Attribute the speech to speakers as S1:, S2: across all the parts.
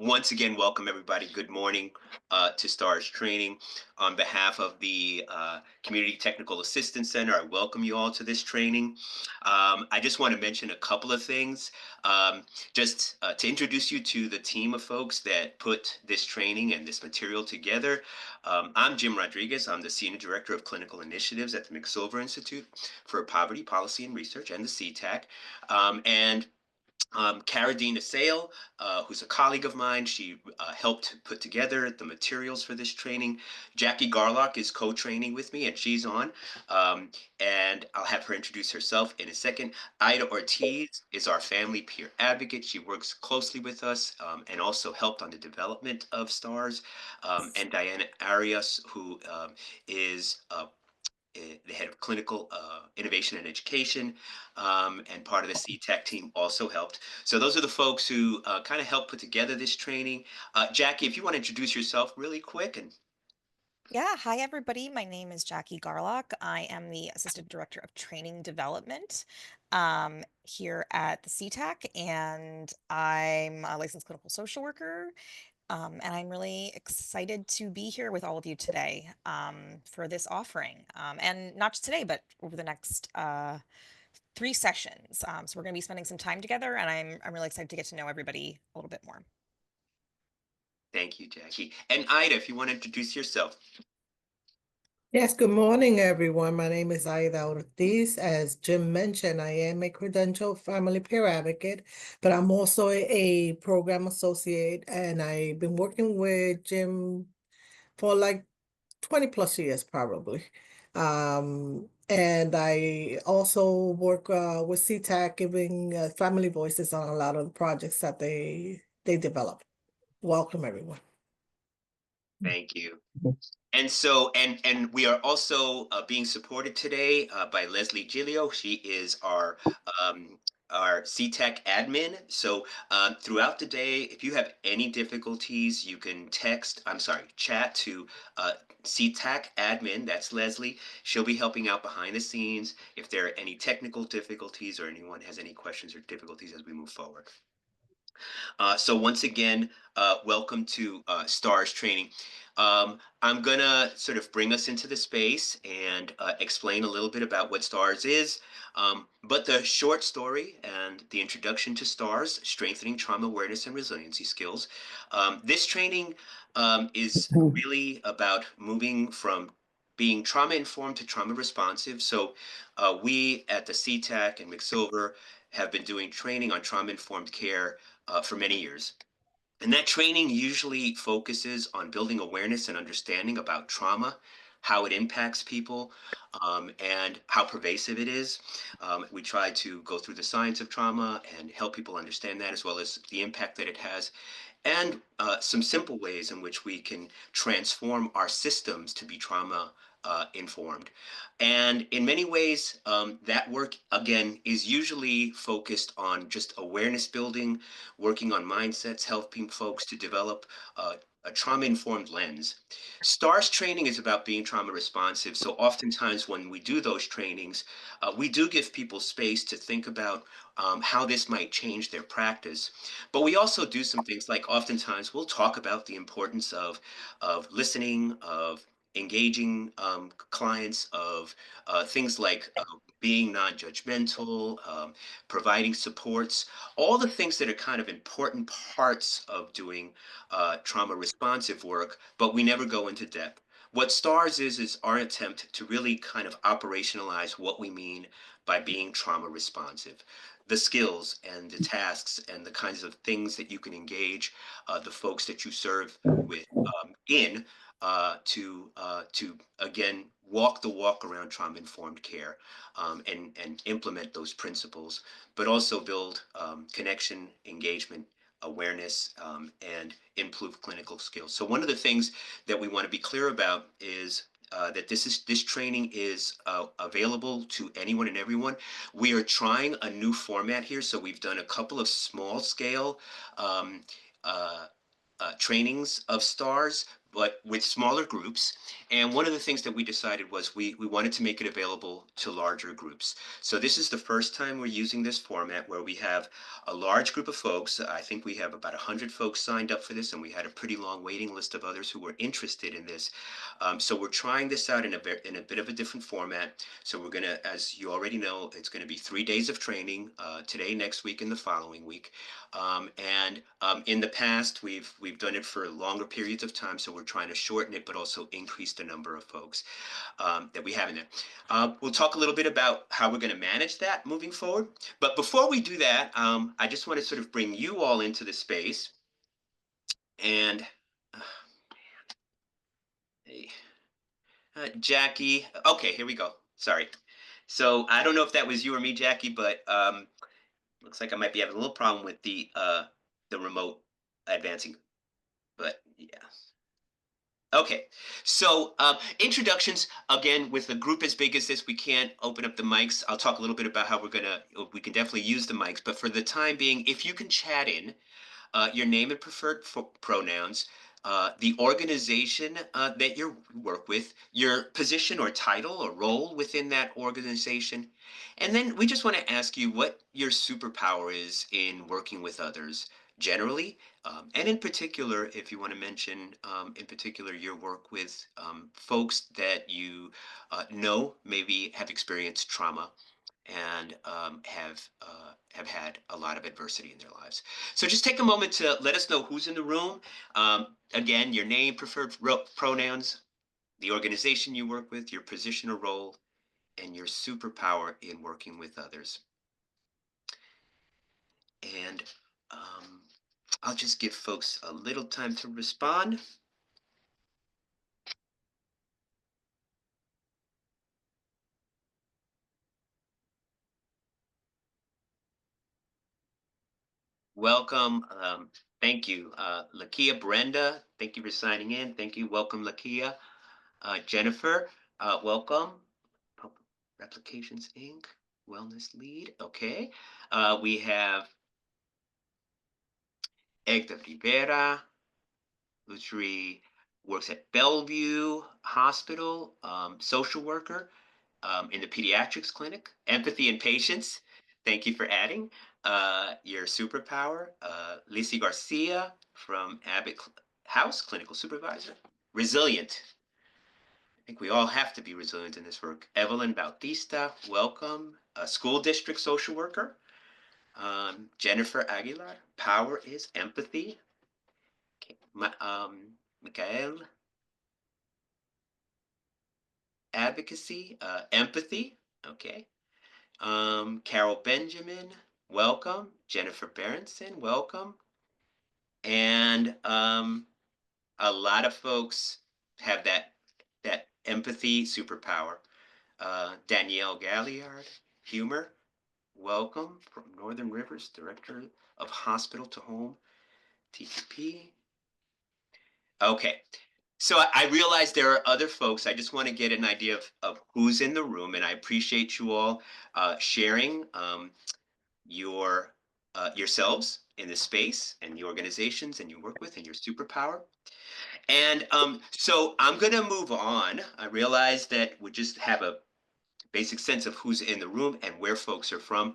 S1: Once again, welcome everybody. Good morning to STARS Training. On behalf of the Community Technical Assistance Center, I welcome you all to this training. I just want to mention a couple of things. Just to introduce you to the team of folks that put this training and this material together. I'm Jim Rodriguez. I'm the Senior Director of Clinical Initiatives at the McSilver Institute for Poverty Policy and Research and the CTAC. And Cara Dina Sale, who's a colleague of mine, she helped put together the materials for this training. Jackie Garlock is co-training with me, and she's on. And I'll have her introduce herself in a second. Ida Ortiz is our family peer advocate. She works closely with us and also helped on the development of STARS. And Diana Arias, who is the head of clinical innovation and education, and part of the CTEC team also helped. So those are the folks who kind of helped put together this training. Jackie, if you want to introduce yourself really quick and
S2: Yeah, hi everybody. My name is Jackie Garlock. I am the Assistant Director of Training Development here at the CTAC, and I'm a licensed clinical social worker. And I'm really excited to be here with all of you today for this offering. And not just today, but over the next 3 sessions. So we're going to be spending some time together, and I'm really excited to get to know everybody a little bit more.
S1: thank you, Jackie. And Ida, if you want to introduce yourself.
S3: Yes, good morning, everyone. My name is Aida Ortiz. As Jim mentioned, I am a credentialed family peer advocate, but I'm also a program associate, and I've been working with Jim for like 20 plus years, probably. And I also work with CTAC, giving family voices on a lot of the projects that they develop. Welcome, everyone.
S1: Thank you. And we are also being supported today by Leslie Gilio. She is um, our CTEC admin. So throughout the day, if you have any difficulties, you can chat to CTAC admin. That's Leslie. She'll be helping out behind the scenes if there are any technical difficulties or anyone has any questions or difficulties as we move forward. So once again, welcome to STARS training. I'm gonna sort of bring us into the space and explain a little bit about what STARS is. But the short story and the introduction to STARS, Strengthening Trauma Awareness and Resiliency Skills. This training is really about moving from being trauma informed to trauma responsive. So we at the CTAC and McSilver have been doing training on trauma informed care for many years. And that training usually focuses on building awareness and understanding about trauma, how it impacts people, and how pervasive it is. We try to go through the science of trauma and help people understand that, as well as the impact that it has, and some simple ways in which we can transform our systems to be trauma informed. And in many ways, that work, again, is usually focused on just awareness building, working on mindsets, helping folks to develop a trauma informed lens. STARS training is about being trauma responsive. So oftentimes when we do those trainings, we do give people space to think about how this might change their practice. But we also do some things like oftentimes we'll talk about the importance of listening, of engaging clients, of things like being non-judgmental, providing supports, all the things that are kind of important parts of doing trauma responsive work, but we never go into depth. What STARS is our attempt to really kind of operationalize what we mean by being trauma responsive, the skills and the tasks and the kinds of things that you can engage the folks that you serve with in to again walk the walk around trauma informed care, and implement those principles, but also build connection, engagement, awareness, and improve clinical skills. So one of the things that we want to be clear about is that this training is available to anyone and everyone. We are trying a new format here, so we've done a couple of small scale um, trainings of STARS, but with smaller groups. And one of the things that we decided was we wanted to make it available to larger groups. So this is the first time we're using this format where we have a large group of folks. I think we have about 100 folks signed up for this, and we had a pretty long waiting list of others who were interested in this. So we're trying this out in a bit of a different format. So we're gonna, as you already know, it's gonna be 3 days of training, today, next week, and the following week. In the past, we've done it for longer periods of time, so we're trying to shorten it, but also increase the number of folks that we have in there. We'll talk a little bit about how we're going to manage that moving forward. But before we do that, I just want to sort of bring you all into the space. And uh, hey, Jackie, okay, here we go. Sorry. So I don't know if that was you or me, Jackie, but looks like I might be having a little problem with the remote advancing. But yeah. Okay, so introductions, again, with a group as big as this, we can't open up the mics. I'll talk a little bit about how we can definitely use the mics, but for the time being, if you can chat in your name and preferred pronouns, the organization that you work with, your position or title or role within that organization. And then we just want to ask you what your superpower is in working with others generally. And in particular, if you want to mention, in particular, your work with folks that you know maybe have experienced trauma and have had a lot of adversity in their lives. So just take a moment to let us know who's in the room. Again, your name, preferred pronouns, the organization you work with, your position or role, and your superpower in working with others. And I'll just give folks a little time to respond. Welcome. Thank you. Lakia Brenda, thank you for signing in. Thank you. Welcome, Lakia. Jennifer, welcome. Public Replications Inc. Wellness Lead. Okay. We have Egda Rivera, who works at Bellevue Hospital, social worker in the pediatrics clinic. Empathy and patience. Thank you for adding your superpower. Lisi Garcia from Abbott House, clinical supervisor. Resilient. I think we all have to be resilient in this work. Evelyn Bautista, welcome. A school district social worker. Jennifer Aguilar, power is empathy. Okay. Michael, advocacy, empathy. Okay. Carol Benjamin, welcome. Jennifer Berenson, welcome. And a lot of folks have that empathy superpower. Danielle Galliard, humor, welcome from Northern Rivers, Director of Hospital to Home, TTP. Okay, so I realize there are other folks. I just want to get an idea of who's in the room, and I appreciate you all sharing yourselves in this space and the organizations and you work with and your superpower. And so I'm going to move on. I realize that we just have a basic sense of who's in the room and where folks are from.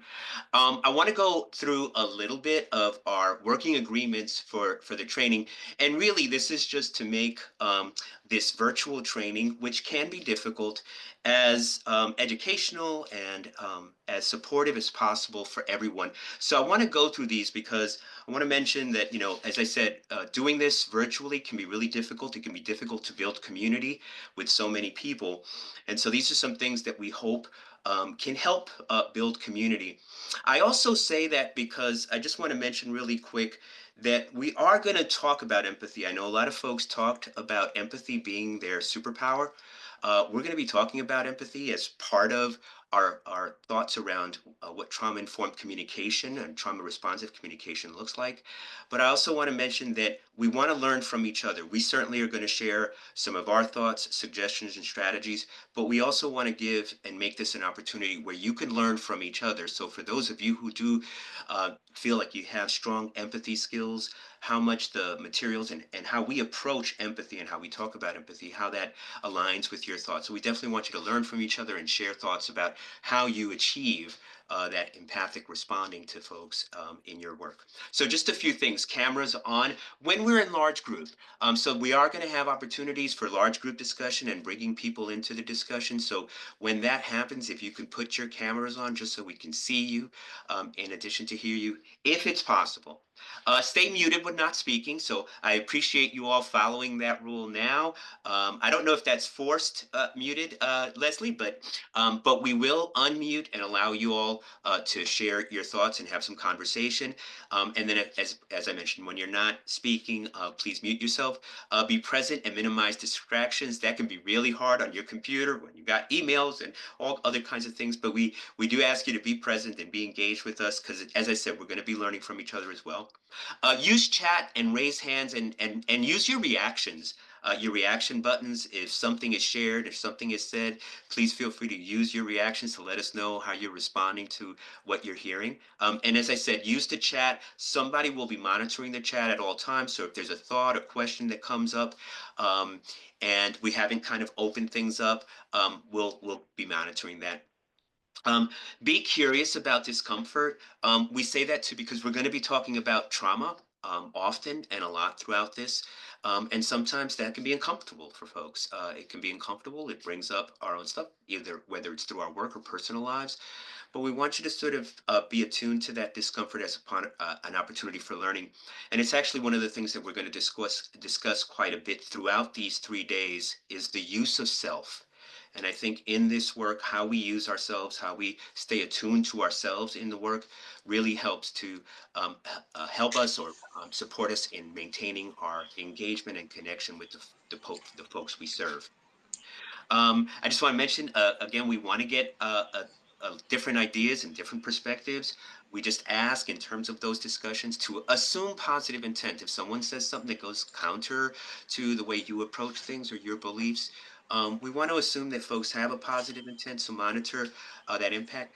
S1: I want to go through a little bit of our working agreements for the training. And really, this is just to make this virtual training, which can be difficult, as educational and as supportive as possible for everyone. So I want to go through these because I want to mention that, as I said, doing this virtually can be really difficult. It can be difficult to build community with so many people. And so these are some things that we hope can help build community. I also say that because I just want to mention really quick that we are going to talk about empathy. I know a lot of folks talked about empathy being their superpower. We're going to be talking about empathy as part of our thoughts around what trauma-informed communication and trauma-responsive communication looks like. But I also want to mention that we want to learn from each other. We certainly are going to share some of our thoughts, suggestions, and strategies, but we also want to give and make this an opportunity where you can learn from each other. So for those of you who do feel like you have strong empathy skills, how much the materials and how we approach empathy and how we talk about empathy, how that aligns with your thoughts. So we definitely want you to learn from each other and share thoughts about how you achieve that empathic responding to folks in your work. So just a few things, cameras on when we're in large group. So we are going to have opportunities for large group discussion and bringing people into the discussion. So when that happens, if you can put your cameras on just so we can see you, in addition to hear you, if it's possible. Stay muted when not speaking. So I appreciate you all following that rule now. I don't know if that's forced muted, Leslie, but we will unmute and allow you all to share your thoughts and have some conversation. And then, as I mentioned, when you're not speaking, please mute yourself. Be present and minimize distractions. That can be really hard on your computer when you got emails and all other kinds of things. But we do ask you to be present and be engaged with us because, as I said, we're going to be learning from each other as well. Use chat and raise hands and use your reaction buttons. If something is shared, if something is said, please feel free to use your reactions to let us know how you're responding to what you're hearing. And as I said, use the chat. Somebody will be monitoring the chat at all times. So if there's a thought or question that comes up, and we haven't kind of opened things up, we'll be monitoring that. Um, be curious about discomfort. We say that too because we're going to be talking about trauma often and a lot throughout this. And sometimes that can be uncomfortable for folks. It can be uncomfortable. It brings up our own stuff, either whether it's through our work or personal lives. But we want you to sort of be attuned to that discomfort as upon an opportunity for learning. And it's actually one of the things that we're going to discuss quite a bit throughout these 3 days is the use of self. And I think in this work, how we use ourselves, how we stay attuned to ourselves in the work really helps to help us or support us in maintaining our engagement and connection with the folks we serve. I just want to mention again, we want to get different ideas and different perspectives. We just ask in terms of those discussions to assume positive intent. If someone says something that goes counter to the way you approach things or your beliefs, we want to assume that folks have a positive intent, so monitor that impact.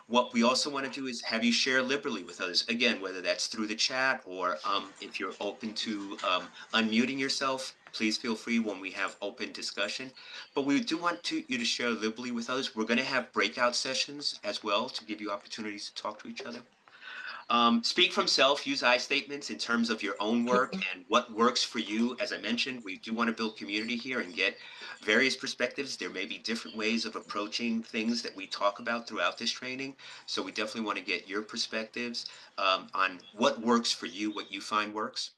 S1: What we also want to do is have you share liberally with others. Again, whether that's through the chat or if you're open to unmuting yourself, please feel free when we have open discussion. But we do want you to share liberally with others. We're going to have breakout sessions as well to give you opportunities to talk to each other. Speak from self, use I statements in terms of your own work and what works for you. As I mentioned, we do want to build community here and get various perspectives. There may be different ways of approaching things that we talk about throughout this training. So we definitely want to get your perspectives on what works for you, what you find works.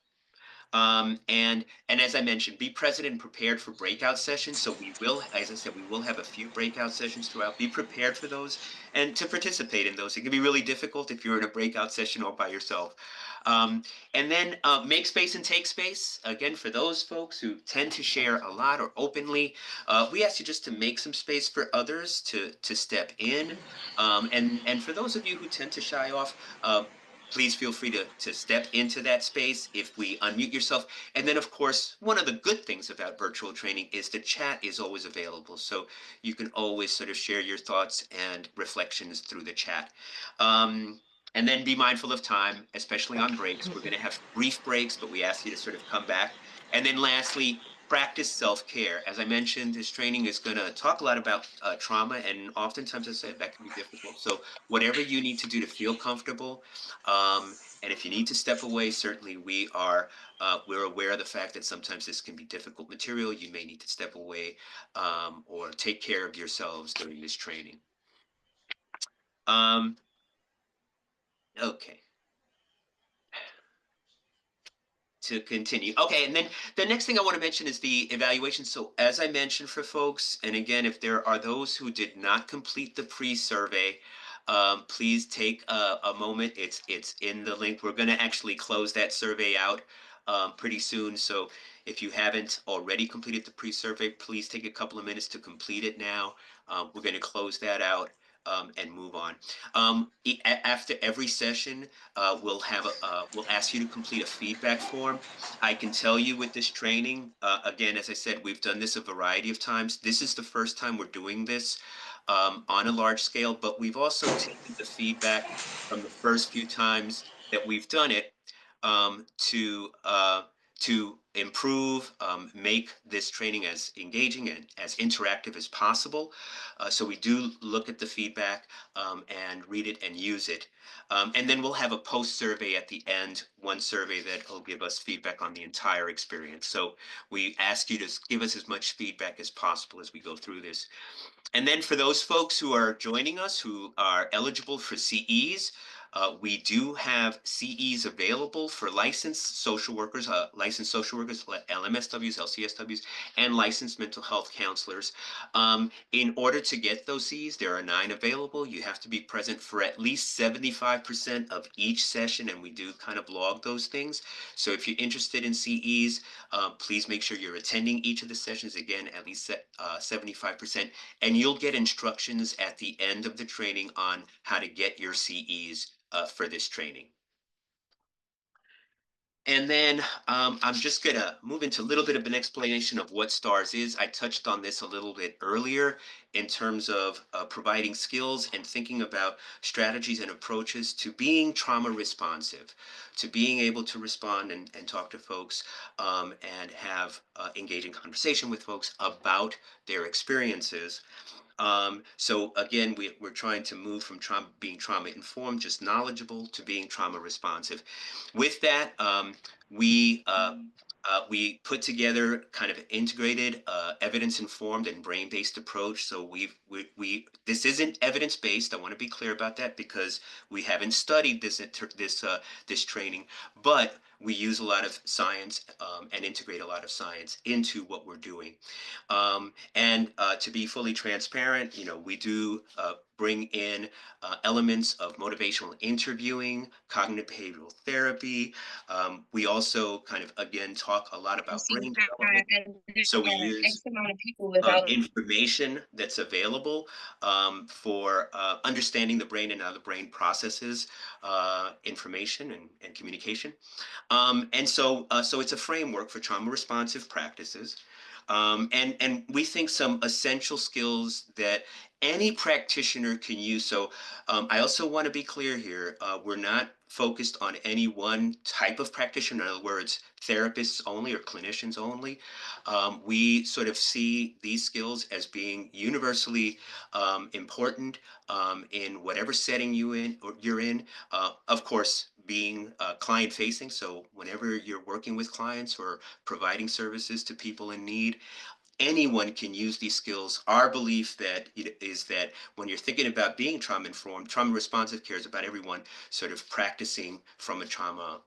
S1: And as I mentioned, be present and prepared for breakout sessions. So we will, as I said, we will have a few breakout sessions throughout. Be prepared for those and to participate in those. It can be really difficult if you're in a breakout session all by yourself. And then make space and take space. Again, for those folks who tend to share a lot or openly, we ask you just to make some space for others to step in. And for those of you who tend to shy off, please feel free to step into that space if we unmute yourself. And then, of course, one of the good things about virtual training is the chat is always available. So you can always sort of share your thoughts and reflections through the chat. And then be mindful of time, especially on breaks. We're going to have brief breaks, but we ask you to sort of come back. And then lastly, practice self-care. As I mentioned, this training is going to talk a lot about trauma, and oftentimes, as I said, that can be difficult. So whatever you need to do to feel comfortable, and if you need to step away, certainly we're aware of the fact that sometimes this can be difficult material. You may need to step away or take care of yourselves during this training. Okay. To continue. Okay, and then the next thing I want to mention is the evaluation. So as I mentioned for folks, and again, if there are those who did not complete the pre-survey, please take a moment. It's in the link. We're going to actually close that survey out pretty soon. So if you haven't already completed the pre-survey, please take a couple of minutes to complete it now. We're going to close that out and move on. After every session, we'll ask you to complete a feedback form. I can tell you with this training, again, as I said, we've done this a variety of times. This is the first time we're doing this on a large scale, but we've also taken the feedback from the first few times that we've done it um, to uh, to improve, make this training as engaging and as interactive as possible. So we do look at the feedback and read it and use it. And then we'll have a post survey at the end, one survey that will give us feedback on the entire experience. So we ask you to give us as much feedback as possible as we go through this. And then for those folks who are joining us who are eligible for CEs, we do have CEs available for licensed social workers, LMSWs, LCSWs, and licensed mental health counselors. In order to get those CEs, there are 9 available. You have to be present for at least 75% of each session, and we do kind of log those things. So if you're interested in CEs, please make sure you're attending each of the sessions, again, at least 75%. And you'll get instructions at the end of the training on how to get your CEs for this training. And then I'm just going to move into a little bit of an explanation of what STARS is. I touched on this a little bit earlier in terms of providing skills and thinking about strategies and approaches to being trauma responsive, to being able to respond and talk to folks and have engaging conversation with folks about their experiences. So again, we're trying to move from being trauma informed, just knowledgeable, to being trauma responsive. With that, we put together kind of an integrated, evidence informed and brain based approach. So this isn't evidence based. I want to be clear about that because we haven't studied this training, but we use a lot of science and integrate a lot of science into what we're doing. And to be fully transparent, we do bring in elements of motivational interviewing, cognitive behavioral therapy. We also kind of, again, talk a lot about brain development. So we use information that's available for understanding the brain and how the brain processes information and communication. So it's a framework for trauma responsive practices. And we think some essential skills that any practitioner can use. So I also want to be clear here. We're not focused on any one type of practitioner. In other words, therapists only or clinicians only. We sort of see these skills as being universally important in whatever setting you're in. Of course, being client facing. So whenever you're working with clients or providing services to people in need, anyone can use these skills. Our belief is that when you're thinking about being trauma informed, trauma responsive care is about everyone sort of practicing from a trauma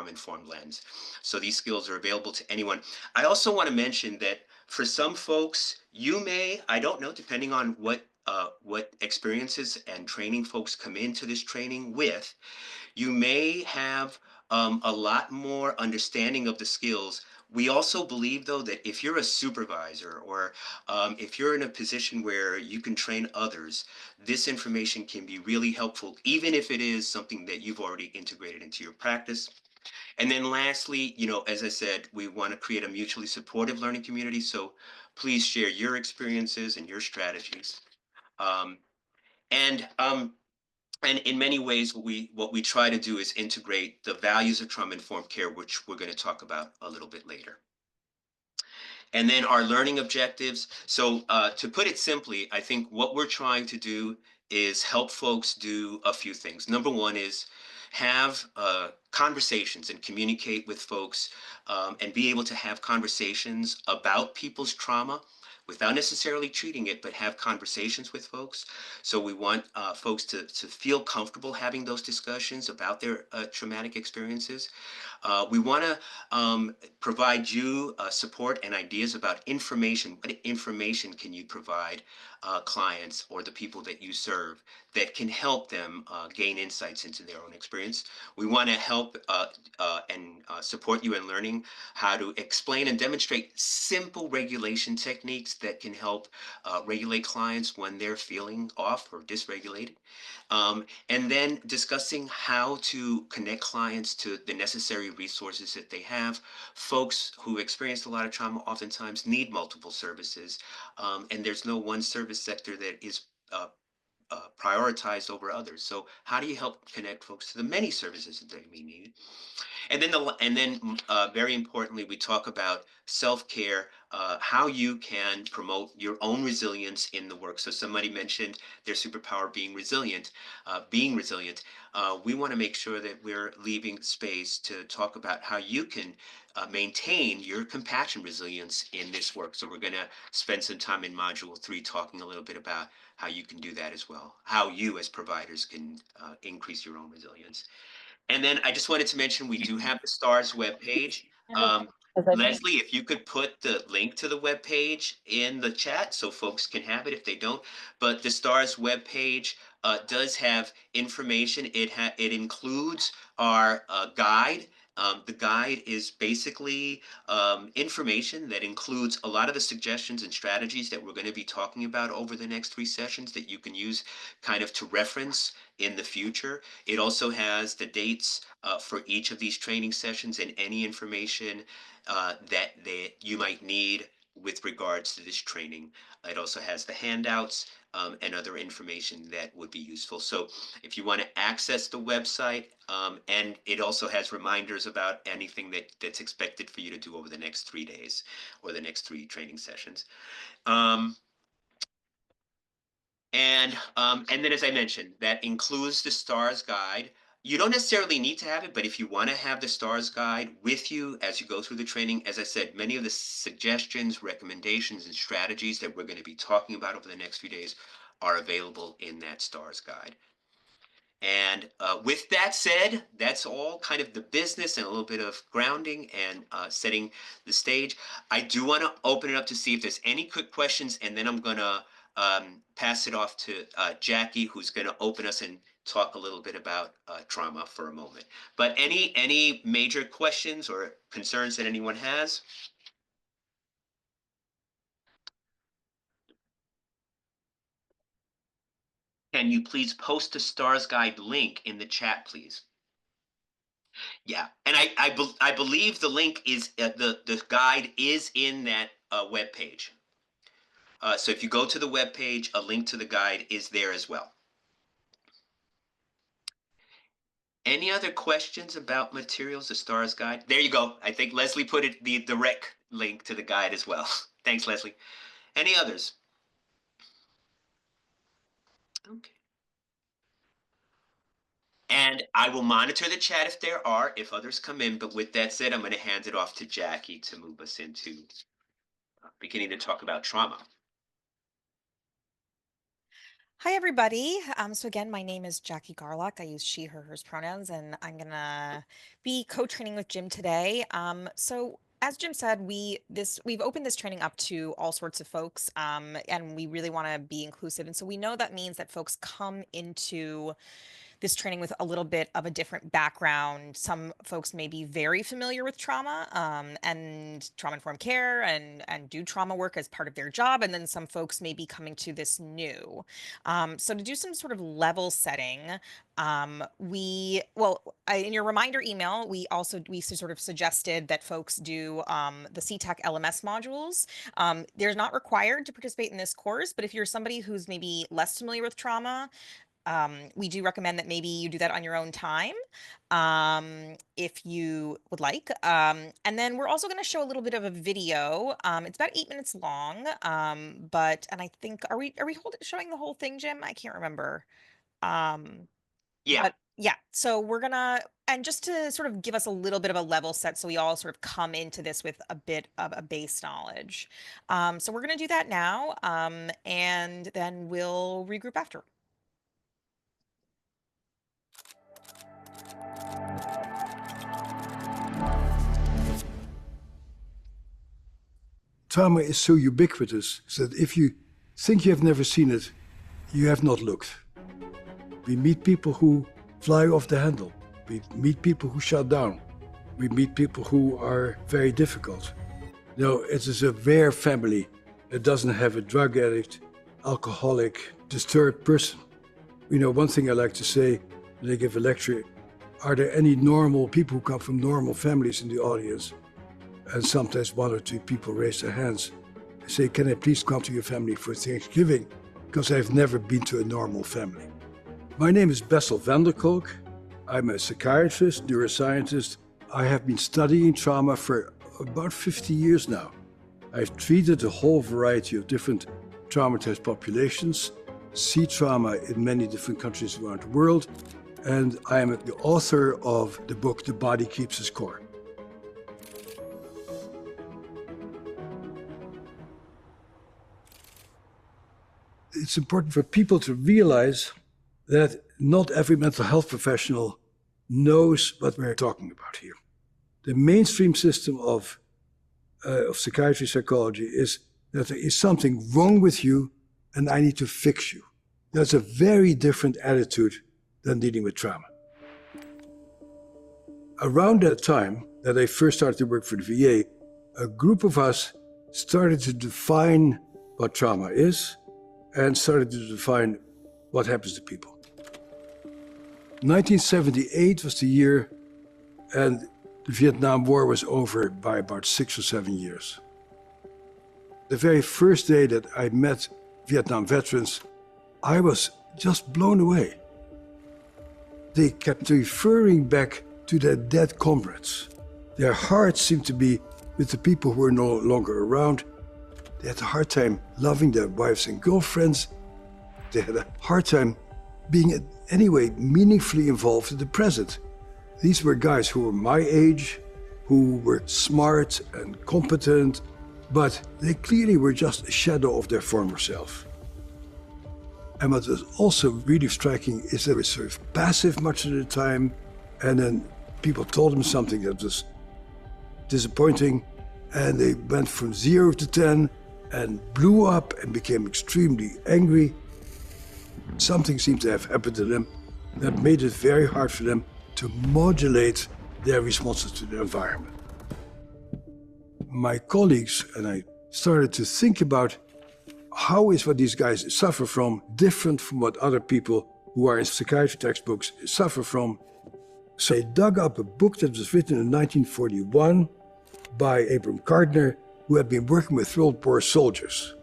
S1: informed lens. So these skills are available to anyone. I also want to mention that for some folks, you may, I don't know, depending on what experiences and training folks come into this training with, you may have a lot more understanding of the skills. We also believe, though, that if you're a supervisor or if you're in a position where you can train others, this information can be really helpful, even if it is something that you've already integrated into your practice. And then lastly, as I said, we want to create a mutually supportive learning community. So please share your experiences and your strategies. Um, and and in many ways, what we try to do is integrate the values of trauma-informed care, which we're going to talk about a little bit later. And then our learning objectives. So to put it simply, I think what we're trying to do is help folks do a few things. Number one is have conversations and communicate with folks and be able to have conversations about people's trauma without necessarily treating it, but have conversations with folks. So we want folks to feel comfortable having those discussions about their traumatic experiences. We want to provide you support and ideas about information. What information can you provide clients or the people that you serve that can help them gain insights into their own experience? We want to help and support you in learning how to explain and demonstrate simple regulation techniques that can help regulate clients when they're feeling off or dysregulated. And then discussing how to connect clients to the necessary resources that they have. Folks who experienced a lot of trauma oftentimes need multiple services, and there's no one service sector that is prioritized over others. So how do you help connect folks to the many services that they may need? And then very importantly, we talk about self-care, how you can promote your own resilience in the work. So somebody mentioned their superpower being resilient. We want to make sure that we're leaving space to talk about how you can maintain your compassion resilience in this work. So we're going to spend some time in Module 3 talking a little bit about how you can do that as well, how you as providers can increase your own resilience. And then I just wanted to mention, we do have the STARS webpage. Leslie, if you could put the link to the webpage in the chat so folks can have it if they don't. But the STARS webpage does have information. It includes our guide. The guide is basically information that includes a lot of the suggestions and strategies that we're going to be talking about over the next 3 sessions that you can use kind of to reference in the future. It also has the dates for each of these training sessions and any information that you might need with regards to this training. It also has the handouts and other information that would be useful. So if you want to access the website, and it also has reminders about anything that's expected for you to do over the next 3 days or the next 3 training sessions. And then, as I mentioned, that includes the STARS guide. You don't necessarily need to have it, but if you want to have the STARS guide with you as you go through the training, as I said, many of the suggestions, recommendations, and strategies that we're going to be talking about over the next few days are available in that STARS guide. And with that said, that's all kind of the business and a little bit of grounding and setting the stage. I do want to open it up to see if there's any quick questions, and then I'm going to pass it off to Jackie, who's going to open us and talk a little bit about trauma for a moment. But any major questions or concerns that anyone has? Can you please post the STARS guide link in the chat, please? Yeah, and I believe the link is the guide is in that web page. So if you go to the web page, a link to the guide is there as well. Any other questions about materials, the STARS guide? There you go. I think Leslie put it the direct link to the guide as well. Thanks, Leslie. Any others? Okay. And I will monitor the chat if there are, if others come in. But with that said, I'm going to hand it off to Jackie to move us into beginning to talk about trauma.
S2: Hi, everybody. So again, my name is Jackie Garlock. I use she, her, hers pronouns, and I'm gonna be co-training with Jim today. So as Jim said, we've opened this training up to all sorts of folks, and we really want to be inclusive. And so we know that means that folks come into this training with a little bit of a different background. Some folks may be very familiar with trauma and trauma-informed care and do trauma work as part of their job. And then some folks may be coming to this new. So to do some sort of level setting, in your reminder email, we sort of suggested that folks do the CTAC LMS modules. They're not required to participate in this course, but if you're somebody who's maybe less familiar with trauma, we do recommend that maybe you do that on your own time, if you would like. And then we're also going to show a little bit of a video. It's about 8 minutes long, and I think, are we showing the whole thing, Jim? I can't remember.
S1: Yeah.
S2: But yeah, so we're gonna, and just to sort of give us a little bit of a level set so we all sort of come into this with a bit of a base knowledge. So we're gonna do that now, and then we'll regroup after.
S4: Trauma is so ubiquitous that if you think you have never seen it, you have not looked. We meet people who fly off the handle. We meet people who shut down. We meet people who are very difficult. It is a rare family that doesn't have a drug addict, alcoholic, disturbed person. One thing I like to say when I give a lecture, are there any normal people who come from normal families in the audience? And sometimes one or two people raise their hands and say, can I please come to your family for Thanksgiving? Because I've never been to a normal family. My name is Bessel van der Kolk. I'm a psychiatrist, neuroscientist. I have been studying trauma for about 50 years now. I've treated a whole variety of different traumatized populations, see trauma in many different countries around the world, and I am the author of the book, The Body Keeps the Score. It's important for people to realize that not every mental health professional knows what we're talking about here. The mainstream system of psychiatry, psychology is that there is something wrong with you and I need to fix you. That's a very different attitude than dealing with trauma. Around that time that I first started to work for the VA, a group of us started to define what trauma is and started to define what happens to people. 1978 was the year, and the Vietnam War was over by about 6 or 7 years. The very first day that I met Vietnam veterans, I was just blown away. They kept referring back to their dead comrades. Their hearts seemed to be with the people who were no longer around. They had a hard time loving their wives and girlfriends. They had a hard time being in any way meaningfully involved in the present. These were guys who were my age, who were smart and competent, but they clearly were just a shadow of their former self. And what was also really striking is they were sort of passive much of the time, and then people told them something that was disappointing, and they went from 0 to 10 and blew up and became extremely angry. Something seemed to have happened to them that made it very hard for them to modulate their responses to the environment. My colleagues and I started to think about how is what these guys suffer from different from what other people who are in psychiatry textbooks suffer from. So I dug up a book that was written in 1941 by Abram Gardner, who had been working with World War soldiers.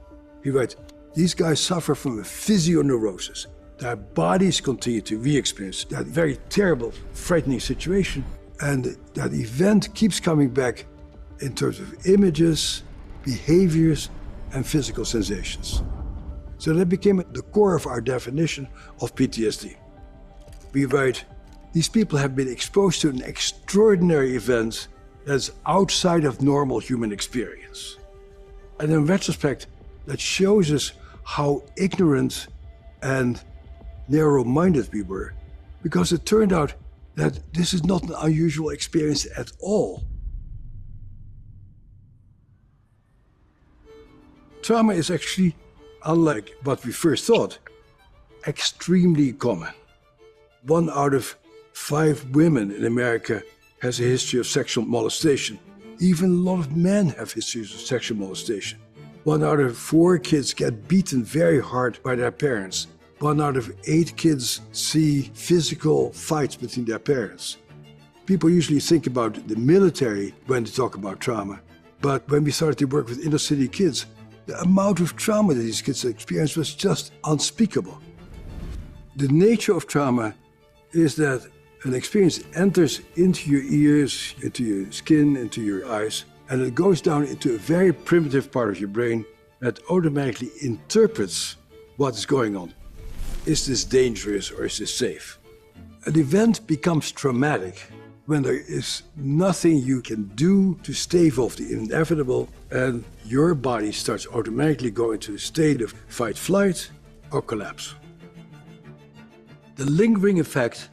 S4: He writes, these guys suffer from a physioneurosis. Their bodies continue to re-experience that very terrible, frightening situation. And that event keeps coming back in terms of images, behaviors, and physical sensations. So that became the core of our definition of PTSD. We write, these people have been exposed to an extraordinary event that's outside of normal human experience. And in retrospect, that shows us how ignorant and narrow-minded we were, because it turned out that this is not an unusual experience at all. Trauma is actually, unlike what we first thought, extremely common. 1 out of 5 women in America has a history of sexual molestation. Even a lot of men have histories of sexual molestation. 1 out of 4 kids get beaten very hard by their parents. 1 out of 8 kids see physical fights between their parents. People usually think about the military when they talk about trauma. But when we started to work with inner city kids, the amount of trauma that these kids experienced was just unspeakable. The nature of trauma is that an experience enters into your ears, into your skin, into your eyes, and it goes down into a very primitive part of your brain that automatically interprets what is going on. Is this dangerous or is this safe? An event becomes traumatic when there is nothing you can do to stave off the inevitable, and your body starts automatically going into a state of fight, flight, or collapse. The lingering effect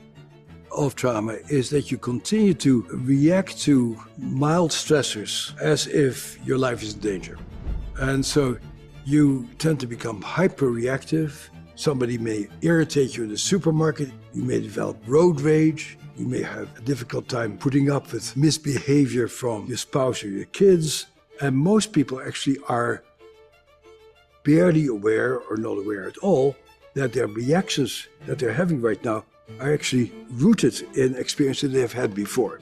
S4: of trauma is that you continue to react to mild stressors as if your life is in danger. And so you tend to become hyper-reactive. Somebody may irritate you in the supermarket. You may develop road rage. You may have a difficult time putting up with misbehavior from your spouse or your kids. And most people actually are barely aware or not aware at all that their reactions that they're having right now are actually rooted in experiences they have had before.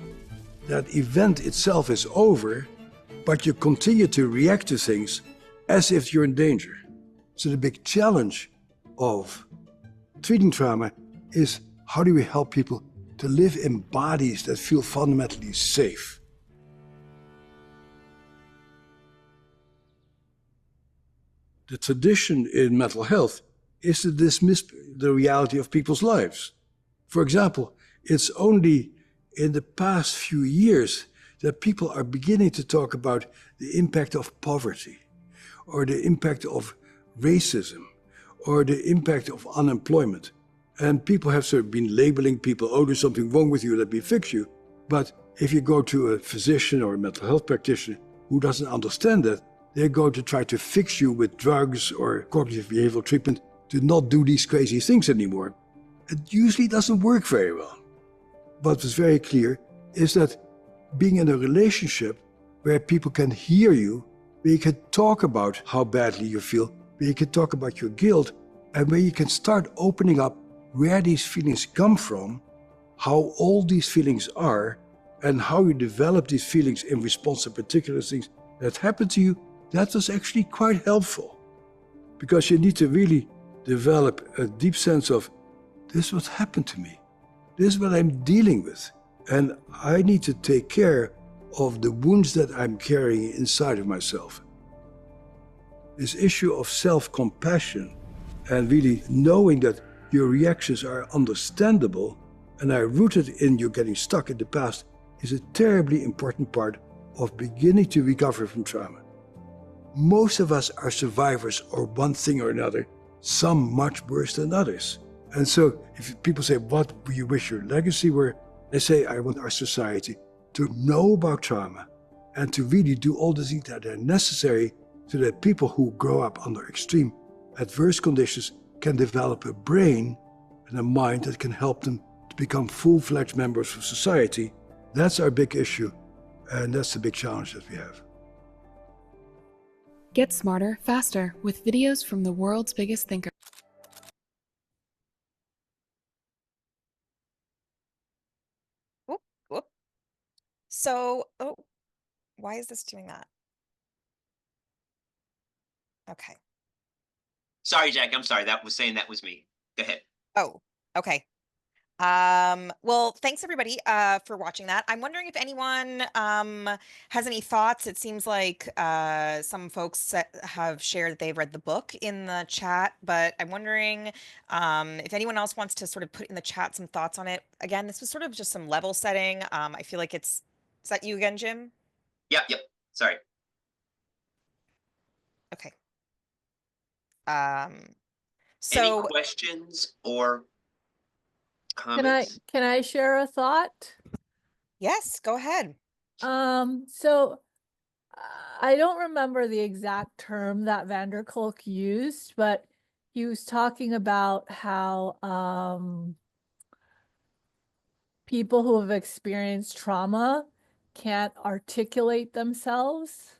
S4: That event itself is over, but you continue to react to things as if you're in danger. So the big challenge of treating trauma is how do we help people to live in bodies that feel fundamentally safe? The tradition in mental health is to dismiss the reality of people's lives. For example, it's only in the past few years that people are beginning to talk about the impact of poverty, or the impact of racism, or the impact of unemployment. And people have sort of been labeling people, oh, there's something wrong with you, let me fix you. But if you go to a physician or a mental health practitioner who doesn't understand that, they're going to try to fix you with drugs or cognitive behavioral treatment to not do these crazy things anymore. It usually doesn't work very well. What was very clear is that being in a relationship where people can hear you, where you can talk about how badly you feel, where you can talk about your guilt, and where you can start opening up where these feelings come from, how old these feelings are, and how you develop these feelings in response to particular things that happen to you, that was actually quite helpful. Because you need to really develop a deep sense of, this is what happened to me. This is what I'm dealing with. And I need to take care of the wounds that I'm carrying inside of myself. This issue of self-compassion and really knowing that your reactions are understandable and are rooted in you getting stuck in the past is a terribly important part of beginning to recover from trauma. Most of us are survivors of one thing or another, some much worse than others. And so if people say, what do you wish your legacy were? They say, I want our society to know about trauma and to really do all the things that are necessary so that people who grow up under extreme adverse conditions can develop a brain and a mind that can help them to become full-fledged members of society. That's our big issue, and that's the big challenge that we have.
S5: Get smarter, faster with videos from the world's biggest thinkers.
S2: Whoop, whoop. So, oh, why is this doing that? Okay.
S1: Sorry, Jack. I'm sorry. That was me. Go ahead.
S2: Oh, okay. Well, thanks everybody for watching that. I'm wondering if anyone has any thoughts. It seems like some folks have shared that they've read the book in the chat, but I'm wondering if anyone else wants to sort of put in the chat some thoughts on it. Again, this was sort of just some level setting. I feel like is that you again, Jim?
S1: Yep. Sorry.
S2: Okay.
S1: Any
S2: So
S1: questions or comments?
S6: Can I share a thought?
S2: yes, go ahead.
S6: So I don't remember the exact term that van der Kolk used, but he was talking about how people who have experienced trauma can't articulate themselves.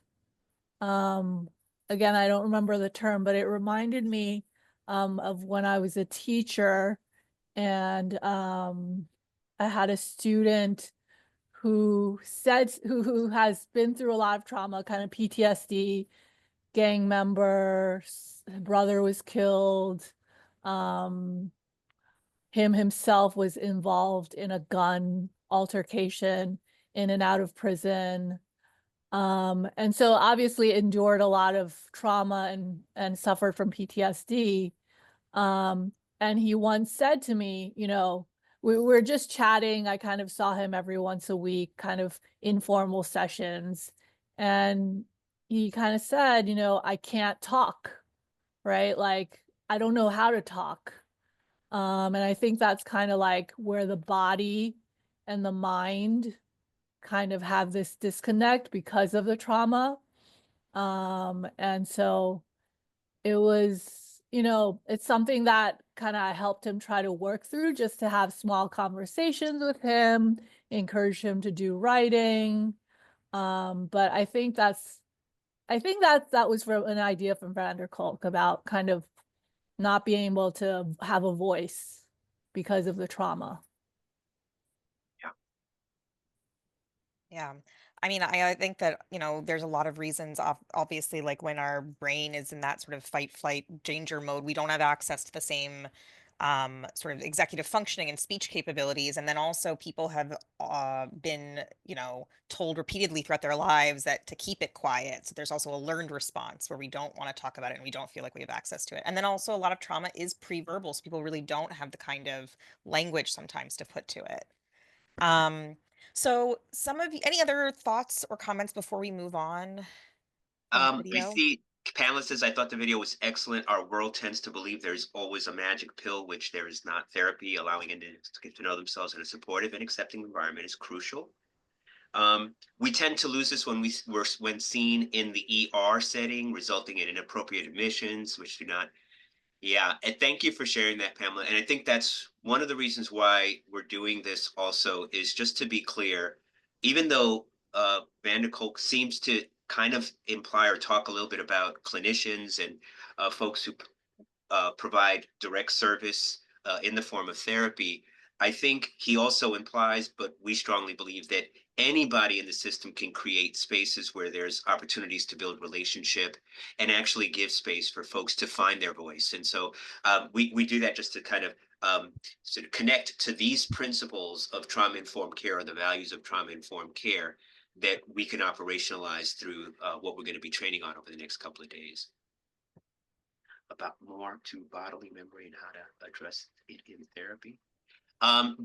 S6: Again, I don't remember the term, but it reminded me of when I was a teacher, and I had a student who said who has been through a lot of trauma, kind of PTSD, gang member, brother was killed, himself was involved in a gun altercation in and out of prison. And so obviously endured a lot of trauma and suffered from PTSD. And he once said to me, you know, we're just chatting. I kind of saw him every once a week, kind of informal sessions. And he kind of said, you know, I can't talk, right? Like, I don't know how to talk. And I think that's kind of like where the body and the mind kind of have this disconnect because of the trauma. And so it was, it's something that kind of helped him try to work through, just to have small conversations with him, encourage him to do writing. But I think that was from an idea from van der Kolk about kind of not being able to have a voice because of the trauma.
S2: Yeah. I mean, I think that, there's a lot of reasons, obviously, like when our brain is in that sort of fight, flight, danger mode, we don't have access to the same sort of executive functioning and speech capabilities. And then also people have been, told repeatedly throughout their lives that to keep it quiet. So there's also a learned response where we don't want to talk about it and we don't feel like we have access to it. And then also a lot of trauma is pre-verbal. So people really don't have the kind of language sometimes to put to it. So any other thoughts or comments before we move on from the
S1: I
S2: video?
S1: see Pamela says, I thought the video was excellent. Our world tends to believe there's always a magic pill, which there is not. Therapy, allowing individuals to get to know themselves in a supportive and accepting environment is crucial. We tend to lose this when seen in the ER setting, resulting in inappropriate admissions, which do not. Yeah, and thank you for sharing that, Pamela. And I think that's one of the reasons why we're doing this also, is just to be clear, even though van der Kolk seems to kind of imply or talk a little bit about clinicians and folks who provide direct service in the form of therapy, I think he also implies, but we strongly believe, that anybody in the system can create spaces where there's opportunities to build relationship and actually give space for folks to find their voice. And so we do that just to kind of sort of connect to these principles of trauma-informed care, or the values of trauma-informed care, that we can operationalize through what we're going to be training on over the next couple of days. About more to bodily memory and how to address it in therapy.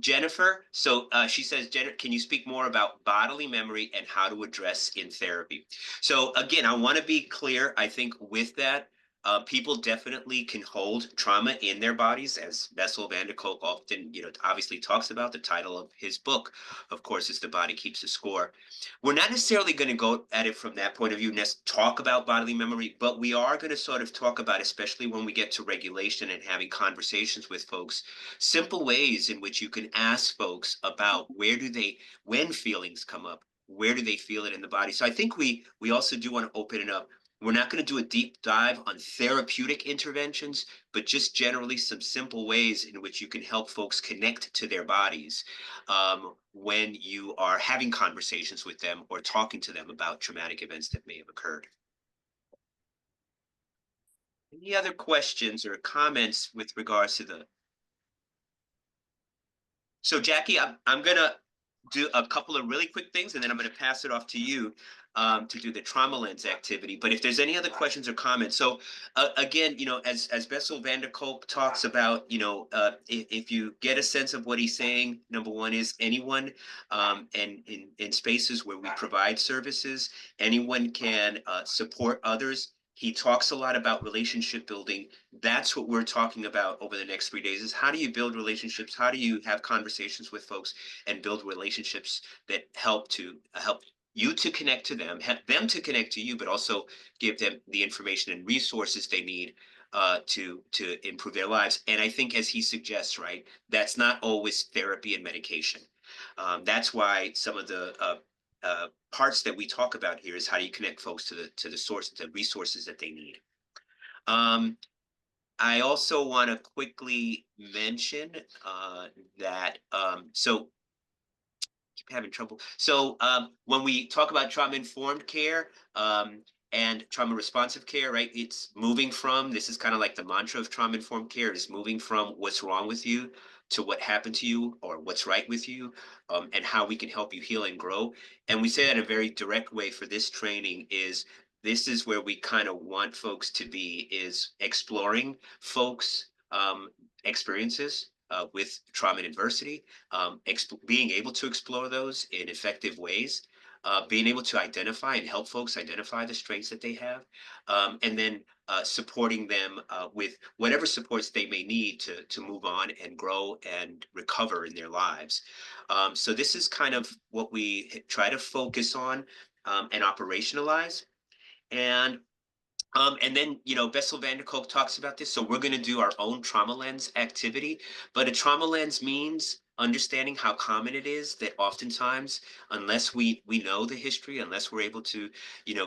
S1: Jennifer, so she says, can you speak more about bodily memory and how to address in therapy? So again, I want to be clear. I think with that, people definitely can hold trauma in their bodies, as Bessel van der Kolk often, obviously talks about. The title of his book, of course, is The Body Keeps a Score. We're not necessarily going to go at it from that point of view, talk about bodily memory, but we are going to sort of talk about, especially when we get to regulation and having conversations with folks, simple ways in which you can ask folks about when feelings come up, where do they feel it in the body. So I think we also do want to open it up. We're not going to do a deep dive on therapeutic interventions, but just generally some simple ways in which you can help folks connect to their bodies when you are having conversations with them or talking to them about traumatic events that may have occurred. Any other questions or comments with regards to the... So Jackie, I'm going to do a couple of really quick things, and then I'm going to pass it off to you to do the trauma lens activity. But if there's any other questions or comments, so again, as Bessel van der Kolk talks about, if you get a sense of what he's saying, number one is anyone, and in spaces where we provide services, anyone can support others. He talks a lot about relationship building. That's what we're talking about over the next 3 days, is how do you build relationships? How do you have conversations with folks and build relationships that help you to connect to them, help them to connect to you, but also give them the information and resources they need to improve their lives. And I think, as he suggests, right, that's not always therapy and medication. That's why some of the parts that we talk about here is how do you connect folks to the source, the resources that they need. I also want to quickly mention that so keep having trouble. So when we talk about trauma-informed care and trauma responsive care, right, it's moving from, this is kind of like the mantra of trauma-informed care, is moving from what's wrong with you to what happened to you or what's right with you, and how we can help you heal and grow. And we say that in a very direct way for this training is, this is where we kind of want folks to be, is exploring folks' experiences with trauma and adversity, being able to explore those in effective ways, being able to identify and help folks identify the strengths that they have, and then supporting them with whatever supports they may need to move on and grow and recover in their lives. So this is kind of what we try to focus on and operationalize. And then, Bessel van der Kolk talks about this. So we're going to do our own trauma lens activity. But a trauma lens means understanding how common it is that oftentimes, unless we know the history, unless we're able to,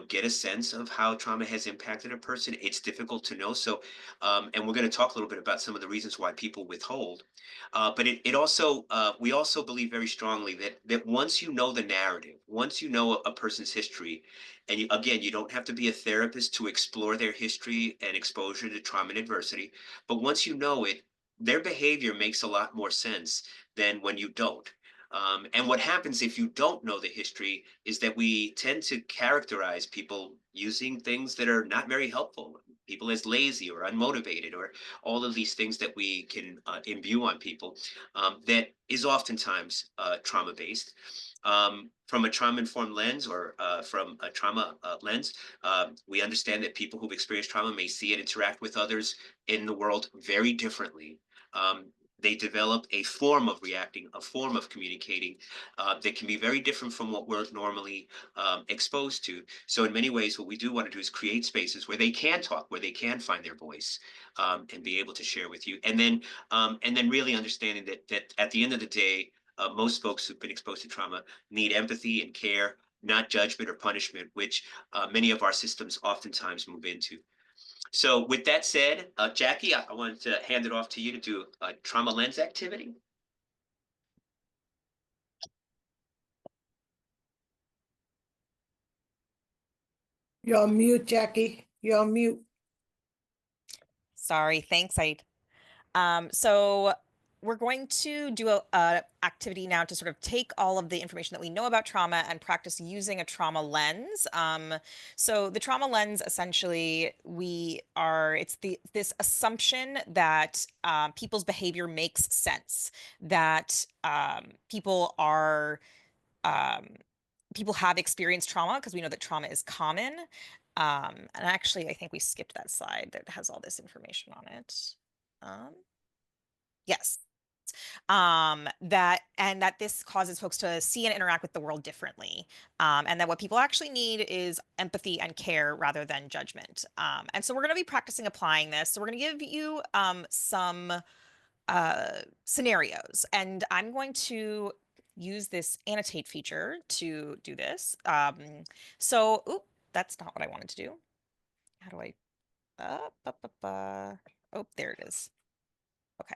S1: get a sense of how trauma has impacted a person, it's difficult to know. So, and we're going to talk a little bit about some of the reasons why people withhold. But it also, we also believe very strongly that once you know the narrative, once you know a person's history, and again, you don't have to be a therapist to explore their history and exposure to trauma and adversity. But once you know it, their behavior makes a lot more sense than when you don't. And what happens if you don't know the history is that we tend to characterize people using things that are not very helpful, people as lazy or unmotivated, or all of these things that we can imbue on people that is oftentimes trauma based. From a trauma-informed lens or from a trauma lens, we understand that people who've experienced trauma may see and interact with others in the world very differently. They develop a form of reacting, a form of communicating that can be very different from what we're normally exposed to. So in many ways, what we do want to do is create spaces where they can talk, where they can find their voice and be able to share with you. And then really understanding that at the end of the day, most folks who've been exposed to trauma need empathy and care, not judgment or punishment, which many of our systems oftentimes move into. So with that said, Jackie, I wanted to hand it off to you to do a trauma lens activity.
S3: You're on mute, Jackie. You're on mute.
S2: Sorry, thanks, Aid. So we're going to do a activity now to sort of take all of the information that we know about trauma and practice using a trauma lens. So the trauma lens, essentially, it's this assumption that people's behavior makes sense, that people have experienced trauma, because we know that trauma is common. And actually, I think we skipped that slide that has all this information on it. Yes. That this causes folks to see and interact with the world differently. And that what people actually need is empathy and care rather than judgment. And so we're going to be practicing applying this. So we're going to give you some scenarios, and I'm going to use this annotate feature to do this. So, that's not what I wanted to do. How do I, oh, there it is. Okay.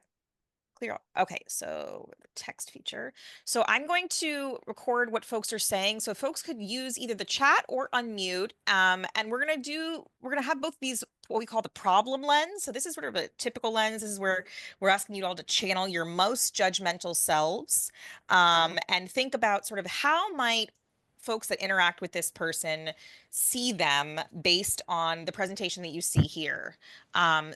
S2: Clear. Okay, so the text feature. So I'm going to record what folks are saying. So folks could use either the chat or unmute. And we're gonna have both these, what we call the problem lens. So this is sort of a typical lens. This is where we're asking you all to channel your most judgmental selves, and think about sort of how might folks that interact with this person see them based on the presentation that you see here.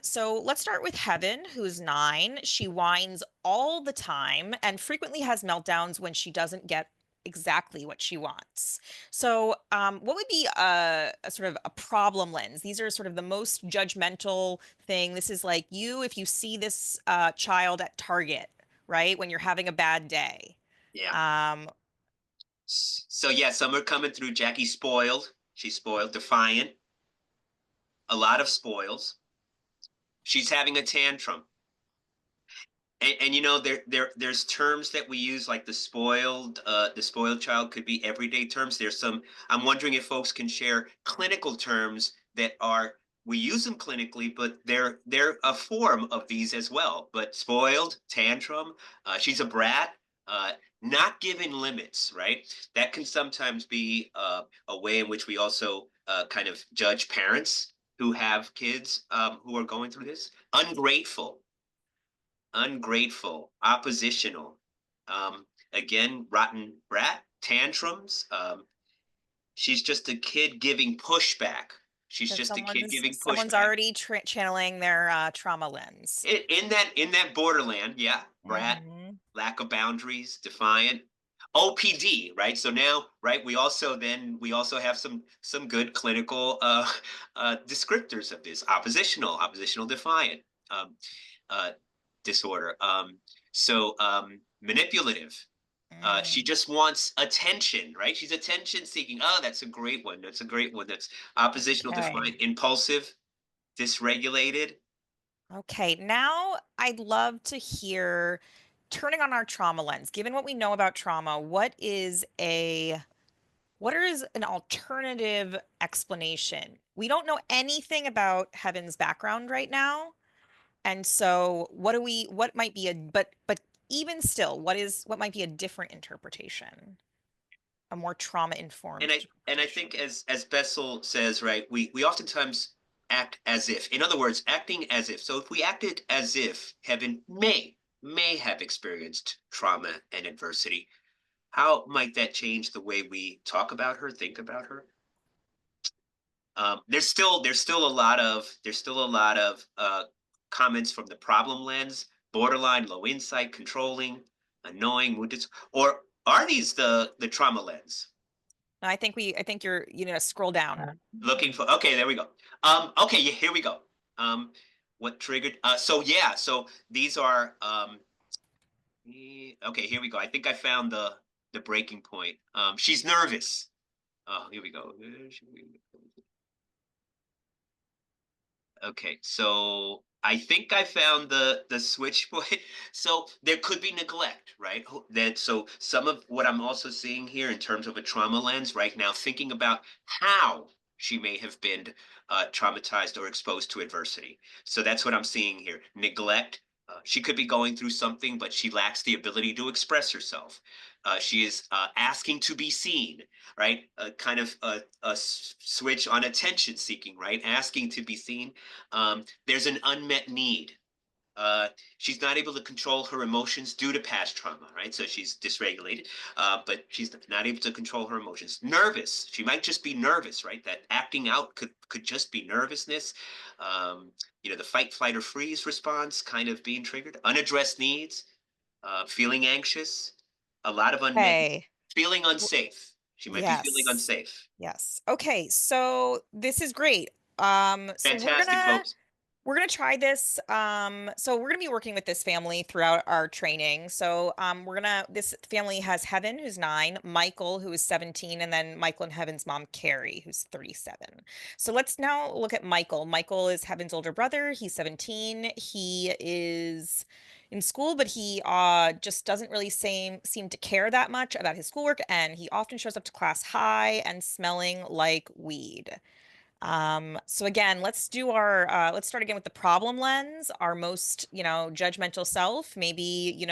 S2: So let's start with Heaven, who's 9. She whines all the time and frequently has meltdowns when she doesn't get exactly what she wants. So what would be a sort of a problem lens? These are sort of the most judgmental thing. This is like you, if you see this child at Target, right, when you're having a bad day.
S1: Yeah. So yeah, some are coming through. Jackie's spoiled. She's spoiled, defiant. A lot of spoils. She's having a tantrum. And there's terms that we use, like the spoiled child could be everyday terms. I'm wondering if folks can share clinical terms that we use them clinically, but they're a form of these as well. But spoiled, tantrum, she's a brat, not given limits, right? That can sometimes be a way in which we also kind of judge parents who have kids who are going through this. Ungrateful, oppositional, again, rotten brat, tantrums. She's just a kid giving pushback. She's
S2: So
S1: just a kid giving
S2: someone's
S1: pushback.
S2: already channeling their trauma lens.
S1: In that borderland, yeah, brat, lack of boundaries, defiant. OPD, right? So now, right, we also have some good clinical descriptors of this: oppositional, defiant, disorder. So manipulative, She just wants attention, right? She's attention seeking. Oh, that's a great one. That's a great one. That's oppositional,
S2: Okay.
S1: defiant, impulsive, dysregulated.
S2: Okay, now I'd love to hear, turning on our trauma lens, given what we know about trauma, what is an alternative explanation? We don't know anything about Heaven's background right now. And so what might be but even still, what might be a different interpretation? A more trauma-informed
S1: And I think
S2: interpretation.
S1: as Bessel says, right, we oftentimes act as if. In other words, acting as if. So if we acted as if Heaven may have experienced trauma and adversity, how might that change the way we talk about her, think about her? There's still a lot of comments from the problem lens, borderline, low insight, controlling, annoying, or are these the trauma lens?
S2: No, I think you're, scroll down.
S1: Looking for, okay, there we go. Okay, yeah, here we go. What triggered? So yeah, so these are okay, here we go. I think I found the breaking point. She's nervous. Oh, here we go. Okay, so I think I found the switch point. So there could be neglect, right? That so some of what I'm also seeing here in terms of a trauma lens right now, thinking about how she may have been traumatized or exposed to adversity. So that's what I'm seeing here. Neglect. She could be going through something, but she lacks the ability to express herself. She is asking to be seen, right? A kind of a switch on attention seeking, right? Asking to be seen. There's an unmet need. She's not able to control her emotions due to past trauma, right? So she's dysregulated, but she's not able to control her emotions. Nervous. She might just be nervous, right? That acting out could just be nervousness. The fight, flight, or freeze response kind of being triggered. Unaddressed needs. Feeling anxious. A lot of unmet.
S2: Okay.
S1: Feeling unsafe. She might be feeling
S2: Yes.
S1: unsafe.
S2: Yes. Okay, so this is great. So
S1: Fantastic, folks.
S2: we're gonna try this. So we're gonna be working with this family throughout our training. So this family has Heaven, who's 9, Michael, who is 17, and then Michael and Heaven's mom, Carrie, who's 37. So let's now look at Michael. Michael is Heaven's older brother. He's 17. He is in school, but he just doesn't really seem to care that much about his schoolwork, and he often shows up to class high and smelling like weed. So again, let's start again with the problem lens, our most, judgmental self. Maybe,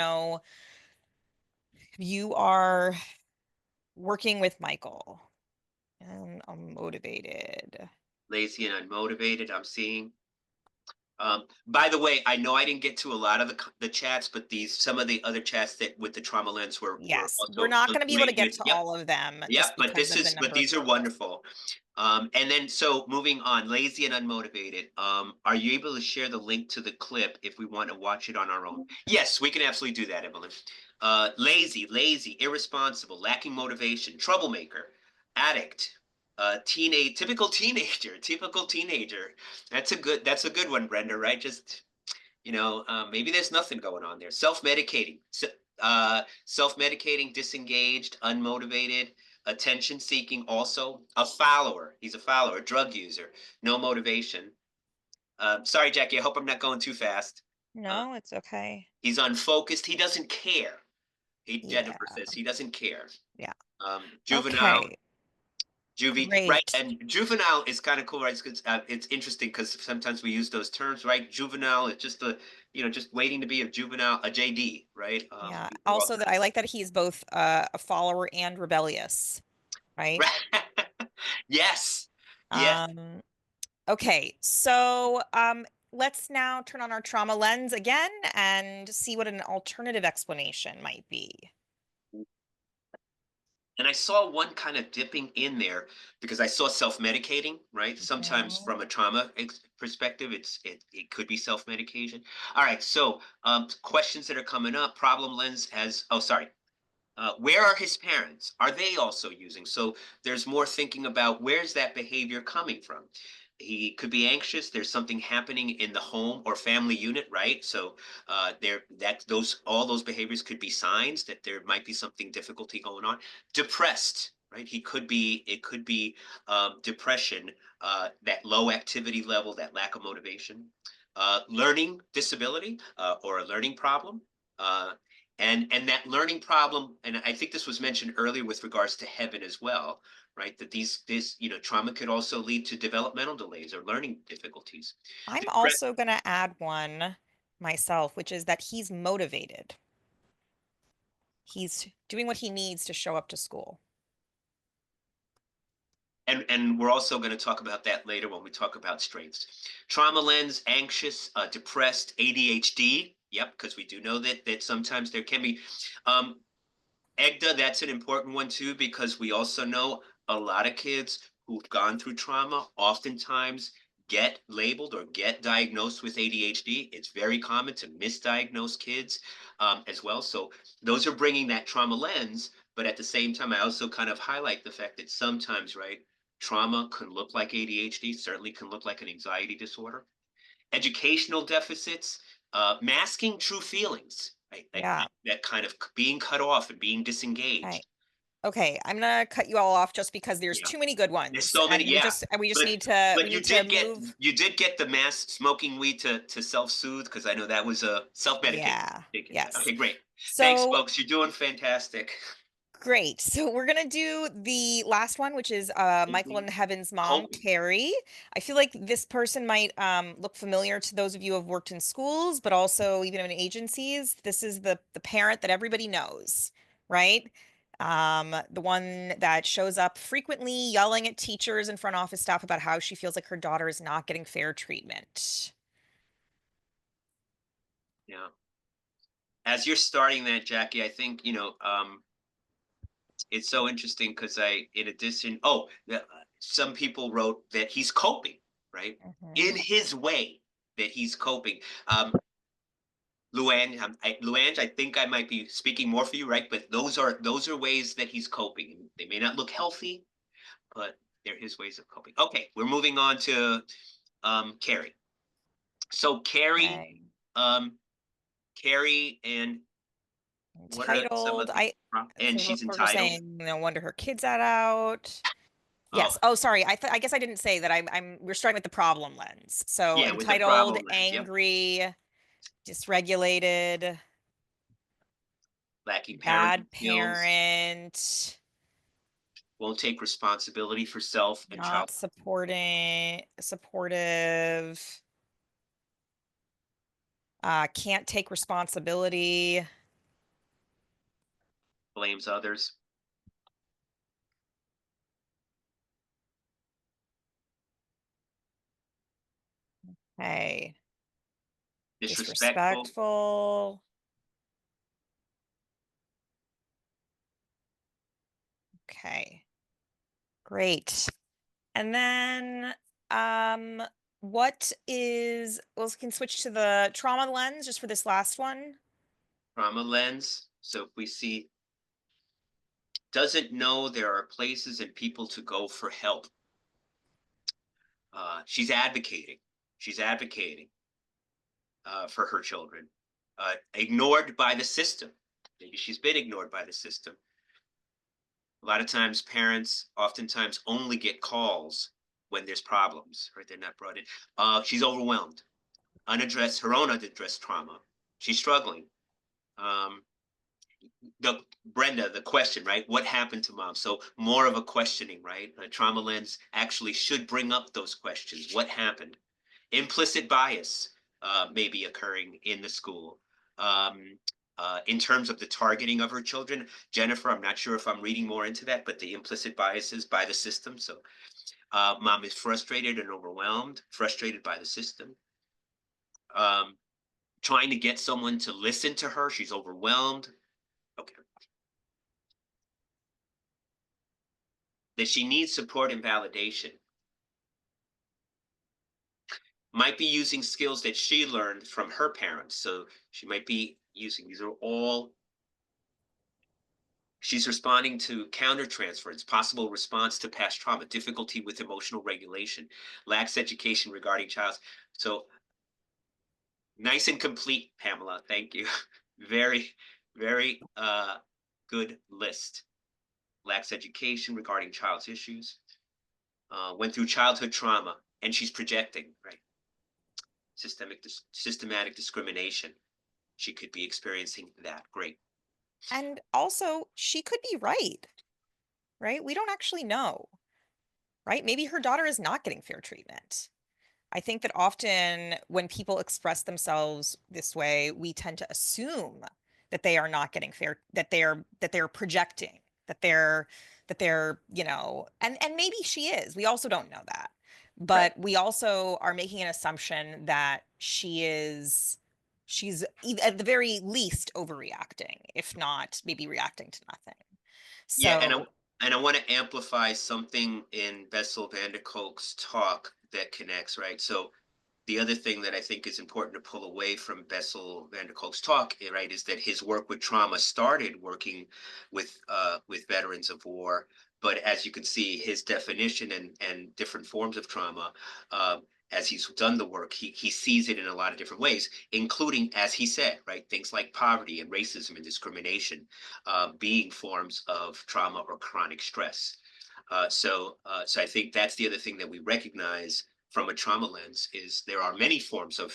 S2: you are working with Michael and unmotivated.
S1: Lazy and unmotivated, I'm seeing. By the way, I know I didn't get to a lot of the chats, but some of the other chats that with the trauma lens were
S2: Yes,
S1: also
S2: we're not going to be able to get
S1: great.
S2: to
S1: Yep,
S2: all of them
S1: yep.
S2: just
S1: But
S2: because of the
S1: but
S2: number of
S1: these are
S2: folks.
S1: wonderful. And then so moving on, lazy and unmotivated. Are you able to share the link to the clip if we want to watch it on our own? Yes, we can absolutely do that, Evelyn. Lazy, irresponsible, lacking motivation, troublemaker, addict, typical teenager. That's a good one, Brenda, right? Just, maybe there's nothing going on there. Self-medicating, disengaged, unmotivated, attention seeking, also a follower. He's a follower, drug user, no motivation. Sorry, Jackie, I hope I'm not going too fast.
S2: No, it's okay.
S1: He's unfocused. He doesn't care. Jennifer
S2: Yeah.
S1: says he doesn't care.
S2: Yeah.
S1: Juvenile,
S2: Okay.
S1: juvie, right?
S2: Great.
S1: And juvenile is kind of cool, right? It's interesting because sometimes we use those terms, right? Juvenile is just just waiting to be a juvenile, a JD, right?
S2: Yeah.
S1: These are all-
S2: Also, that I like that he's both a follower and rebellious, right?
S1: Yes, yes.
S2: Um, okay, so let's now turn on our trauma lens again and see what an alternative explanation might be.
S1: And I saw one kind of dipping in there because I saw self-medicating, right? Sometimes
S2: Mhm.
S1: from a trauma perspective, it could be self-medication. All right, so questions that are coming up. Problem lens has, oh, sorry. Where are his parents? Are they also using? So there's more thinking about where's that behavior coming from. He could be anxious. There's something happening in the home or family unit, right? So all those behaviors could be signs that there might be something difficulty going on. Depressed, right? It could be depression, that low activity level, that lack of motivation. Learning disability or a learning problem. And that learning problem, and I think this was mentioned earlier with regards to heaven as well, right? That this trauma could also lead to developmental delays or learning difficulties.
S2: I'm
S1: Depress-
S2: also going to add one myself, which is that he's motivated. He's doing what he needs to show up to school.
S1: and we're also going to talk about that later when we talk about strengths. Trauma lens, anxious, depressed, ADHD. Yep, because we do know that sometimes there can be. EGDA, that's an important one too, because we also know a lot of kids who've gone through trauma oftentimes get labeled or get diagnosed with ADHD. It's very common to misdiagnose kids as well. So those are bringing that trauma lens, but at the same time, I also kind of highlight the fact that sometimes, right, trauma can look like ADHD, certainly can look like an anxiety disorder. Educational deficits, masking true feelings, right?
S2: Yeah.
S1: That kind of being cut off and being
S2: Okay.
S1: disengaged.
S2: Okay, I'm gonna cut you all off just because there's
S1: Yeah.
S2: too many good
S1: There's
S2: ones,
S1: so many,
S2: and
S1: yeah.
S2: we just
S1: But
S2: need to
S1: but you
S2: move.
S1: did get the mass smoking weed to self-soothe, because I know that was a self-medicate.
S2: Yeah. Yes.
S1: Okay, great. Thanks,
S2: So
S1: folks. You're doing fantastic.
S2: great. So we're gonna do the last one, which is Michael and Heaven's mom,
S1: Coping.
S2: Carrie. I feel like this person might look familiar to those of you who have worked in schools, but also even in agencies. This is the parent that everybody knows, right? The one that shows up frequently yelling at teachers and front office staff about how she feels like her daughter is not getting fair treatment.
S1: Yeah. As you're starting that, Jackie, I think, it's so interesting because in addition, some people wrote that he's coping, right? In
S2: Mhm.
S1: his way, that he's coping. Luange, I think I might be speaking more for you, right? But those are ways that he's coping. They may not look healthy, but they're his ways of coping. Okay, we're moving on to Carrie. So
S2: Okay.
S1: Carrie, and what are some of
S2: Entitled.
S1: the and
S2: So
S1: she's
S2: we're
S1: entitled.
S2: saying, wonder her kids are out.
S1: Oh,
S2: Yes. Oh, sorry. I guess I didn't say that. We're starting with the problem lens. So
S1: yeah, with the
S2: entitled,
S1: problem lens. Yep.
S2: angry, dysregulated,
S1: Lacking parenting
S2: bad
S1: skills,
S2: parent,
S1: won't take responsibility for self and child,
S2: not supportive, can't take responsibility.
S1: blames others.
S2: Hey,
S1: Disrespectful.
S2: disrespectful. Okay. Great. And then, what is, well, we can switch to the trauma lens just for this last one.
S1: Trauma lens. So if we see, doesn't know there are places and people to go for help. She's advocating. She's advocating for her children. Ignored by the system. Maybe she's been ignored by the system. A lot of times parents oftentimes only get calls when there's problems, right? They're not brought in. She's overwhelmed, her own unaddressed trauma. She's struggling. Brenda, the question, right? What happened to mom? So more of a questioning, right? A trauma lens actually should bring up those questions. What happened? Implicit bias may be occurring in the school. In terms of the targeting of her children, Jennifer, I'm not sure if I'm reading more into that, but the implicit biases by the system. So mom is frustrated and overwhelmed, frustrated by the system. Trying to get someone to listen to her. She's overwhelmed. Okay. That she needs support and validation. Might be using skills that she learned from her parents. So she might be using, these are all She's responding to countertransference, possible response to past trauma, difficulty with emotional regulation, lacks education regarding child. So nice and complete, Pamela. Thank you. Very, very good list. Lacks education regarding child's issues. Went through childhood trauma, and she's projecting, right? Systematic discrimination. She could be experiencing that. Great.
S2: And also, she could be right? We don't actually know, right? Maybe her daughter is not getting fair treatment. I think that often when people express themselves this way, we tend to assume that they are not getting fair, that they're projecting, that they're, and maybe she is. We also don't know that. But we also are making an assumption that she's at the very least overreacting, if not maybe reacting to nothing.
S1: Yeah,
S2: So
S1: and I want to amplify something in Bessel van der Kolk's talk that connects, right? So the other thing that I think is important to pull away from Bessel van der Kolk's talk, right, is that his work with trauma started working with veterans of war. But as you can see, his definition and different forms of trauma, uh, as he's done the work, he sees it in a lot of different ways, including, as he said, right, things like poverty and racism and discrimination being forms of trauma or chronic stress. So I think that's the other thing that we recognize from a trauma lens is there are many forms of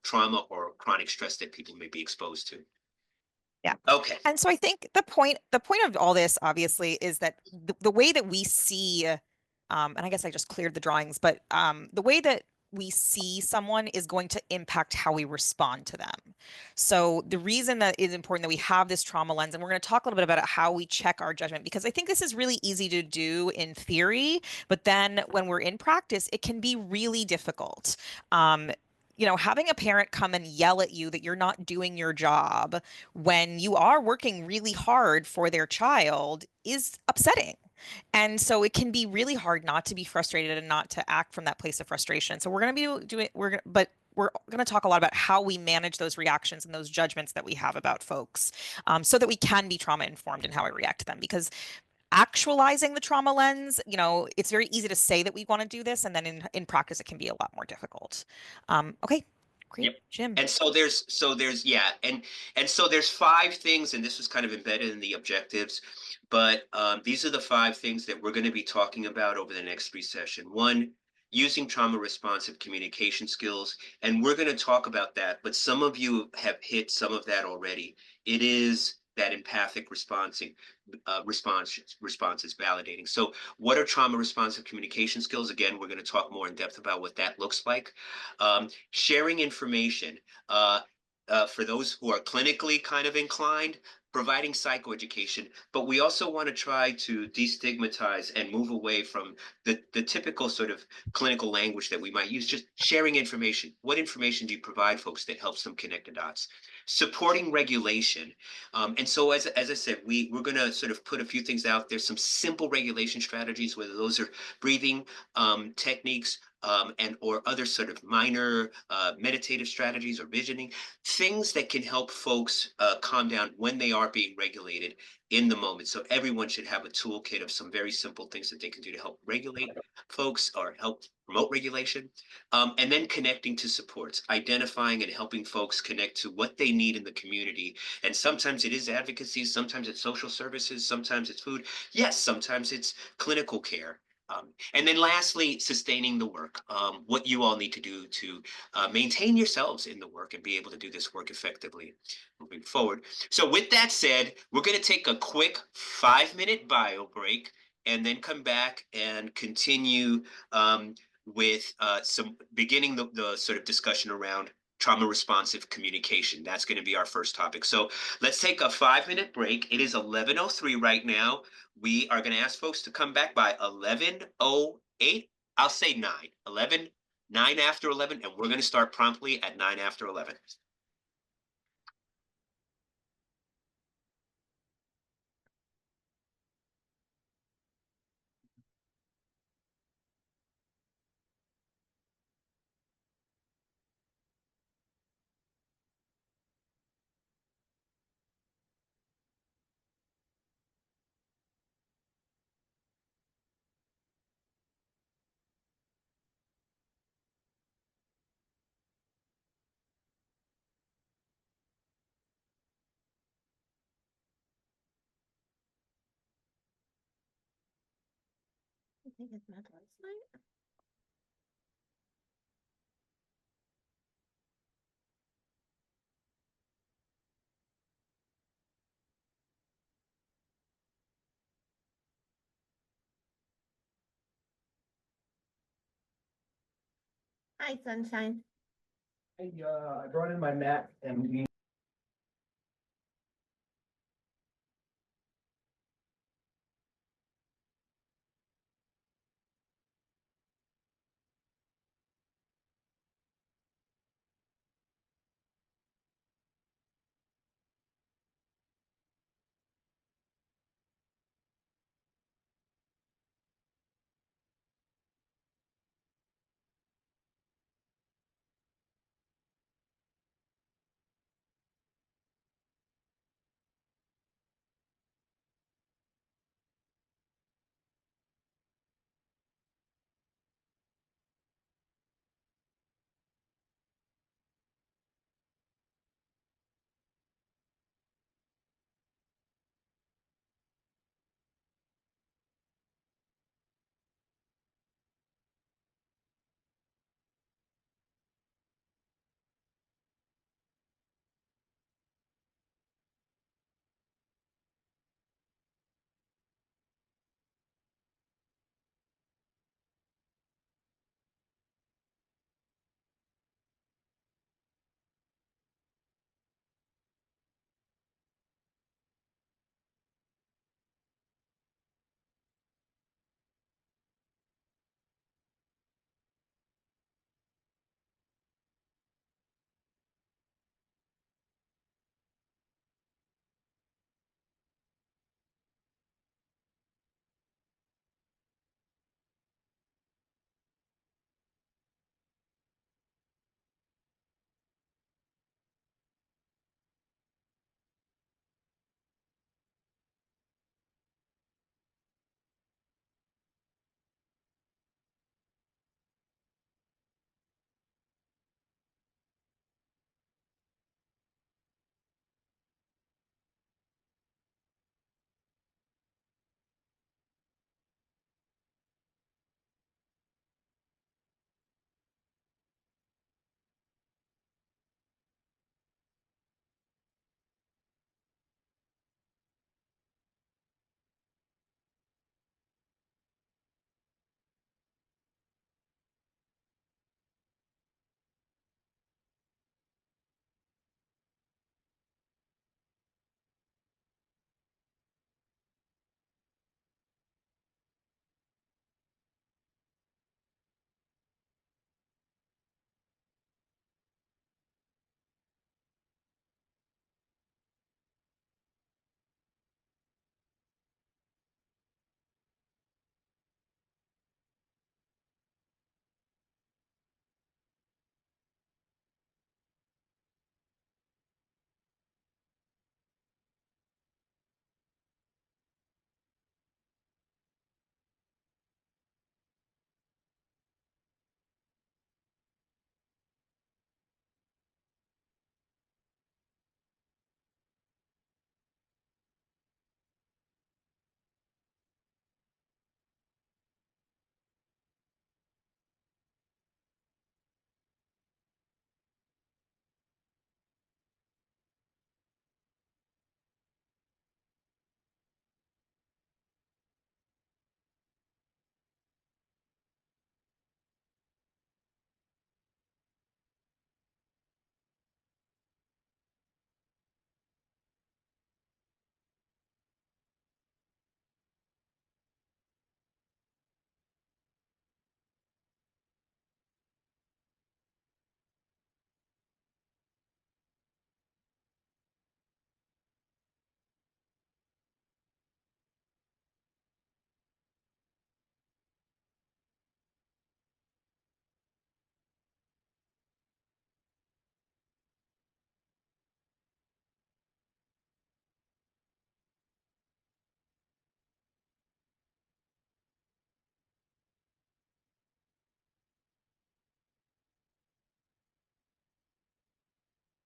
S1: trauma or chronic stress that people may be exposed to.
S2: yeah.
S1: Okay.
S2: And so I think the point of all this obviously is that the way that we see, and I guess I just cleared the drawings, but the way that we see someone is going to impact how we respond to them. So the reason that it's important that we have this trauma lens, and we're going to talk a little bit about how we check our judgment, because I think this is really easy to do in theory, but then when we're in practice, it can be really difficult. Having a parent come and yell at you that you're not doing your job when you are working really hard for their child is upsetting. And so it can be really hard not to be frustrated and not to act from that place of frustration. So we're going to be doing, but we're going to talk a lot about how we manage those reactions and those judgments that we have about folks, so that we can be trauma informed in how we react to them. Because actualizing the trauma lens, it's very easy to say that we want to do this, and then in practice, it can be a lot more difficult. Okay, great,
S1: Yep.
S2: Jim.
S1: And so there's yeah, and so there's 5 things, and this was kind of embedded in the objectives, but these are the 5 things that we're going to be talking about over the next 3 sessions. One, using trauma responsive communication skills, and we're going to talk about that, but some of you have hit some of that already. It is that empathic response is validating. So what are trauma responsive communication skills? Again, we're going to talk more in depth about what that looks like. Sharing information, for those who are clinically kind of inclined, providing psychoeducation, but we also want to try to destigmatize and move away from the typical sort of clinical language that we might use, just sharing information. What information do you provide folks that helps them connect the dots? Supporting regulation. And so as I said, we're going to sort of put a few things out there, some simple regulation strategies, whether those are breathing techniques, and or other sort of minor meditative strategies or visioning, things that can help folks calm down when they are being regulated in the moment. So everyone should have a toolkit of some very simple things that they can do to help regulate folks or help promote regulation. And then connecting to supports, identifying and helping folks connect to what they need in the community. And sometimes it is advocacy, sometimes it's social services, sometimes it's food. Yes, sometimes it's clinical care. And then lastly, sustaining the work, what you all need to do to maintain yourselves in the work and be able to do this work effectively moving forward. So with that said, we're going to take a quick 5-minute bio break and then come back and continue with some beginning the sort of discussion around trauma responsive communication. That's going to be our first topic. So let's take a 5-minute break. It is 11:03 right now. We are going to ask folks to come back by 11:08. I'll say 9 after 11, and we're going to start promptly at 9 after 11.
S7: Hi, Sunshine.
S8: Hey, I brought in my mat and we.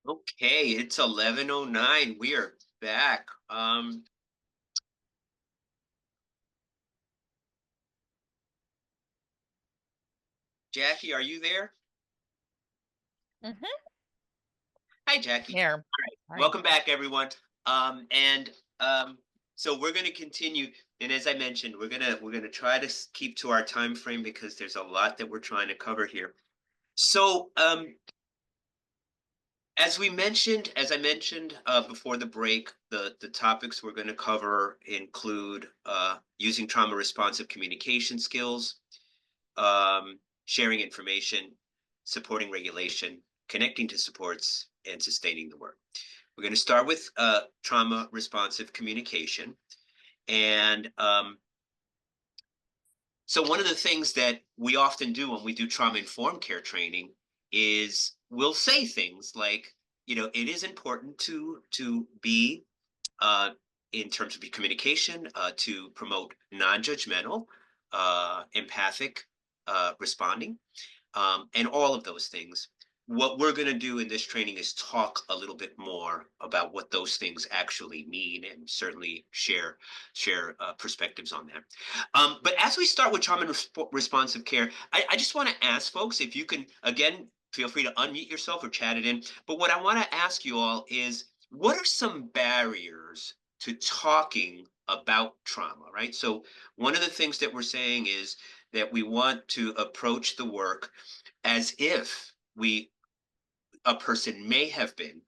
S1: Okay, it's 11:09. We are back. Jackie, are you there?
S2: Mhm.
S1: Hi, Jackie.
S2: Here.
S1: All right.
S2: All right.
S1: Welcome back, everyone. So we're going to continue, and as I mentioned, we're gonna try to keep to our time frame because there's a lot that we're trying to cover here. So as I mentioned before the break, the topics we're going to cover include using trauma responsive communication skills, sharing information, supporting regulation, connecting to supports, and sustaining the work. We're going to start with trauma responsive communication. And so one of the things that we often do when we do trauma informed care training is we'll say things like, it is important to be in terms of your communication, to promote non-judgmental, empathic responding, and all of those things. What we're going to do in this training is talk a little bit more about what those things actually mean, and certainly share perspectives on that. But as we start with trauma responsive care, I just want to ask folks if you can, again, feel free to unmute yourself or chat it in. But what I want to ask you all is, what are some barriers to talking about trauma, right? So one of the things that we're saying is that we want to approach the work as if a person may have been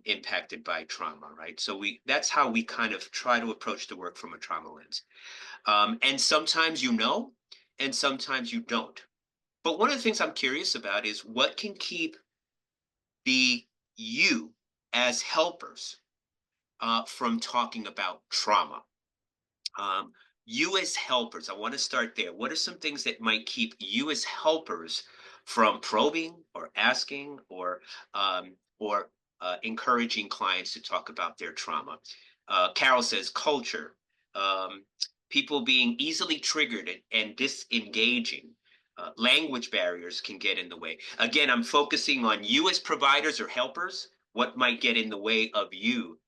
S1: impacted by trauma, right? So that's how we kind of try to approach the work from a trauma lens. And sometimes and sometimes you don't. But one of the things I'm curious about is what can keep you as helpers from talking about trauma. You as helpers, I want to start there. What are some things that might keep you as helpers from probing or asking or encouraging clients to talk about their trauma? Carol says culture, people being easily triggered and disengaging. Language barriers can get in the way. Again, I'm focusing on you as providers or helpers. What might get in the way of you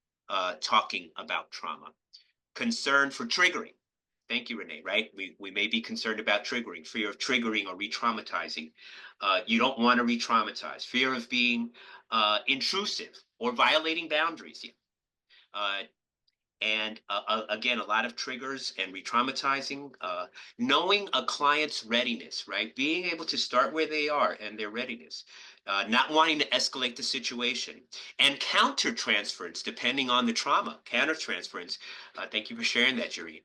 S1: talking about trauma? Concern for triggering. Thank you, Renee, right? We may be concerned about triggering, fear of triggering or re-traumatizing. You don't want to re-traumatize. Fear of being intrusive or violating boundaries. And again, a lot of triggers and re-traumatizing. Knowing a client's readiness, right? Being able to start where they are and their readiness. Not wanting to escalate the situation. And counter-transference, depending on the trauma. Counter-transference. Thank you for sharing that, Jareen.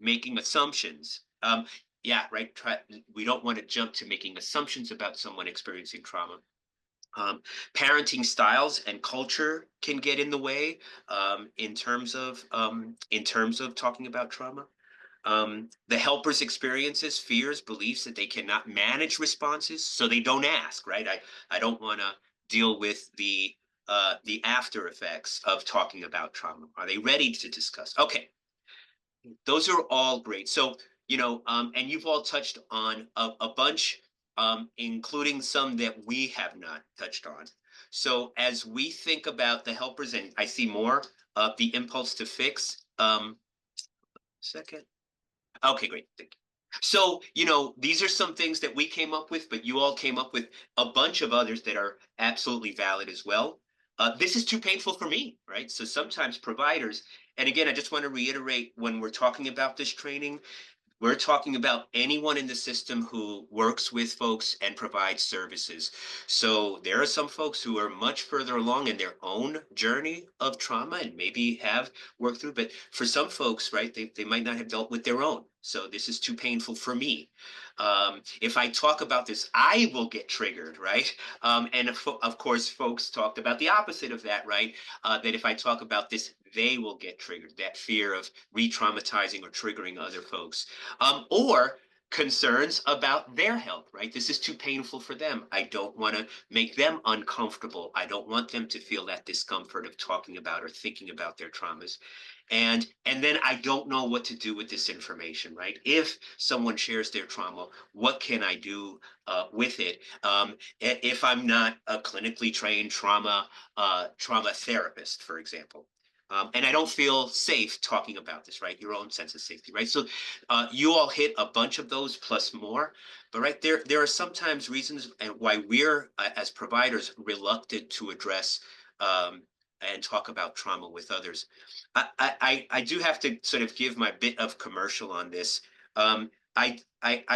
S1: Making assumptions. Yeah, right. We don't want to jump to making assumptions about someone experiencing trauma. Parenting styles and culture can get in the way in terms of talking about trauma. The helper's experiences, fears, beliefs that they cannot manage responses, so they don't ask. Right? I don't want to deal with the after effects of talking about trauma. Are they ready to discuss? Okay, those are all great. So and you've all touched on a bunch, including some that we have not touched on. So as we think about the helpers, and I see more of the impulse to fix. Second. Okay, great. Thank you. So, these are some things that we came up with, but you all came up with a bunch of others that are absolutely valid as well. This is too painful for me, right? So sometimes providers, and again, I just want to reiterate when we're talking about this training, we're talking about anyone in the system who works with folks and provides services. So there are some folks who are much further along in their own journey of trauma and maybe have worked through, but for some folks, right, they might not have dealt with their own. So this is too painful for me. If I talk about this, I will get triggered, right? And of course, folks talked about the opposite of that, right? That if I talk about this, they will get triggered, that fear of re-traumatizing or triggering other folks. Or concerns about their health, right? This is too painful for them. I don't want to make them uncomfortable. I don't want them to feel that discomfort of talking about or thinking about their traumas. And then I don't know what to do with this information, right? If someone shares their trauma, what can I do with it? If I'm not a clinically trained trauma therapist, for example. And I don't feel safe talking about this, right? Your own sense of safety, right? So you all hit a bunch of those plus more, but right there are sometimes reasons and why we're as providers reluctant to address and talk about trauma with others. I do have to sort of give my bit of commercial on this. I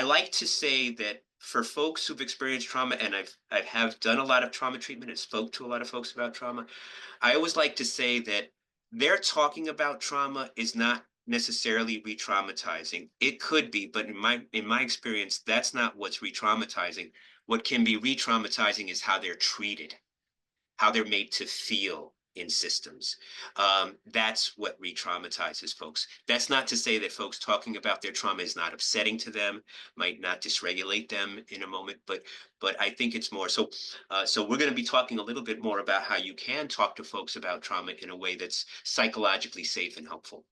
S1: like to say that for folks who've experienced trauma, and I have done a lot of trauma treatment and spoke to a lot of folks about trauma, I always like to say that their talking about trauma is not necessarily re-traumatizing. It could be, but in my experience, that's not what's re-traumatizing. What can be re-traumatizing is how they're treated, how they're made to feel in systems. That's what re-traumatizes folks. That's not to say that folks talking about their trauma is not upsetting to them, might not dysregulate them in a moment, but I think it's more so. So we're going to be talking a little bit more about how you can talk to folks about trauma in a way that's psychologically safe and helpful.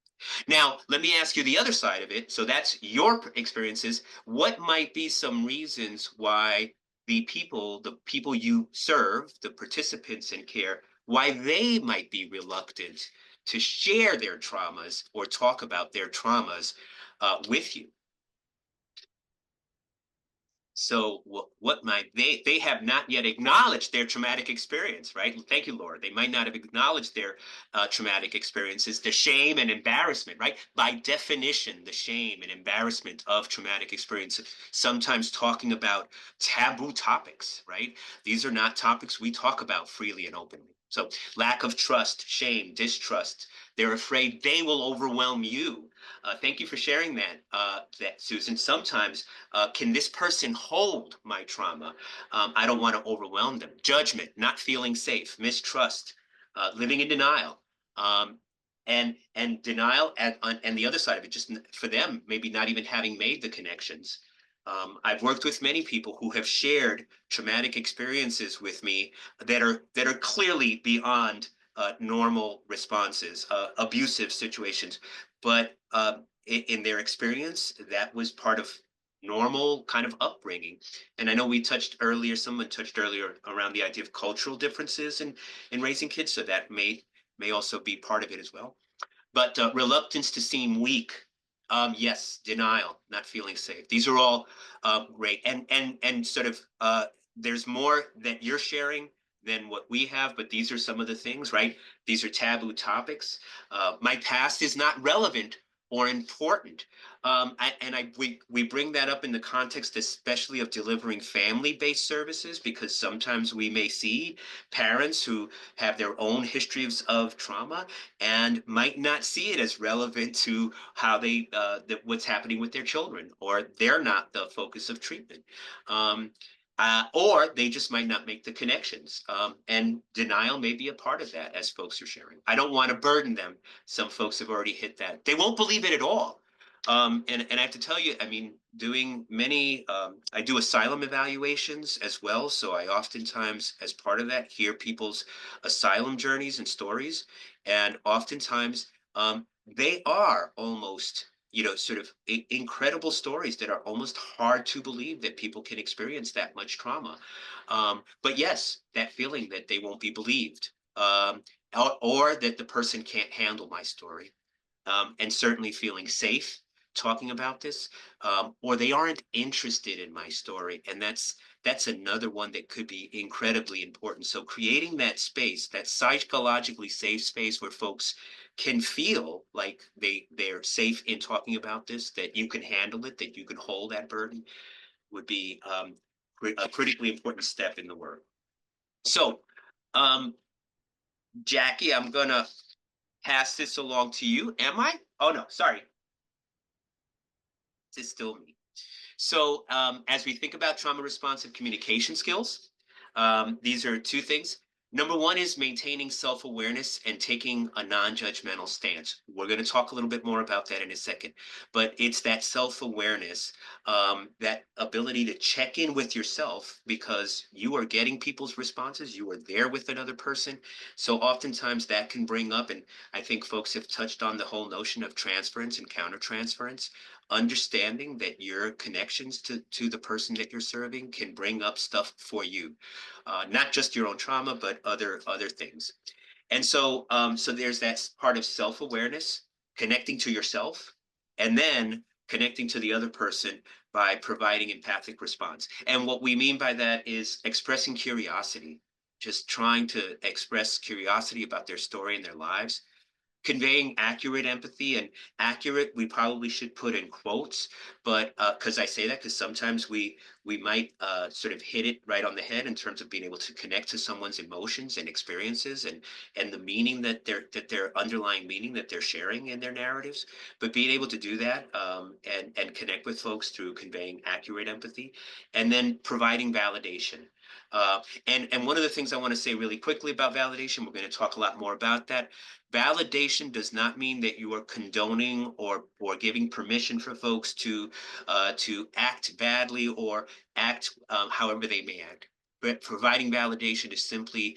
S1: Now, let me ask you the other side of it. So that's your experiences. What might be some reasons why the people you serve, the participants in care, why they might be reluctant to share their traumas or talk about their traumas with you? So what might they have not yet acknowledged their traumatic experience, right? Thank you, Laura. They might not have acknowledged their traumatic experiences, the shame and embarrassment, right? By definition, the shame and embarrassment of traumatic experience. Sometimes talking about taboo topics, right? These are not topics we talk about freely and openly. So lack of trust, shame, distrust. They're afraid they will overwhelm you. Thank you for sharing that Susan. Sometimes can this person hold my trauma? I don't want to overwhelm them. Judgment, not feeling safe, mistrust, living in denial. And denial and the other side of it, just for them, maybe not even having made the connections. I've worked with many people who have shared traumatic experiences with me that are clearly beyond normal responses, abusive situations, but in their experience, that was part of normal kind of upbringing. And I know someone touched earlier around the idea of cultural differences in raising kids, so that may also be part of it as well. But reluctance to seem weak, yes, denial, not feeling safe. These are all great, and sort of there's more that you're sharing than what we have, but these are some of the things, right? These are taboo topics. My past is not relevant or important. We bring that up in the context, especially of delivering family-based services, because sometimes we may see parents who have their own histories of trauma and might not see it as relevant to how what's happening with their children, or they're not the focus of treatment. Or they just might not make the connections. And denial may be a part of that, as folks are sharing. I don't want to burden them. Some folks have already hit that. They won't believe it at all. And I have to tell you, I mean, doing many, I do asylum evaluations as well. So I oftentimes, as part of that, hear people's asylum journeys and stories. And oftentimes, they are almost, sort of incredible stories that are almost hard to believe that people can experience that much trauma. But yes, that feeling that they won't be believed, or that the person can't handle my story, and certainly feeling safe talking about this, or they aren't interested in my story, and that's another one that could be incredibly important. So creating that space, that psychologically safe space where folks can feel like they're safe in talking about this, that you can handle it, that you can hold that burden, would be a critically important step in the work. So, Jackie, I'm gonna pass this along to you. Am I? Oh no, sorry. It's still me. So as we think about trauma responsive communication skills, these are two things. Number one is maintaining self-awareness and taking a non-judgmental stance. We're going to talk a little bit more about that in a second, but it's that self-awareness, that ability to check in with yourself, because you are getting people's responses. You are there with another person. So oftentimes that can bring up, and I think folks have touched on the whole notion of transference and countertransference. Understanding that your connections to the person that you're serving can bring up stuff for you, not just your own trauma, but other things. And so, so there's that part of self-awareness, connecting to yourself, and then connecting to the other person by providing empathic response. And what we mean by that is expressing curiosity, just trying to express curiosity about their story and their lives, conveying accurate empathy. And accurate we probably should put in quotes, but because I say that because sometimes we might sort of hit it right on the head in terms of being able to connect to someone's emotions and experiences and the meaning that their underlying meaning that they're sharing in their narratives. But being able to do that, and connect with folks through conveying accurate empathy, and then providing validation. And one of the things I want to say really quickly about validation, we're going to talk a lot more about that. Validation does not mean that you are condoning or giving permission for folks to act badly or act however they may act. But providing validation is simply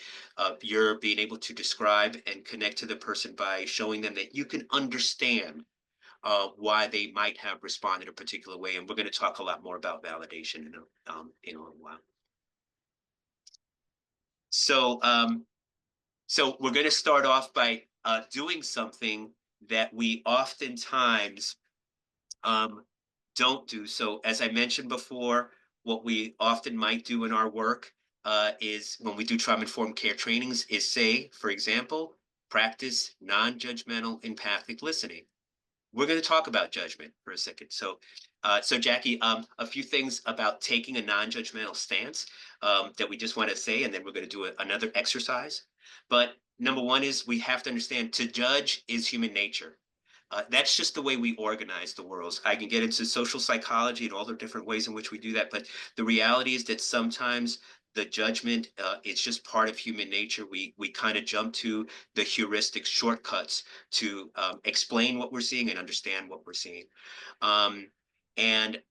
S1: you're being able to describe and connect to the person by showing them that you can understand why they might have responded a particular way. And we're going to talk a lot more about validation in a little while. So, so we're going to start off by doing something that we oftentimes don't do. So as I mentioned before, what we often might do in our work is when we do trauma-informed care trainings is say, for example, practice non-judgmental empathic listening. We're going to talk about judgment for a second. So, so Jackie, a few things about taking a non-judgmental stance that we just want to say, and then we're going to do another exercise. But number one is we have to understand to judge is human nature. That's just the way we organize the world. I can get into social psychology and all the different ways in which we do that, but the reality is that sometimes the judgment it's just part of human nature. We kind of jump to the heuristic shortcuts to explain what we're seeing and understand what we're seeing. And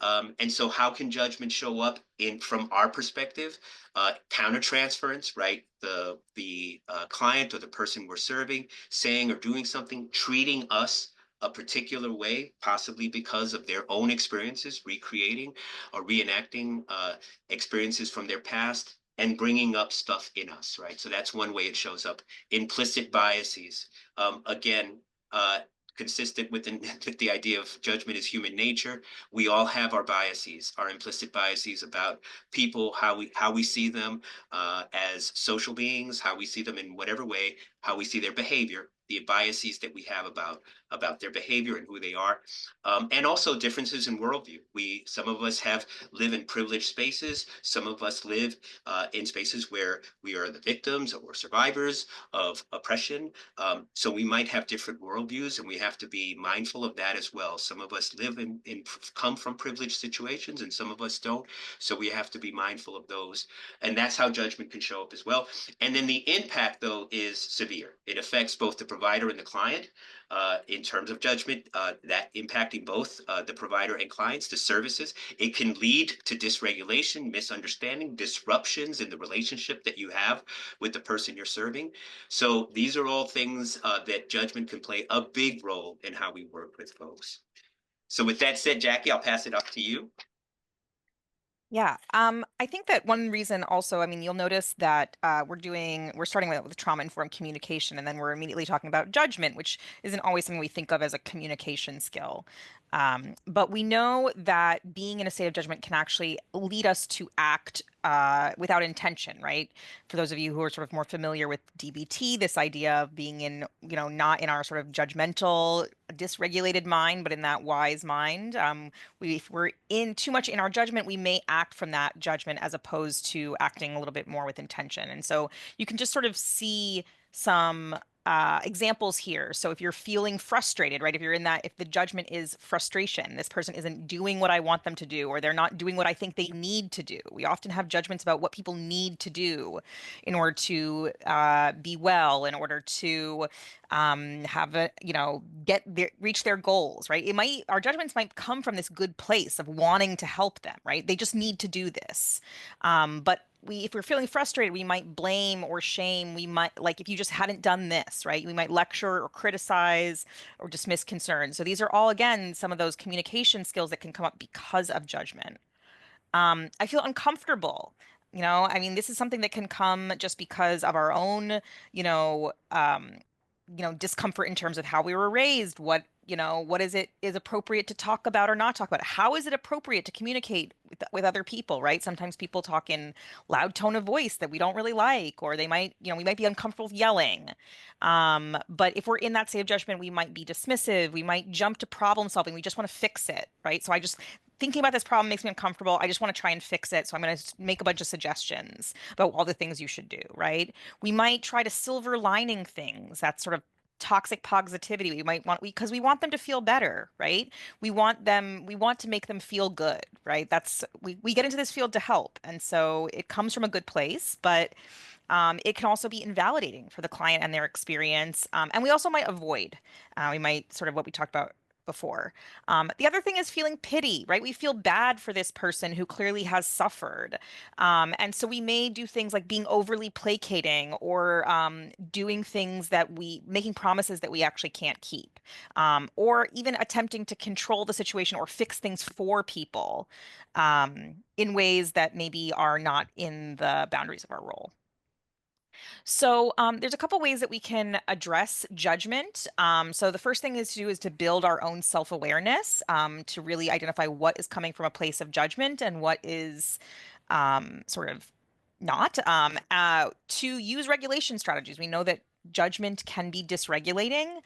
S1: so how can judgment show up in from our perspective? Countertransference, right? The client or the person we're serving saying or doing something, treating us a particular way, possibly because of their own experiences, recreating or reenacting experiences from their past and bringing up stuff in us, right? So that's one way it shows up. Implicit biases, again, consistent with the idea of judgment is human nature. We all have our biases, our implicit biases about people, how we see them as social beings, how we see them in whatever way, how we see their behavior, the biases that we have about their behavior and who they are, and also differences in worldview. Some of us live in privileged spaces. Some of us live in spaces where we are the victims or survivors of oppression. So we might have different worldviews, and we have to be mindful of that as well. Some of us come from privileged situations, and some of us don't. So we have to be mindful of those, and that's how judgment can show up as well. And then the impact, though, is severe. It affects both the provider and the client in terms of judgment, that impacting both the provider and clients, the services. It can lead to dysregulation, misunderstanding, disruptions in the relationship that you have with the person you're serving. So these are all things that judgment can play a big role in how we work with folks. So with that said, Jackie, I'll pass it off to you.
S2: Yeah, I think that one reason also, I mean, you'll notice that we're starting with trauma-informed communication, and then we're immediately talking about judgment, which isn't always something we think of as a communication skill. But we know that being in a state of judgment can actually lead us to act without intention, right? For those of you who are sort of more familiar with DBT, this idea of being in, not in our sort of judgmental, dysregulated mind, but in that wise mind. If we're in too much in our judgment, we may act from that judgment as opposed to acting a little bit more with intention. And so you can just sort of see some examples here. So if you're feeling frustrated, right? If the judgment is frustration, this person isn't doing what I want them to do, or they're not doing what I think they need to do. We often have judgments about what people need to do in order to be well, in order to reach their goals, right? Our judgments might come from this good place of wanting to help them, right? They just need to do this. But if we're feeling frustrated, we might blame or shame. We might, like, if you just hadn't done this, right? We might lecture or criticize or dismiss concerns. So these are all, again, some of those communication skills that can come up because of judgment. I feel uncomfortable. You know, I mean, this is something that can come just because of our own, you know, discomfort in terms of how we were raised, what is appropriate to talk about or not talk about. How is it appropriate to communicate with other people, right? Sometimes people talk in loud tone of voice that we don't really like, or they might, we might be uncomfortable with yelling. But if we're in that state of judgment, we might be dismissive. We might jump to problem solving. We just want to fix it, right? So thinking about this problem makes me uncomfortable. I just want to try and fix it. So I'm going to make a bunch of suggestions about all the things you should do, right? We might try to silver lining things. That's sort of toxic positivity. Because we want them to feel better, right? We want to make them feel good, right? We get into this field to help. And so it comes from a good place, but it can also be invalidating for the client and their experience. And we also might avoid. We might sort of what we talked about before. The other thing is feeling pity, right? We feel bad for this person who clearly has suffered. And so we may do things like being overly placating or doing things making promises that we actually can't keep, or even attempting to control the situation or fix things for people in ways that maybe are not in the boundaries of our role. So there's a couple ways that we can address judgment. So the first thing is to build our own self-awareness, to really identify what is coming from a place of judgment and what is sort of not. To use regulation strategies. We know that judgment can be dysregulating.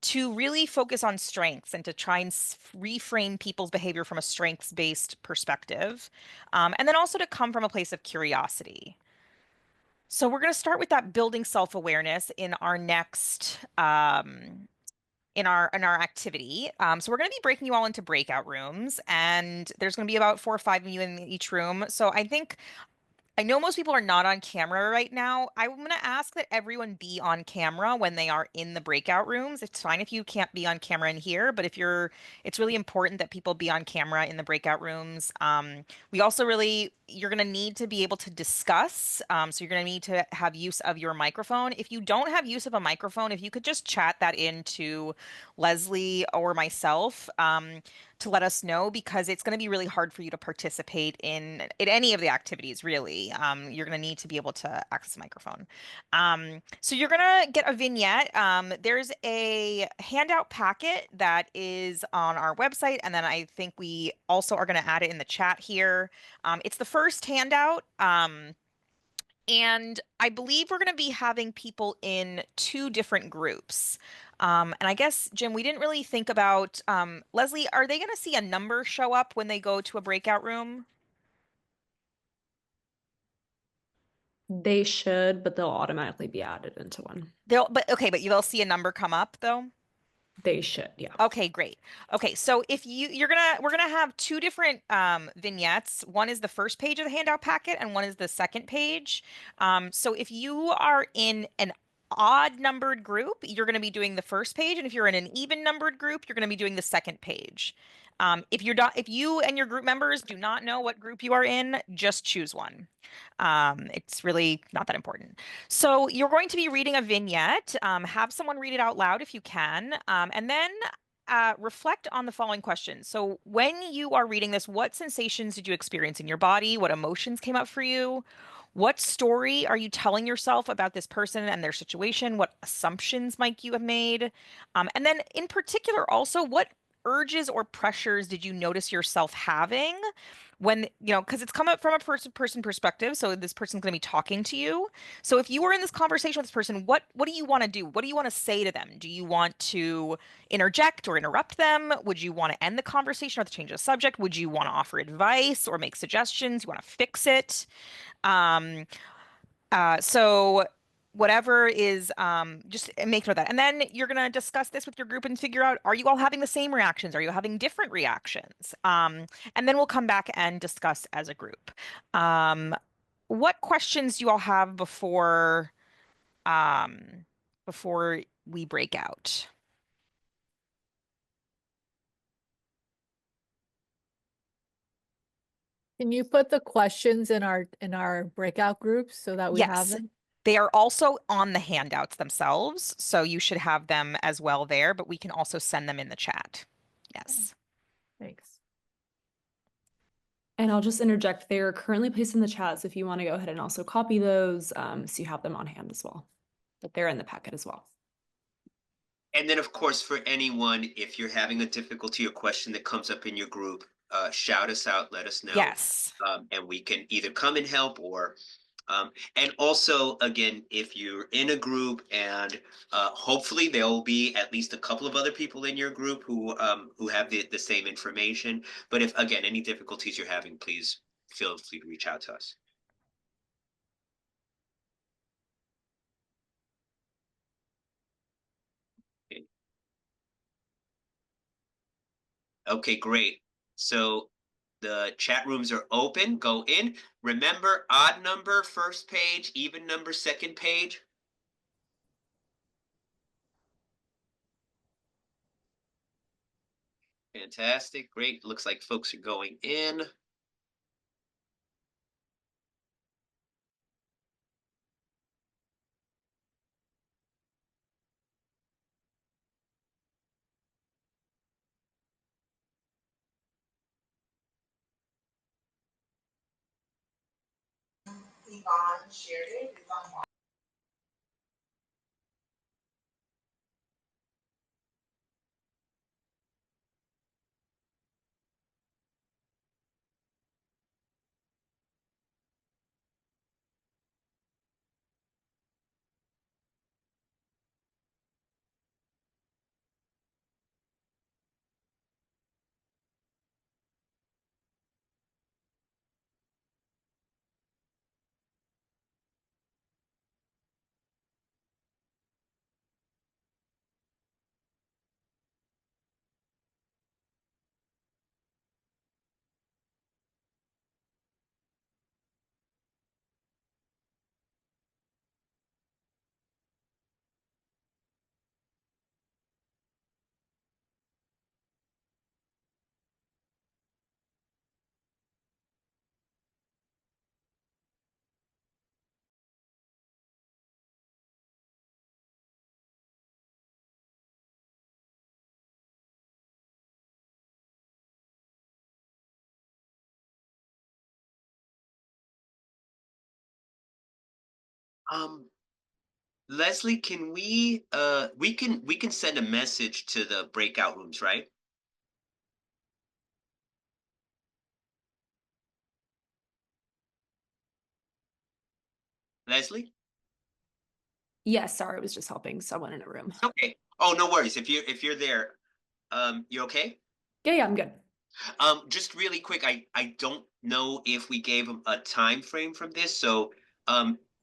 S2: To really focus on strengths and to try and reframe people's behavior from a strengths-based perspective. And then also to come from a place of curiosity. So we're going to start with that building self-awareness in our next in our activity. So we're going to be breaking you all into breakout rooms, and there's going to be about 4 or 5 of you in each room. So I know most people are not on camera right now. I'm going to ask that everyone be on camera when they are in the breakout rooms. It's fine if you can't be on camera in here, but it's really important that people be on camera in the breakout rooms. You're going to need to be able to discuss. So you're going to need to have use of your microphone. If you don't have use of a microphone, if you could just chat that into Leslie or myself, to let us know, because it's going to be really hard for you to participate in any of the activities, really. You're going to need to be able to access a microphone. So you're going to get a vignette. There's a handout packet that is on our website, and then I think we also are going to add it in the chat here. It's the first handout. And I believe we're going to be having people in 2 different groups. And I guess, Jim, we didn't really think about, Leslie, are they going to see a number show up when they go to a breakout room?
S9: They should, but they'll automatically be added into one.
S2: But you'll see a number come up though?
S9: They should, yeah.
S2: Okay, great. Okay, so if we're gonna have 2 different vignettes. One is the first page of the handout packet, and one is the second page. So if you are in an odd numbered group, you're going to be doing the first page, and if you're in an even numbered group, you're going to be doing the second page. If you and your group members do not know what group you are in, just choose one. It's really not that important. So you're going to be reading a vignette. Have someone read it out loud if you can, and then reflect on the following questions. So when you are reading this, what sensations did you experience in your body? What emotions came up for you? What story are you telling yourself about this person and their situation? What assumptions might you have made? And then in particular, also, what urges or pressures did you notice yourself having when, because it's come up from a person perspective. So this person's going to be talking to you. So if you were in this conversation with this person, what do you want to do? What do you want to say to them? Do you want to interject or interrupt them? Would you want to end the conversation or to change the subject? Would you want to offer advice or make suggestions? You want to fix it? So whatever is, just make note of that. And then you're going to discuss this with your group and figure out, are you all having the same reactions? Are you having different reactions? And then we'll come back and discuss as a group. What questions do you all have before we break out?
S6: Can you put the questions in our breakout groups so that we have
S2: Yes.
S6: them?
S2: They are also on the handouts themselves, so you should have them as well there, but we can also send them in the chat. Yes.
S6: Thanks.
S9: And I'll just interject, they are currently placed in the chat, so if you want to go ahead and also copy those, so you have them on hand as well. But they're in the packet as well.
S1: And then, of course, for anyone, if you're having a difficulty or question that comes up in your group, shout us out, let us know.
S2: Yes.
S1: And we can either come and help or, and also, again, if you're in a group and hopefully there'll be at least a couple of other people in your group who have the same information. But if, again, any difficulties you're having, please feel free to reach out to us. Okay, great. So the chat rooms are open. Go in. Remember, odd number first page, even number second page. Fantastic. Great. Looks like folks are going in.
S3: Yvonne shared it. It's on.
S1: Leslie, can we can send a message to the breakout rooms, right? Leslie?
S9: Yes, sorry, I was just helping someone in a room.
S1: Okay. Oh, no worries. If you're there, you okay?
S9: Yeah, I'm good.
S1: Just really quick, I don't know if we gave him a time frame from this, so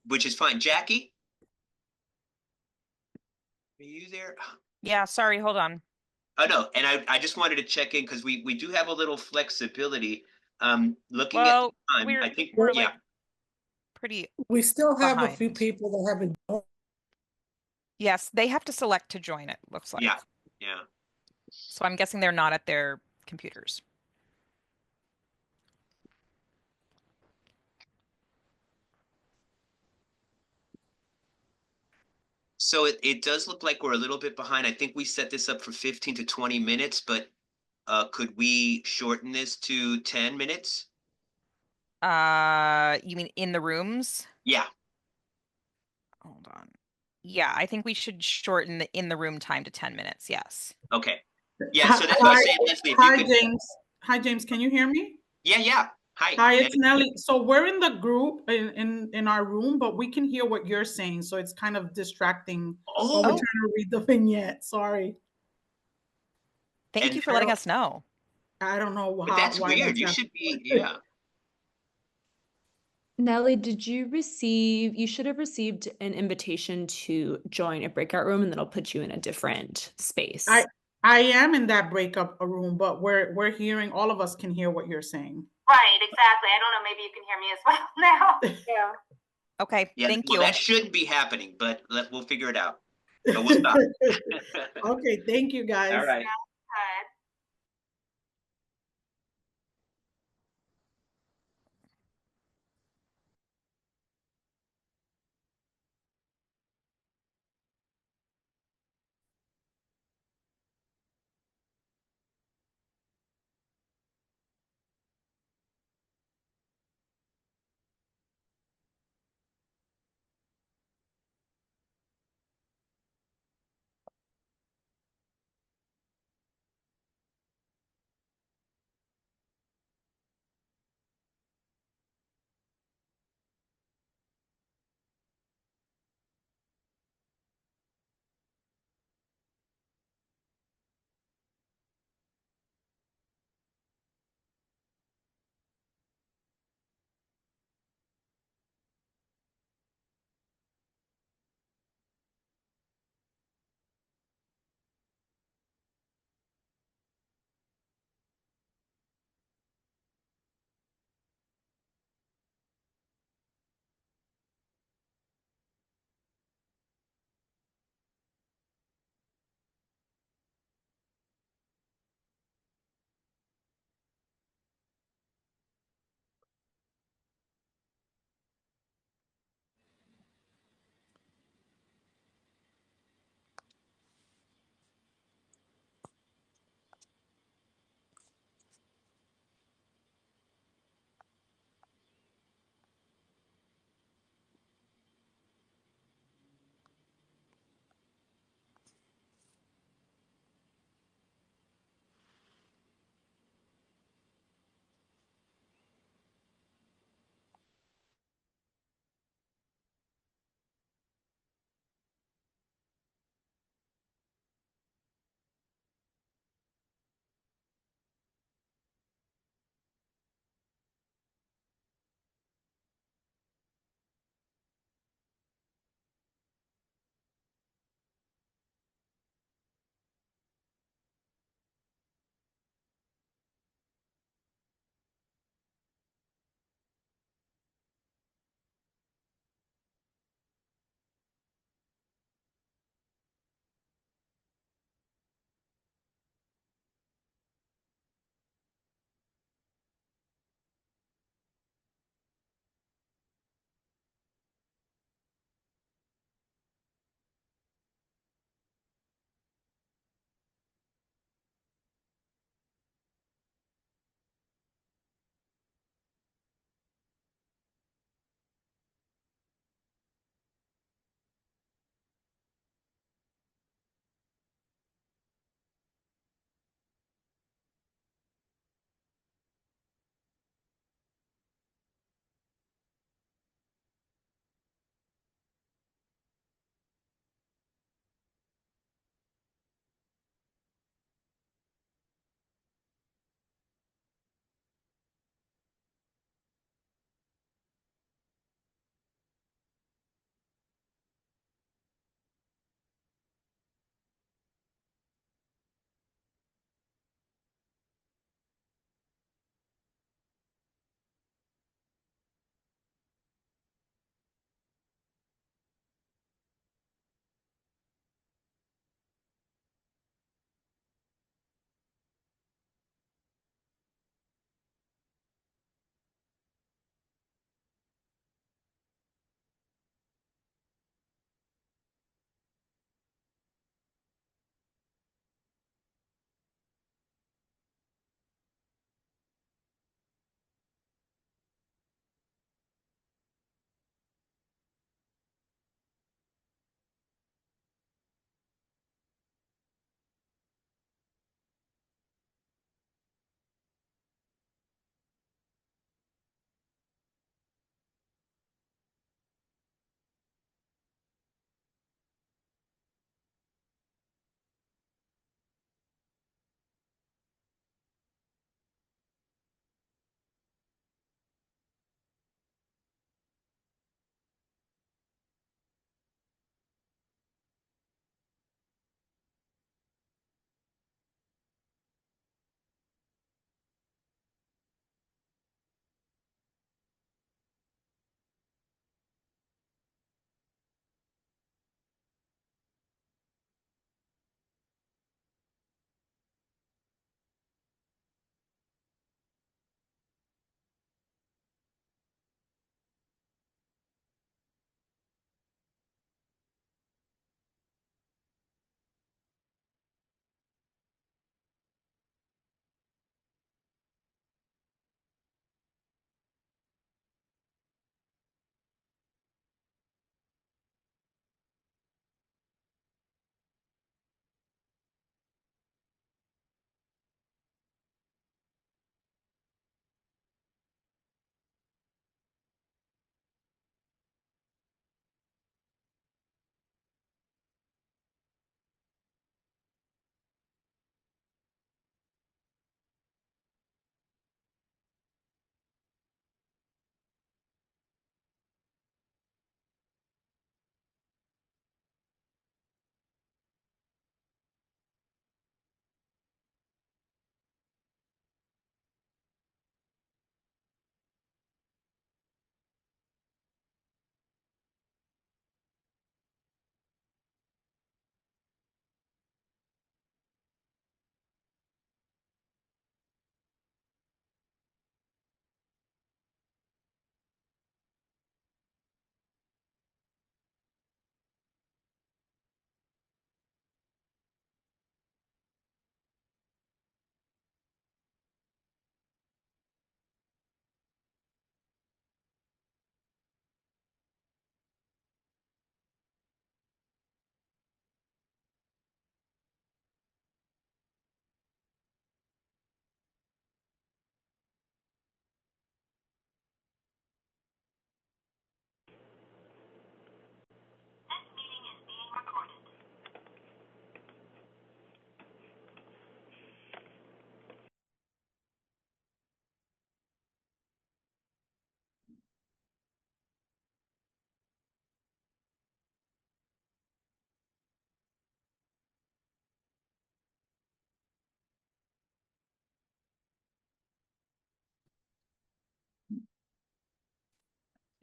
S1: which is fine. Jackie, are you there?
S2: Yeah, sorry, hold on.
S1: Oh no, and I just wanted to check in because we do have a little flexibility. Looking at
S2: Well,
S1: the time, I think
S2: we're
S1: yeah.
S2: like pretty
S3: We still have a few
S2: behind.
S3: people that haven't.
S2: Yes, they have to select to join it, looks like.
S1: Yeah, yeah.
S2: So I'm guessing they're not at their computers.
S1: So it does look like we're a little bit behind. I think we set this up for 15 to 20 minutes, but could we shorten this to 10 minutes?
S2: You mean in the rooms?
S1: Yeah.
S2: Hold on. Yeah, I think we should shorten the in the room time to 10 minutes. Yes.
S1: Okay. Yeah, so that's what I was saying, Leslie. If you
S10: Hi,
S1: could,
S10: James. Hi, James. Can you hear me?
S1: yeah. Hi.
S10: Hi, it's Nelly. So we're in the group in our room, but we can hear what you're saying. So it's kind of distracting while we're
S1: Oh,
S10: trying to read the vignette. Sorry.
S2: Thank
S1: And
S2: you for letting us know.
S10: I don't know
S1: but that's
S10: why
S1: weird.
S10: that's
S1: You
S10: happening.
S1: should be, yeah.
S9: Nellie, you should have received an invitation to join a breakout room and then it'll put you in a different space.
S10: I am in that breakup room, but we're hearing, all of us can hear what you're saying.
S7: Right, exactly. I don't know, maybe you can hear me as well now. Yeah.
S2: Okay,
S1: Yeah,
S2: thank
S1: well,
S2: you.
S1: that shouldn't be happening, but we'll figure it out. But we'll stop.
S10: Okay, thank you guys.
S1: All right.
S7: Good.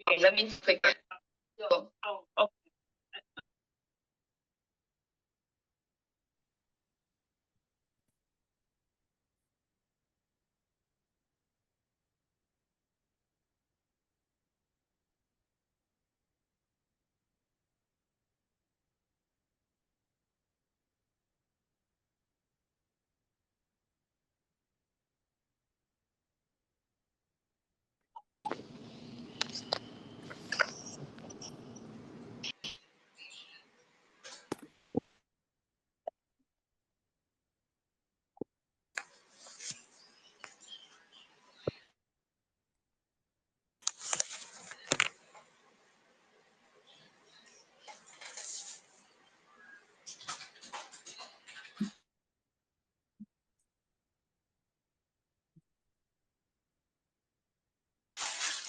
S7: Okay, let me click. So,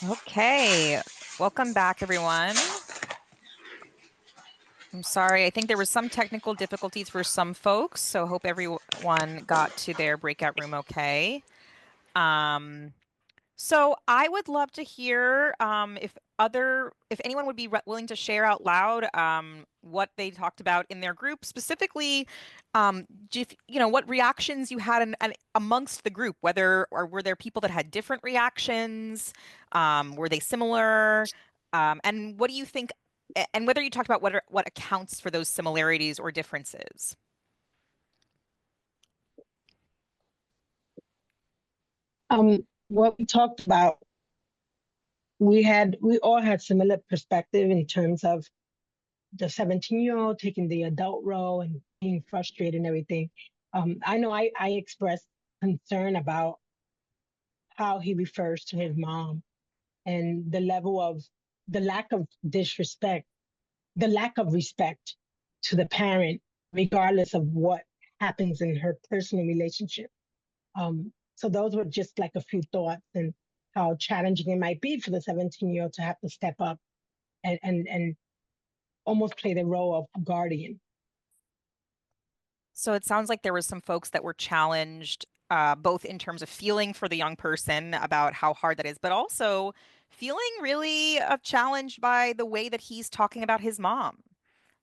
S2: Okay, welcome back, everyone. I'm sorry, I think there was some technical difficulties for some folks, so hope everyone got to their breakout room okay. So I would love to hear if anyone would be willing to share out loud what they talked about in their group, specifically, what reactions you had amongst the group, were there people that had different reactions, were they similar, and what do you think, and whether you talked about what accounts for those similarities or differences.
S11: What we talked about, we all had similar perspective in terms of the 17-year-old taking the adult role and being frustrated and everything. I know I expressed concern about how he refers to his mom and the lack of disrespect, the lack of respect to the parent, regardless of what happens in her personal relationship. So those were just like a few thoughts and how challenging it might be for the 17-year-old to have to step up and almost play the role of guardian.
S2: So it sounds like there was some folks that were challenged, both in terms of feeling for the young person about how hard that is, but also feeling really challenged by the way that he's talking about his mom.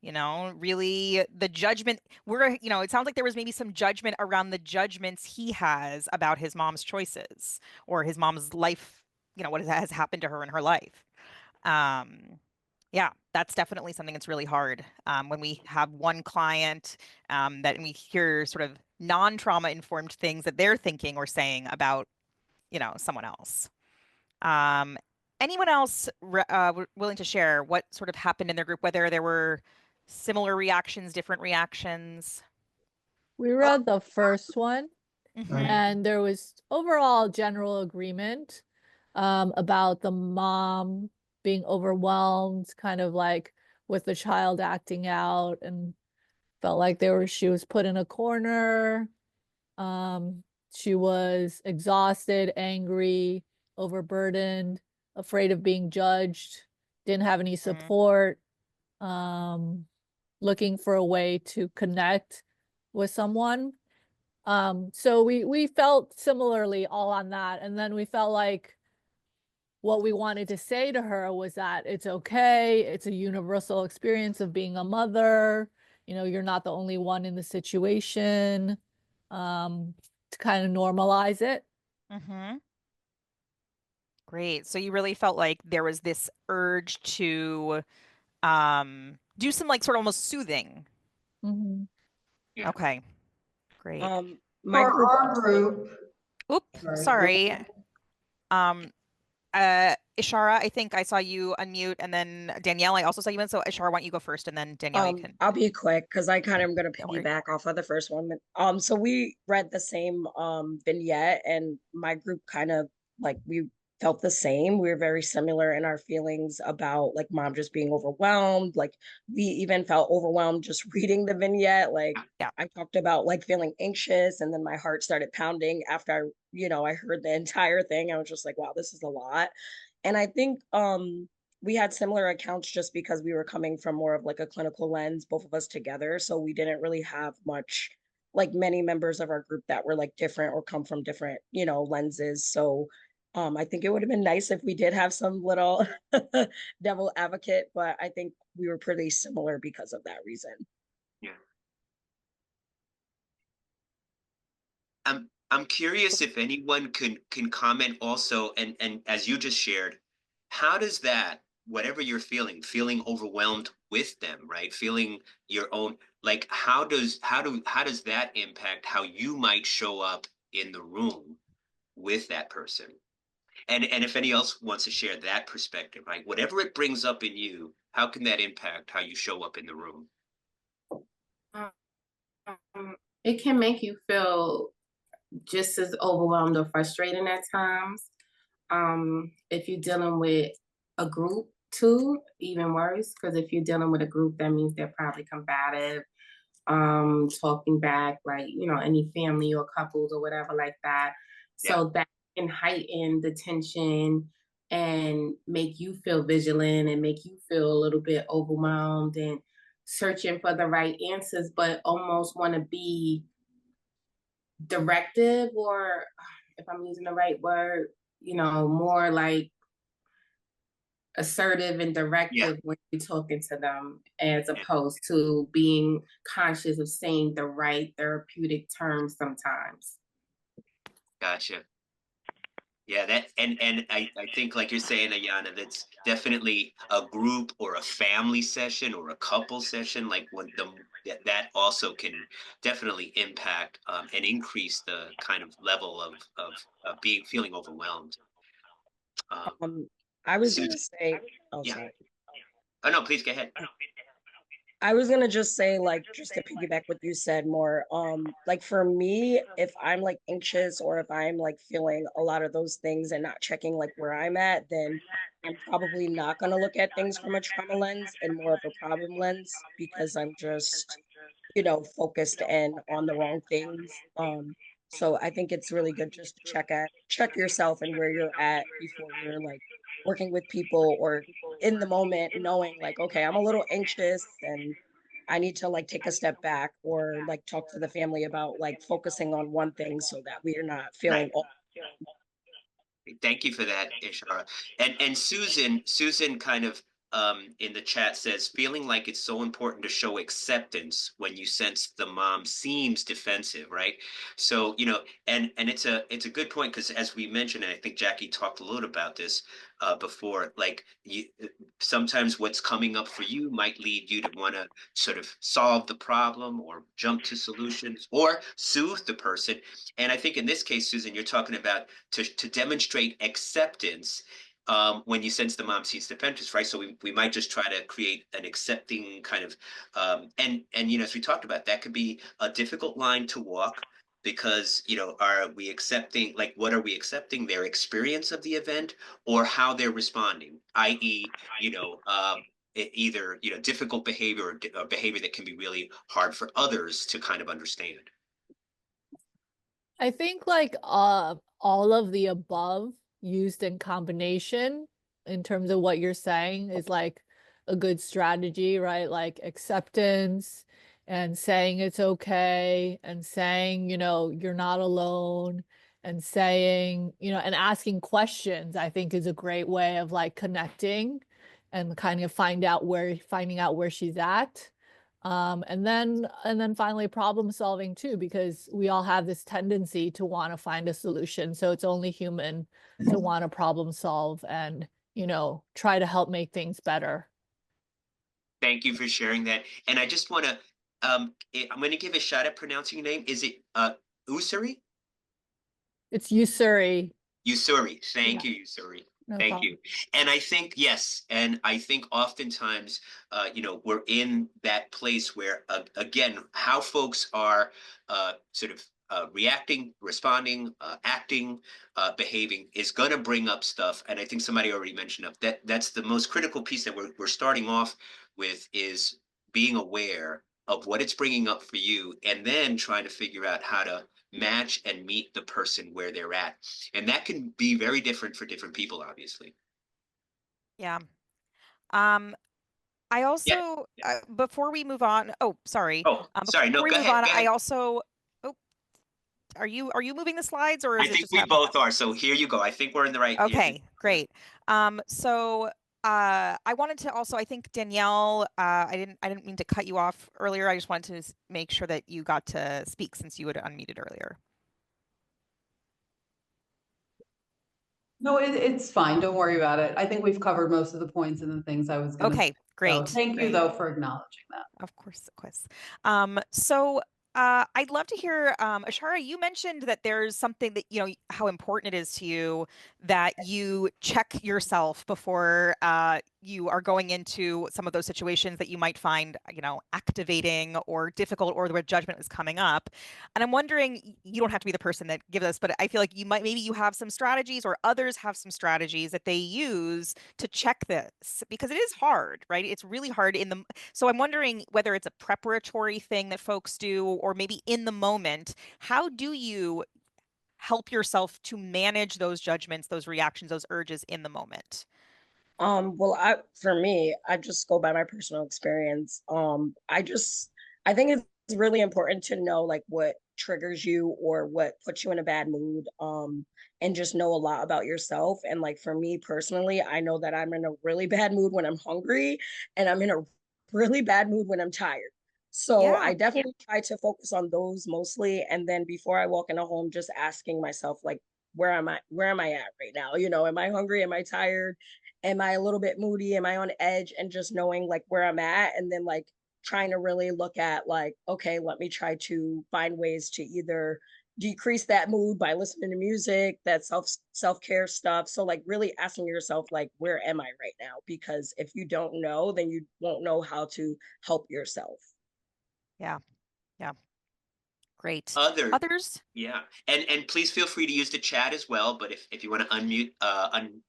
S2: Really the judgment it sounds like there was maybe some judgment around the judgments he has about his mom's choices or his mom's life, what has happened to her in her life. Yeah, that's definitely something that's really hard when we have one client that we hear sort of non-trauma informed things that they're thinking or saying about, someone else. Anyone else willing to share what sort of happened in their group, whether there were similar reactions, different reactions?
S6: We read the first one,
S2: Mhm.
S6: and there was overall general agreement about the mom being overwhelmed, kind of like with the child acting out, and felt like she was put in a corner. She was exhausted, angry, overburdened, afraid of being judged, didn't have any support, looking for a way to connect with someone. So we felt similarly all on that. And then we felt like what we wanted to say to her was that it's okay. It's a universal experience of being a mother. You're not the only one in the situation, to kind of normalize it.
S2: Mm-hmm. Great. So you really felt like there was this urge to do some like sort of almost soothing.
S6: Mm-hmm.
S2: Okay. Great.
S11: My
S12: For our group,
S2: Oop, sorry. Ishara, I think I saw you unmute, and then Danielle, I also saw you in. So Ishara, why don't you go first, and then Danielle, you can.
S13: I'll be quick because I kind of am gonna
S2: Don't worry.
S13: piggyback off of the first one. So we read the same vignette, and my group kind of like we felt the same. We were very similar in our feelings about like mom just being overwhelmed. Like we even felt overwhelmed just reading the vignette. Like I talked about like feeling anxious, and then my heart started pounding after I heard the entire thing. I was just like, wow, this is a lot. And I think we had similar accounts just because we were coming from more of like a clinical lens, both of us together. So we didn't really have much, like many members of our group that were like different or come from different, lenses. So I think it would have been nice if we did have some little devil advocate, but I think we were pretty similar because of that reason.
S1: Yeah. I'm curious if anyone can comment also, and as you just shared, how does that, whatever you're feeling overwhelmed with them, right? Feeling your own, like how does that impact how you might show up in the room with that person? And if any else wants to share that perspective, right? Whatever it brings up in you, how can that impact how you show up in the room?
S12: It can make you feel just as overwhelmed or frustrated at times. If you're dealing with a group too, even worse, because if you're dealing with a group, that means they're probably combative, talking back, like, you know, any family or couples or whatever like that. So that can heighten the tension and make you feel vigilant and make you feel a little bit overwhelmed and searching for the right answers, but almost want to be directive, or if I'm using the right word, you know, more like assertive and directive when you're talking to them, as opposed to being conscious of saying the right therapeutic terms sometimes.
S1: Gotcha. Yeah, that and I think like you're saying, Ayana, that's definitely a group or a family session or a couple session. Like when that also can definitely impact and increase the kind of level of feeling overwhelmed.
S13: I was
S1: Susan,
S13: gonna say, oh,
S1: yeah.
S13: sorry.
S1: Oh no, please go ahead.
S13: I was gonna just say, like, just to piggyback what you said more, like for me, if I'm like anxious or if I'm like feeling a lot of those things and not checking like where I'm at, then I'm probably not gonna look at things from a trauma lens and more of a problem lens, because I'm just, you know, focused and on the wrong things. So I think it's really good just to check yourself and where you're at before you're like working with people or in the moment, knowing like, okay, I'm a little anxious and I need to like take a step back or like talk to the family about like focusing on one thing so that we are not feeling all.
S1: Thank you for that, Ishara. And Susan kind of in the chat says, feeling like it's so important to show acceptance when you sense the mom seems defensive, right? So, you know, and it's a good point, because as we mentioned, and I think Jackie talked a little about this before, like sometimes what's coming up for you might lead you to want to sort of solve the problem or jump to solutions or soothe the person. And I think in this case, Susan, you're talking about to demonstrate acceptance when you sense the mom sees defensive, right? So we might just try to create an accepting kind of, and you know, as we talked about, that could be a difficult line to walk, because, you know, are we accepting, like, what are we accepting, their experience of the event or how they're responding, i.e., you know, either, you know, difficult behavior or behavior that can be really hard for others to kind of understand.
S6: I think like all of the above used in combination in terms of what you're saying is like a good strategy, right? Like acceptance and saying it's okay and saying, you know, you're not alone and saying, you know, and asking questions, I think is a great way of like connecting and kind of finding out where she's at. And then finally problem solving too, because we all have this tendency to want to find a solution. So it's only human to want to problem solve and, you know, try to help make things better.
S1: Thank you for sharing that. And I just want to, I'm going to give a shot at pronouncing your name. Is it Usuri?
S6: It's Usuri.
S1: Usuri. Thank you, Usuri.
S6: No
S1: Thank
S6: problem.
S1: you. And I think, yes, and I think oftentimes, you know, we're in that place where, again, how folks are sort of reacting, responding, acting, behaving is going to bring up stuff. And I think somebody already mentioned that that's the most critical piece that we're starting off with, is being aware of what it's bringing up for you, and then trying to figure out how to match and meet the person where they're at. And that can be very different for different people, obviously.
S2: Yeah. I also, before we move on, oh, sorry.
S1: Oh, sorry. No,
S2: Before we
S1: go
S2: move
S1: ahead.
S2: on,
S1: Go
S2: I
S1: ahead.
S2: also, oh, are you moving the slides, or is
S1: I
S2: it
S1: think
S2: just
S1: we
S2: happening?
S1: both are. So here you go. I think we're in the right.
S2: Okay, great. So I wanted to also, I think Danielle, I didn't mean to cut you off earlier. I just wanted to make sure that you got to speak since you had unmuted earlier.
S14: No, it's fine. Don't worry about it. I think we've covered most of the points and the things I was going to say.
S2: Okay, great.
S14: So thank you, though, for acknowledging that.
S2: Of course, of course. So I'd love to hear, Ashara, you mentioned that there's something that, you know, how important it is to you that you check yourself before you are going into some of those situations that you might find, you know, activating or difficult, or where judgment is coming up. And I'm wondering, you don't have to be the person that gives us, but I feel like you might, maybe you have some strategies, or others have some strategies that they use to check this, because it is hard, right? It's really hard so I'm wondering whether it's a preparatory thing that folks do, or maybe in the moment. How do you help yourself to manage those judgments, those reactions, those urges in the moment?
S13: Well, for me, I just go by my personal experience. I think it's really important to know like what triggers you or what puts you in a bad mood. And just know a lot about yourself. And like for me personally, I know that I'm in a really bad mood when I'm hungry, and I'm in a really bad mood when I'm tired. So I definitely try to focus on those mostly. And then before I walk in a home, just asking myself, like, where am I at right now? You know, am I hungry? Am I tired? Am I a little bit moody? Am I on edge? And just knowing like where I'm at, and then like trying to really look at like, okay, let me try to find ways to either decrease that mood by listening to music, that self-care stuff. So like really asking yourself, like, where am I right now? Because if you don't know, then you won't know how to help yourself.
S2: Yeah. Great.
S1: Others? Yeah. And please feel free to use the chat as well. But if you want to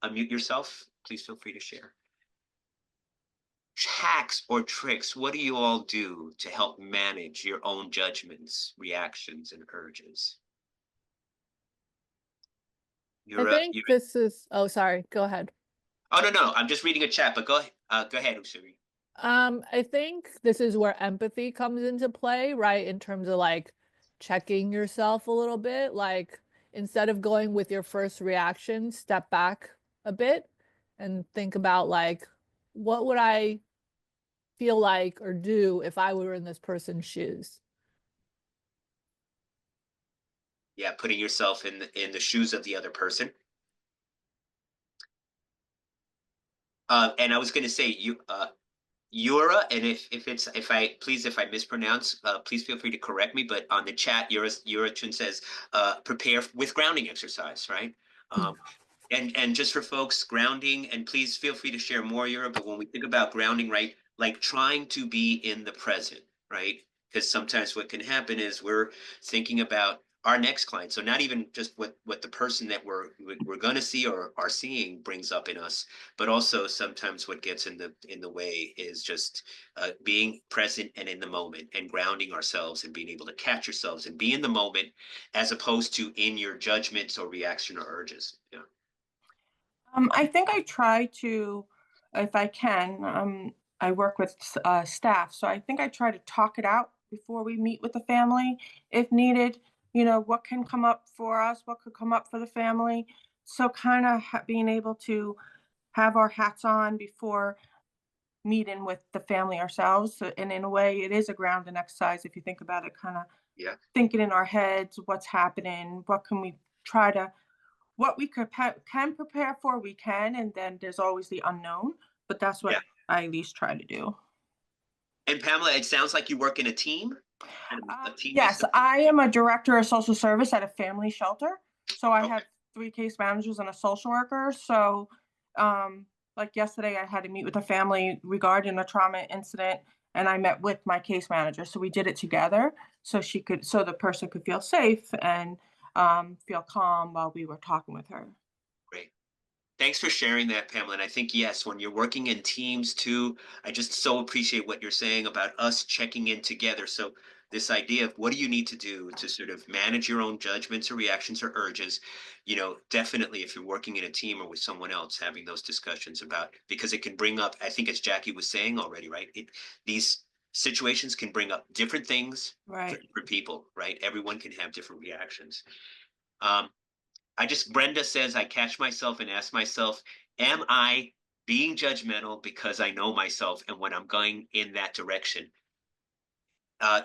S1: unmute yourself, please feel free to share. Hacks or tricks, what do you all do to help manage your own judgments, reactions, and urges?
S6: This is, oh, sorry, go ahead.
S1: Oh, no, I'm just reading a chat, but go ahead, Usuri.
S6: I think this is where empathy comes into play, right? In terms of like checking yourself a little bit, like instead of going with your first reaction, step back a bit and think about like, what would I feel like or do if I were in this person's shoes?
S1: Yeah, putting yourself in the shoes of the other person. And I was going to say, Yura, and if I mispronounce, please feel free to correct me. But on the chat, Yura-chun says, prepare with grounding exercise, right? And just for folks, grounding, and please feel free to share more, Yura. But when we think about grounding, right, like trying to be in the present, right? Because sometimes what can happen is we're thinking about our next client. So not even just what the person that we're going to see or are seeing brings up in us, but also sometimes what gets in the way is just being present and in the moment, and grounding ourselves and being able to catch yourselves and be in the moment, as opposed to in your judgments or reaction or urges. Yeah.
S15: I think I try to, if I can, I work with staff, so I think I try to talk it out before we meet with the family, if needed. You know, what can come up for us, what could come up for the family. So kind of being able to have our hats on before meeting with the family ourselves. And in a way, it is a grounding exercise if you think about it, kind of thinking in our heads, what's happening, what can we try to, what we can prepare for, we can, and then there's always the unknown. But that's what I at least try to do.
S1: And Pamela, it sounds like you work in a team.
S15: Yes, I am a director of social service at a family shelter. So I have 3 case managers and a social worker. So like yesterday, I had to meet with a family regarding a trauma incident, and I met with my case manager. So we did it together, so the person could feel safe and feel calm while we were talking with her.
S1: Great. Thanks for sharing that, Pamela. And I think, yes, when you're working in teams too, I just so appreciate what you're saying about us checking in together. So this idea of what do you need to do to sort of manage your own judgments or reactions or urges, you know, definitely if you're working in a team or with someone else, having those discussions about, because it can bring up, I think as Jackie was saying already, right? These situations can bring up different things
S15: Right.
S1: for people, right? Everyone can have different reactions. Brenda says, I catch myself and ask myself, am I being judgmental because I know myself and when I'm going in that direction?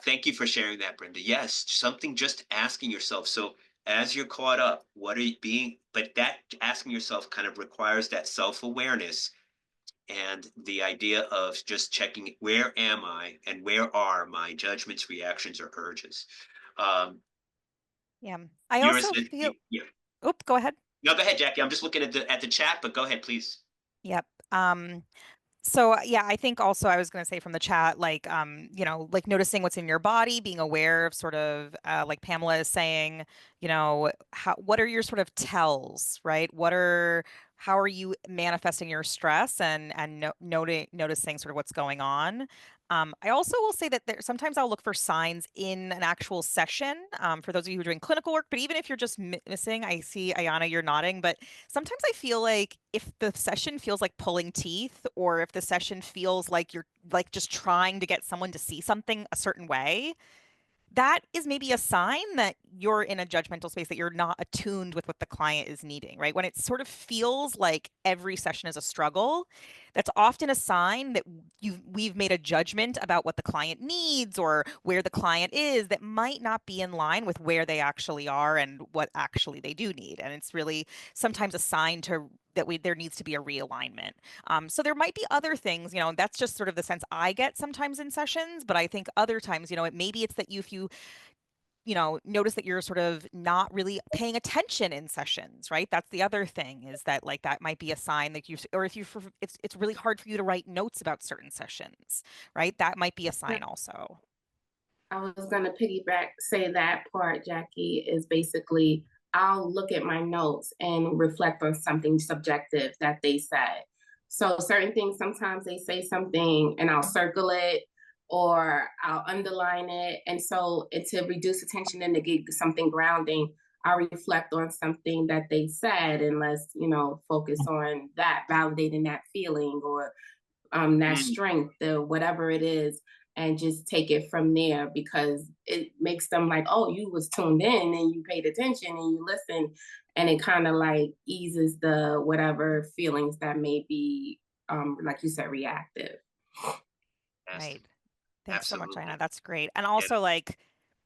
S1: Thank you for sharing that, Brenda. Yes, something just asking yourself. So as you're caught up, what are you being, but that asking yourself kind of requires that self-awareness and the idea of just checking where am I and where are my judgments, reactions, or urges.
S2: Yeah. I
S1: You're
S2: also feel,
S1: yeah.
S2: oop, go ahead.
S1: No, go ahead, Jackie. I'm just looking at the chat, but go ahead, please.
S2: Yep. So yeah, I think also I was going to say from the chat, like, like noticing what's in your body, being aware of sort of, like Pamela is saying, what are your sort of tells, right? How are you manifesting your stress and noticing sort of what's going on? I also will say that sometimes I'll look for signs in an actual session, for those of you who are doing clinical work, but even if you're just missing, I see Ayana, you're nodding, but sometimes I feel like if the session feels like pulling teeth, or if the session feels like you're like just trying to get someone to see something a certain way, that is maybe a sign that you're in a judgmental space, that you're not attuned with what the client is needing, right? When it sort of feels like every session is a struggle, that's often a sign that we've made a judgment about what the client needs or where the client is that might not be in line with where they actually are and what actually they do need. And it's really sometimes a sign that there needs to be a realignment. So there might be other things, that's just sort of the sense I get sometimes in sessions, but I think other times, maybe it's that if you notice that you're sort of not really paying attention in sessions, right? That's the other thing, is that like that might be a sign that it's really hard for you to write notes about certain sessions, right? That might be a sign also.
S12: I was going to piggyback, say that part, Jackie, is basically I'll look at my notes and reflect on something subjective that they said. So certain things, sometimes they say something and I'll circle it or I'll underline it. And so to reduce attention and to get something grounding, I reflect on something that they said, and let's, focus on that, validating that feeling or that strength, or whatever it is, and just take it from there, because it makes them like, oh, you was tuned in and you paid attention and you listened, and it kind of like eases the whatever feelings that may be, like you said, reactive.
S2: Right. Thanks so much,
S1: Absolutely.
S2: Anna. That's great. And also like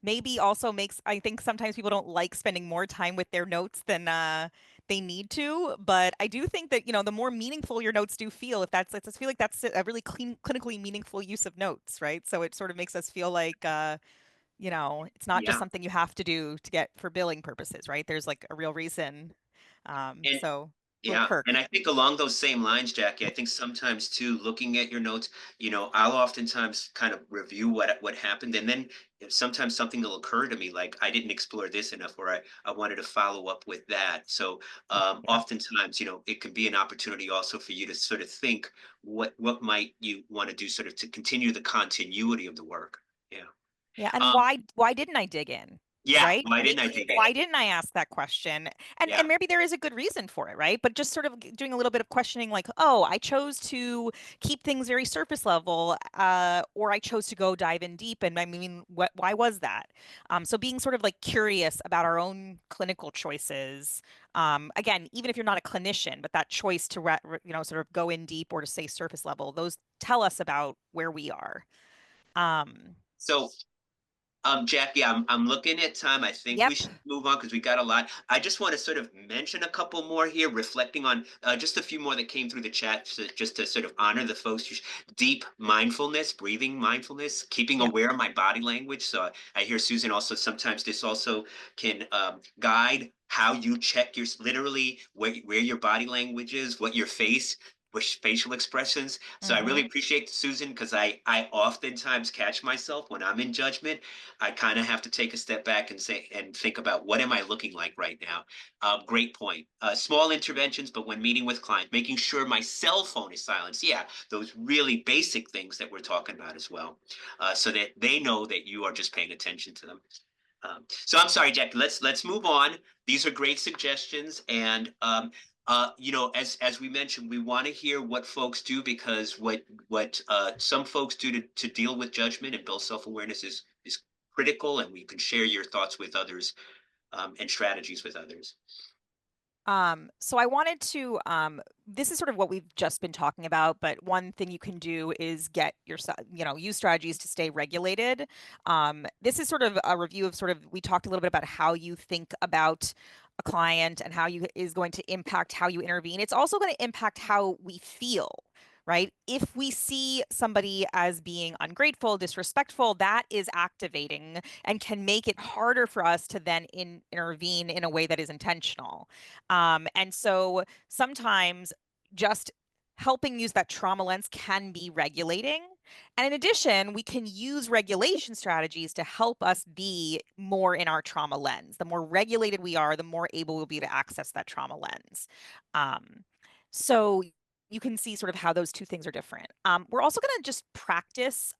S2: maybe also I think sometimes people don't like spending more time with their notes than they need to, but I do think that, the more meaningful your notes do feel, I just feel like that's a really clinically meaningful use of notes, right? So it sort of makes us feel like, it's not just something you have to do for billing purposes, right? There's like a real reason.
S1: Yeah, and I think along those same lines, Jackie, I think sometimes too, looking at your notes, I'll oftentimes kind of review what happened, and then sometimes something will occur to me, like I didn't explore this enough, or I wanted to follow up with that. So oftentimes, it can be an opportunity also for you to sort of think what might you want to do, sort of to continue the continuity of the work. Yeah.
S2: Yeah, and why didn't I dig in?
S1: Yeah,
S2: right?
S1: why didn't I dig in?
S2: Why didn't I ask that question? And maybe there is a good reason for it, right? But just sort of doing a little bit of questioning, like, oh, I chose to keep things very surface level, or I chose to go dive in deep. And I mean, why was that? So being sort of like curious about our own clinical choices. Again, even if you're not a clinician, but that choice to sort of go in deep or to stay surface level, those tell us about where we are.
S1: Jackie, I'm looking at time. I think we should move on because we got a lot. I just want to sort of mention a couple more here, reflecting on just a few more that came through the chat, just to sort of honor the folks. Deep mindfulness, breathing mindfulness, keeping aware of my body language. So I hear Susan also, sometimes this also can guide how you check literally where your body language is, what your face, with facial expressions. So I really appreciate Susan, because I oftentimes catch myself when I'm in judgment. I kind of have to take a step back and think about, what am I looking like right now? Great point. Small interventions, but when meeting with clients, making sure my cell phone is silenced. Yeah, those really basic things that we're talking about as well, so that they know that you are just paying attention to them. So I'm sorry, Jack, let's move on. These are great suggestions. And You know, as we mentioned, we want to hear what folks do, because what some folks do to deal with judgment and build self-awareness is critical, and we can share your thoughts with others, and strategies with others.
S2: So I wanted to, this is sort of what we've just been talking about, but one thing you can do is get yourself, use strategies to stay regulated. This is sort of a review of we talked a little bit about how you think about a client and how is going to impact how you intervene. It's also going to impact how we feel. Right? If we see somebody as being ungrateful, disrespectful, that is activating and can make it harder for us to then intervene in a way that is intentional. And so sometimes just helping use that trauma lens can be regulating. And in addition, we can use regulation strategies to help us be more in our trauma lens. The more regulated we are, the more able we'll be to access that trauma lens. So you can see sort of how those two things are different. We're also going to just practice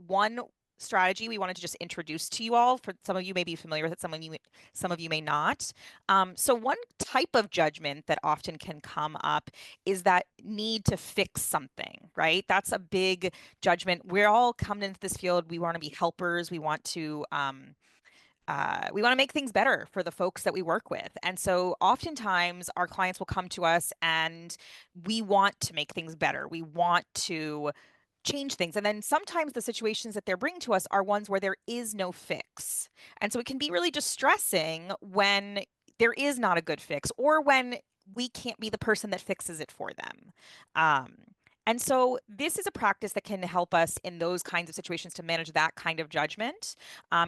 S2: one strategy we wanted to just introduce to you all. For some of you may be familiar with it, some of you may not. So one type of judgment that often can come up is that need to fix something, right? That's a big judgment. We're all coming into this field. We want to be helpers. We want to make things better for the folks that we work with. And so oftentimes our clients will come to us and we want to make things better. We want to change things. And then sometimes the situations that they're bringing to us are ones where there is no fix. And so it can be really distressing when there is not a good fix, or when we can't be the person that fixes it for them. And so this is a practice that can help us in those kinds of situations to manage that kind of judgment.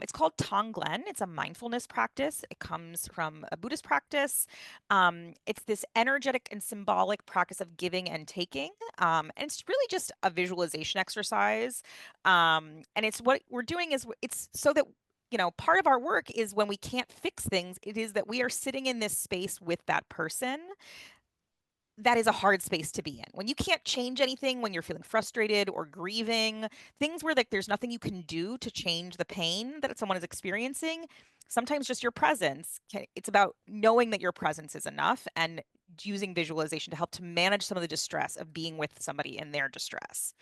S2: It's called Tonglen. It's a mindfulness practice. It comes from a Buddhist practice. It's this energetic and symbolic practice of giving and taking. And it's really just a visualization exercise. And it's what we're doing is it's so that part of our work is when we can't fix things, it is that we are sitting in this space with that person. That is a hard space to be in. When you can't change anything, when you're feeling frustrated or grieving, things where there's nothing you can do to change the pain that someone is experiencing, sometimes just your presence, it's about knowing that your presence is enough and using visualization to help to manage some of the distress of being with somebody in their distress.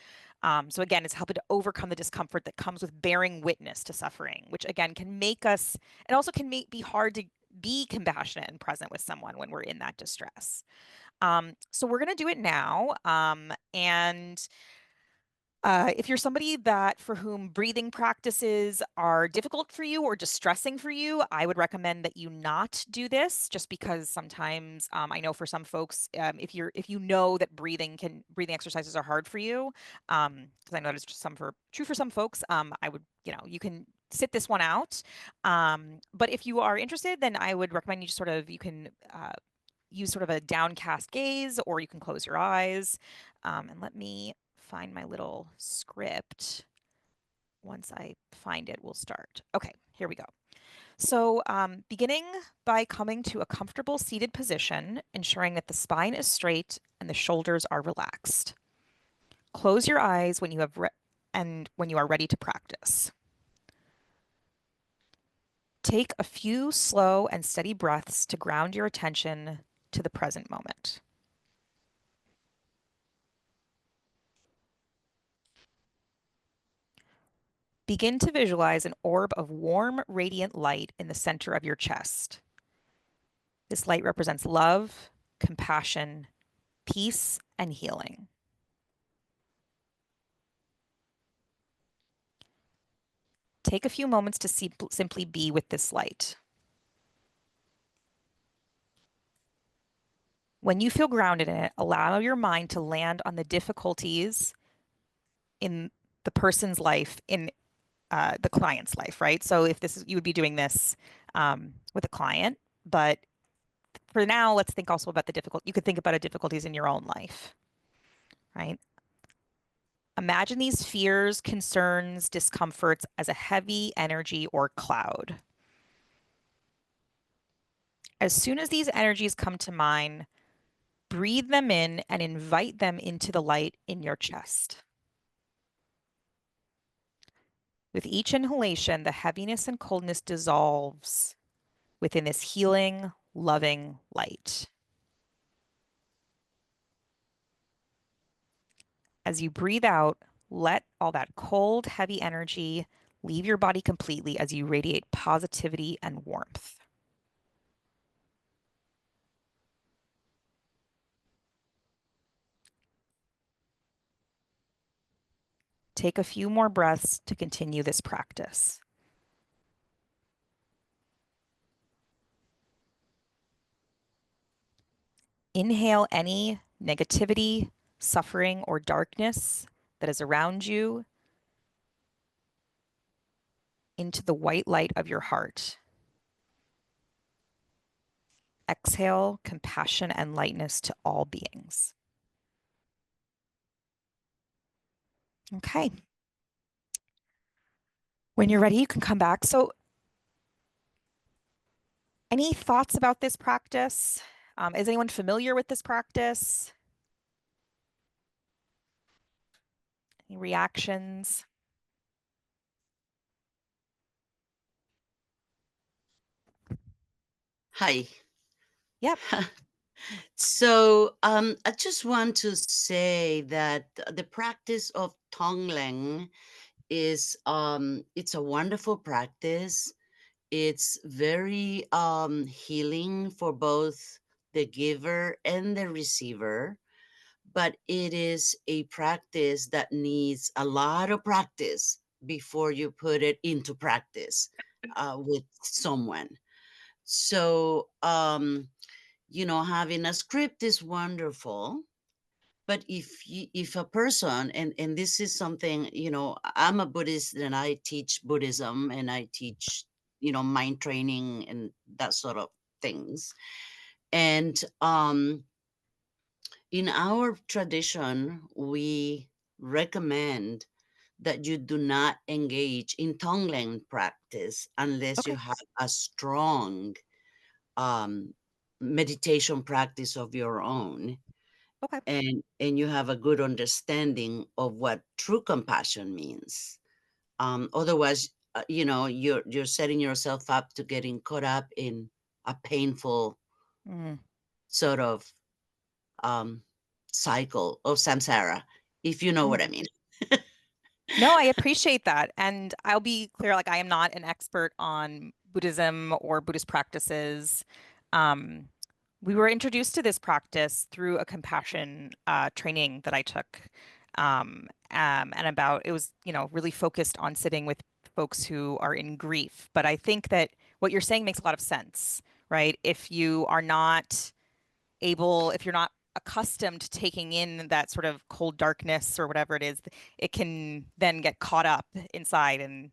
S2: So again, it's helping to overcome the discomfort that comes with bearing witness to suffering, which again can make us, and also can be hard to be compassionate and present with someone when we're in that distress. So we're going to do it now. And if you're somebody for whom breathing practices are difficult for you or distressing for you, I would recommend that you not do this, just because sometimes I know for some folks, if you know that breathing exercises are hard for you, because I know it's true for some folks, I would, you can sit this one out. But if you are interested, then I would recommend you can use sort of a downcast gaze, or you can close your eyes. And let me find my little script. Once I find it, we'll start. Okay, here we go. So beginning by coming to a comfortable seated position, ensuring that the spine is straight and the shoulders are relaxed. Close your eyes when you are ready to practice. Take a few slow and steady breaths to ground your attention to the present moment. Begin to visualize an orb of warm, radiant light in the center of your chest. This light represents love, compassion, peace, and healing. Take a few moments to simply be with this light. When you feel grounded in it, allow your mind to land on the difficulties in the person's life, in the client's life, right? So if you would be doing this with a client, but for now, let's think also about you could think about the difficulties in your own life, right? Imagine these fears, concerns, discomforts as a heavy energy or cloud. As soon as these energies come to mind, breathe them in and invite them into the light in your chest. With each inhalation, the heaviness and coldness dissolves within this healing, loving light. As you breathe out, let all that cold, heavy energy leave your body completely as you radiate positivity and warmth. Take a few more breaths to continue this practice. Inhale any negativity, suffering, or darkness that is around you into the white light of your heart. Exhale compassion and lightness to all beings. Okay. When you're ready, you can come back. So, any thoughts about this practice? Is anyone familiar with this practice? Any reactions?
S16: Hi.
S2: Yep.
S16: So I just want to say that the practice of Tonglen is it's a wonderful practice. It's very healing for both the giver and the receiver, but it is a practice that needs a lot of practice before you put it into practice with someone. So having a script is wonderful, but if a person, and this is something, I'm a Buddhist and I teach Buddhism and I teach mind training and that sort of things. And in our tradition, we recommend that you do not engage in Tonglen practice unless you have a strong meditation practice of your own. And you have a good understanding of what true compassion means. Otherwise, you're setting yourself up to getting caught up in a painful sort of cycle of samsara, if you know what I mean.
S2: No, I appreciate that. And I'll be clear, like I am not an expert on Buddhism or Buddhist practices. We were introduced to this practice through a compassion training that I took. And it was, really focused on sitting with folks who are in grief. But I think that what you're saying makes a lot of sense, right? If you're not accustomed to taking in that sort of cold darkness or whatever it is, it can then get caught up inside and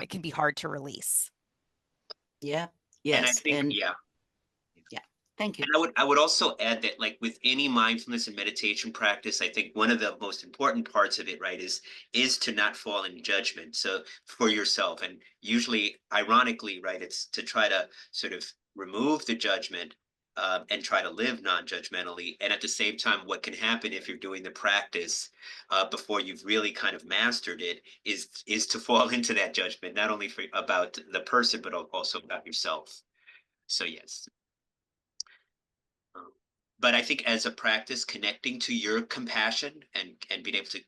S2: it can be hard to release.
S16: Yeah.
S1: And I
S16: Yes.
S1: think,
S16: Thank you.
S1: And I would also add that, like with any mindfulness and meditation practice, I think one of the most important parts of it, right, is to not fall in judgment. So for yourself, and usually, ironically, right, it's to try to sort of remove the judgment and try to live non-judgmentally. And at the same time, what can happen if you're doing the practice before you've really kind of mastered it is to fall into that judgment, not only about the person, but also about yourself. So yes. But I think as a practice, connecting to your compassion and being able to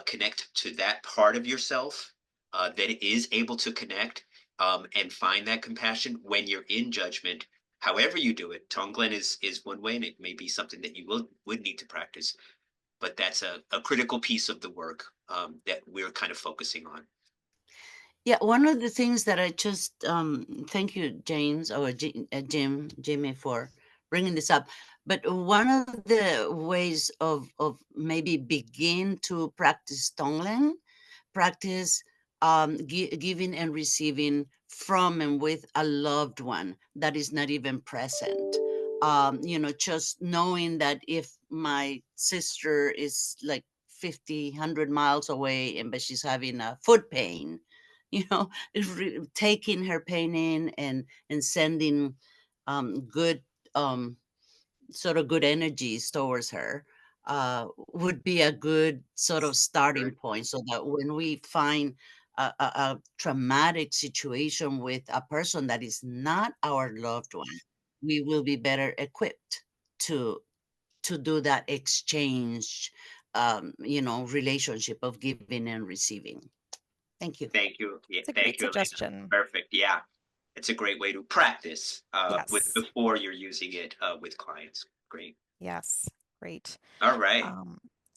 S1: connect to that part of yourself that is able to connect and find that compassion when you're in judgment. However you do it, Tonglen is one way, and it may be something that you would need to practice. But that's a critical piece of the work that we're kind of focusing on.
S16: Yeah, one of the things that I just thank you, James or Jimmy, for bringing this up. But one of the ways of maybe begin to practice Tonglen, practice giving and receiving from and with a loved one that is not even present. Just knowing that if my sister is like 50, 100 miles away, but she's having a foot pain, taking her pain in and sending good sort of good energies towards her would be a good sort of starting point, so that when we find a traumatic situation with a person that is not our loved one, we will be better equipped to do that exchange relationship of giving and receiving. Thank you.
S1: Thank you. Yeah,
S2: It's a
S1: thank
S2: great
S1: you, Elena.
S2: suggestion.
S1: Perfect. Yeah. It's a great way to practice with
S2: Yes.
S1: before you're using it with clients. Great.
S2: Yes. Great.
S1: All right.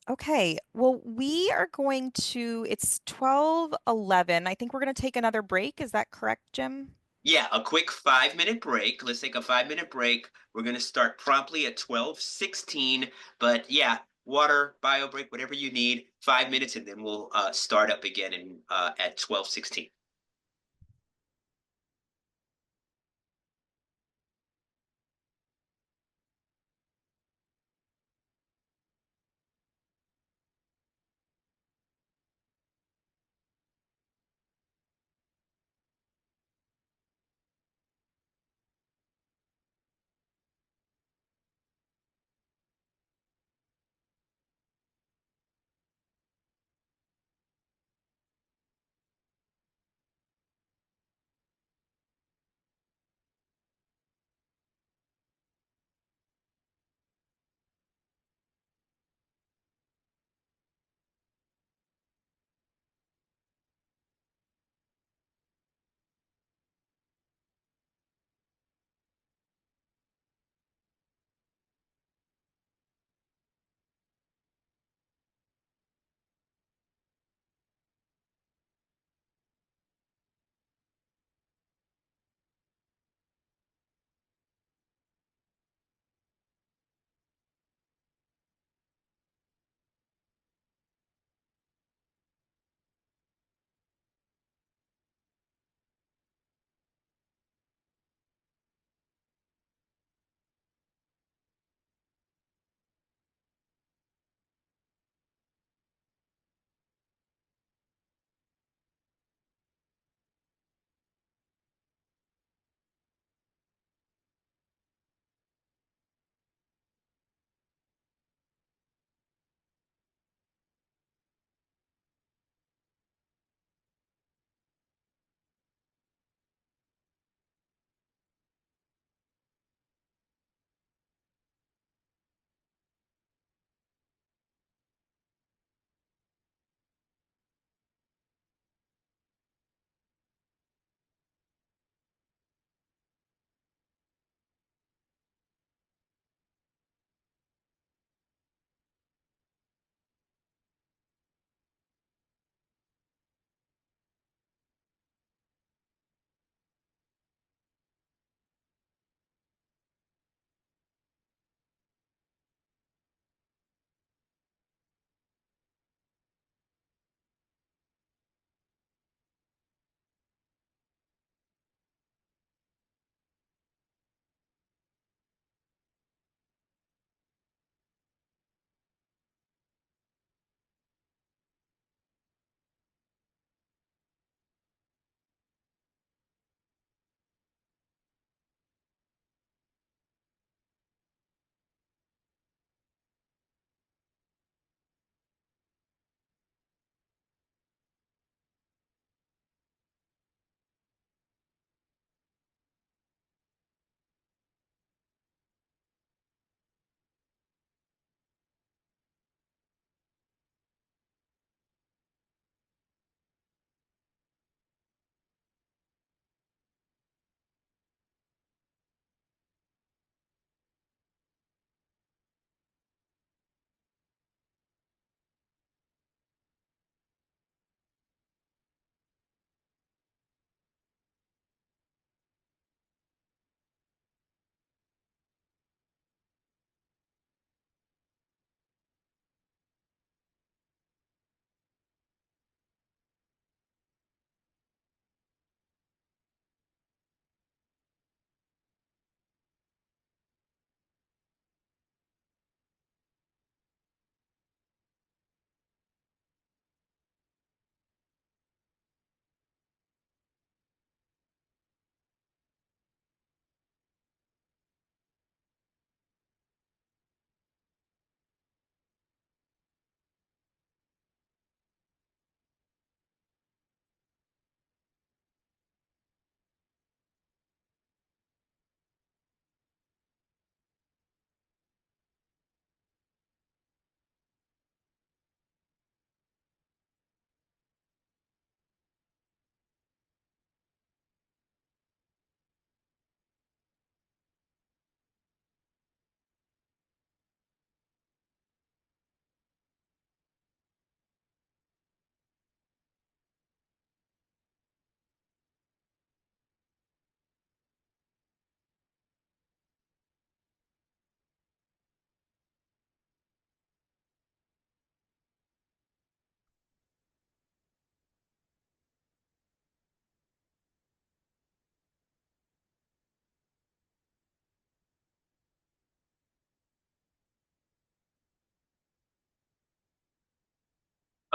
S2: Okay, well, we are going to, it's 12:11. I think we're going to take another break. Is that correct, Jim?
S1: Yeah, a quick 5-minute break. Let's take a 5-minute break. We're going to start promptly at 12:16. But yeah, water, bio break, whatever you need, 5 minutes, and then we'll start up again at 12:16.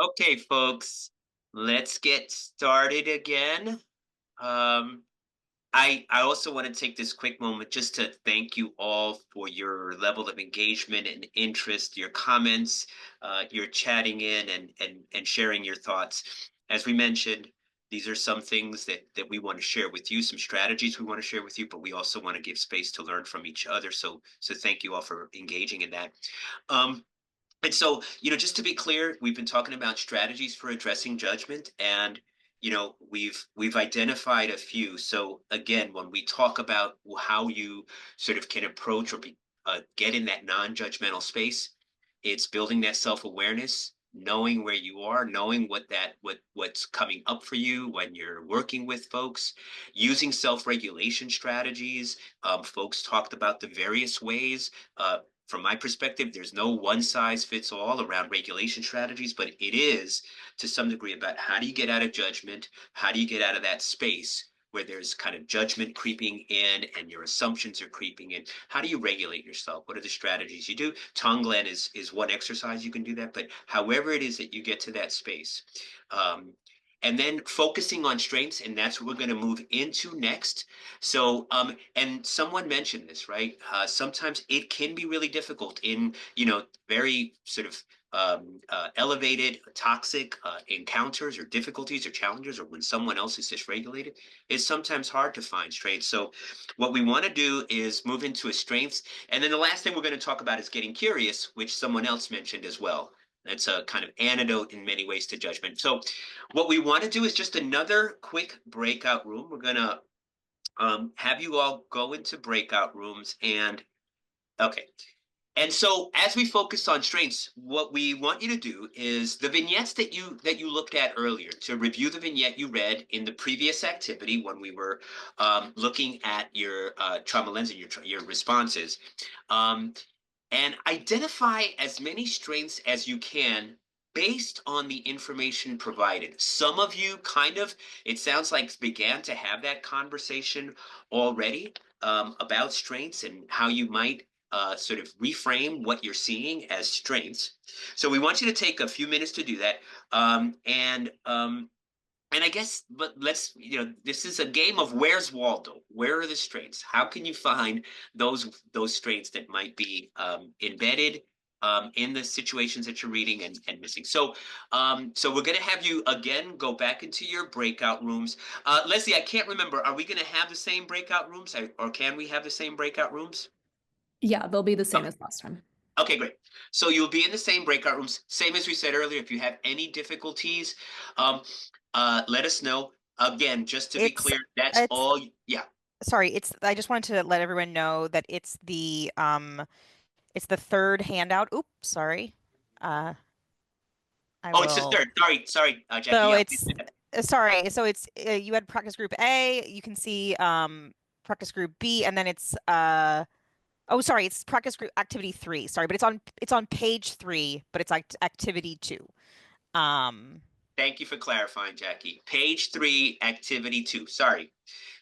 S1: Okay, folks, let's get started again. I also want to take this quick moment just to thank you all for your level of engagement and interest, your comments, your chatting in and sharing your thoughts. As we mentioned, these are some things that we want to share with you, some strategies we want to share with you, but we also want to give space to learn from each other. So thank you all for engaging in that. And so, just to be clear, we've been talking about strategies for addressing judgment, and we've identified a few. So again, when we talk about how you sort of can approach or get in that non-judgmental space, it's building that self-awareness, knowing where you are, knowing what's coming up for you when you're working with folks, using self-regulation strategies. Folks talked about the various ways. From my perspective, there's no one size fits all around regulation strategies, but it is to some degree about how do you get out of judgment? How do you get out of that space where there's kind of judgment creeping in and your assumptions are creeping in? How do you regulate yourself? What are the strategies you do? Tonglen is one exercise you can do that, but however it is that you get to that space. And then focusing on strengths, and that's what we're going to move into next. So, and someone mentioned this, right? Sometimes it can be really difficult in, very sort of elevated, toxic encounters or difficulties or challenges, or when someone else is dysregulated. It's sometimes hard to find strengths. So what we want to do is move into a strengths. And then the last thing we're going to talk about is getting curious, which someone else mentioned as well. That's a kind of antidote in many ways to judgment. So what we want to do is just another quick breakout room. We're going to have you all go into breakout rooms okay. And so as we focus on strengths, what we want you to do is the vignettes that you looked at earlier, to review the vignette you read in the previous activity when we were looking at your trauma lens and your responses. And identify as many strengths as you can based on the information provided. Some of you it sounds like began to have that conversation already about strengths and how you might sort of reframe what you're seeing as strengths. So we want you to take a few minutes to do that. And I guess, but this is a game of where's Waldo? Where are the strengths? How can you find those strengths that might be embedded in the situations that you're reading and missing? So we're going to have you again go back into your breakout rooms. Leslie, I can't remember. Are we going to have the same breakout rooms, or can we have the same breakout rooms?
S9: Yeah, they'll be the same as last time.
S1: Okay, great. So you'll be in the same breakout rooms. Same as we said earlier, if you have any difficulties, let us know. Again, just to be clear, that's all. Yeah.
S2: Sorry, I just wanted to let everyone know that it's the third handout. Oops, sorry.
S1: It's the third. Sorry, Jackie.
S2: So
S1: yeah,
S2: it's sorry. So it's you had practice group A. You can see practice group B, and then it's oh, sorry, it's practice group activity 3. Sorry, but it's on page 3, but it's activity 2.
S1: Thank you for clarifying, Jackie. Page 3, activity 2. Sorry.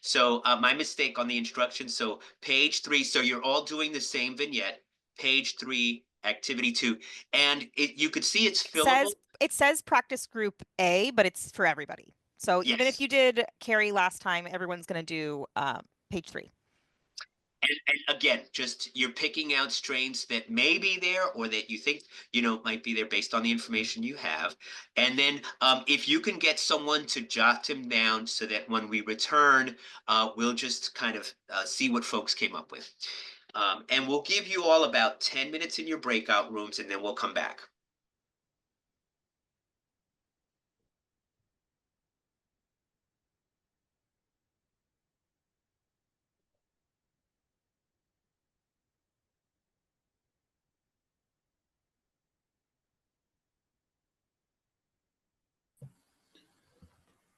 S1: So my mistake on the instructions. So page 3. So you're all doing the same vignette. Page 3, activity 2, and you could see it's fillable.
S2: It says practice group A, but it's for everybody. So even if you did Carrie last time, everyone's going to do page 3.
S1: And again, just you're picking out strains that may be there or that you think, might be there based on the information you have. And then if you can get someone to jot them down so that when we return, we'll just kind of see what folks came up with. And we'll give you all about 10 minutes in your breakout rooms, and then we'll come back.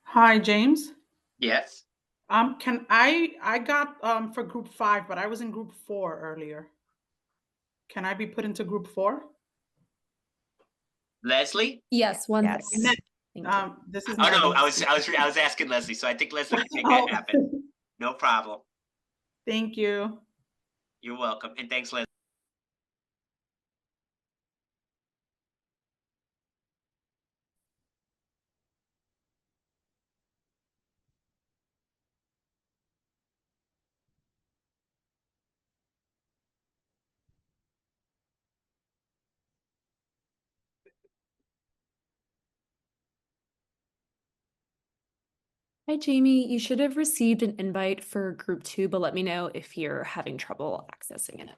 S10: Hi, James.
S1: Yes.
S10: Can I got for group 5, but I was in group 4 earlier. Can I be put into group 4?
S1: Leslie?
S9: Yes, one
S10: Yes.
S9: second.
S10: This is
S1: Oh no,
S10: Megan.
S1: I was asking Leslie, so I think Leslie can make that happen. No problem.
S10: Thank you.
S1: You're welcome, and thanks, Leslie.
S9: Hi, Jamie. You should have received an invite for group 2, but let me know if you're having trouble accessing it.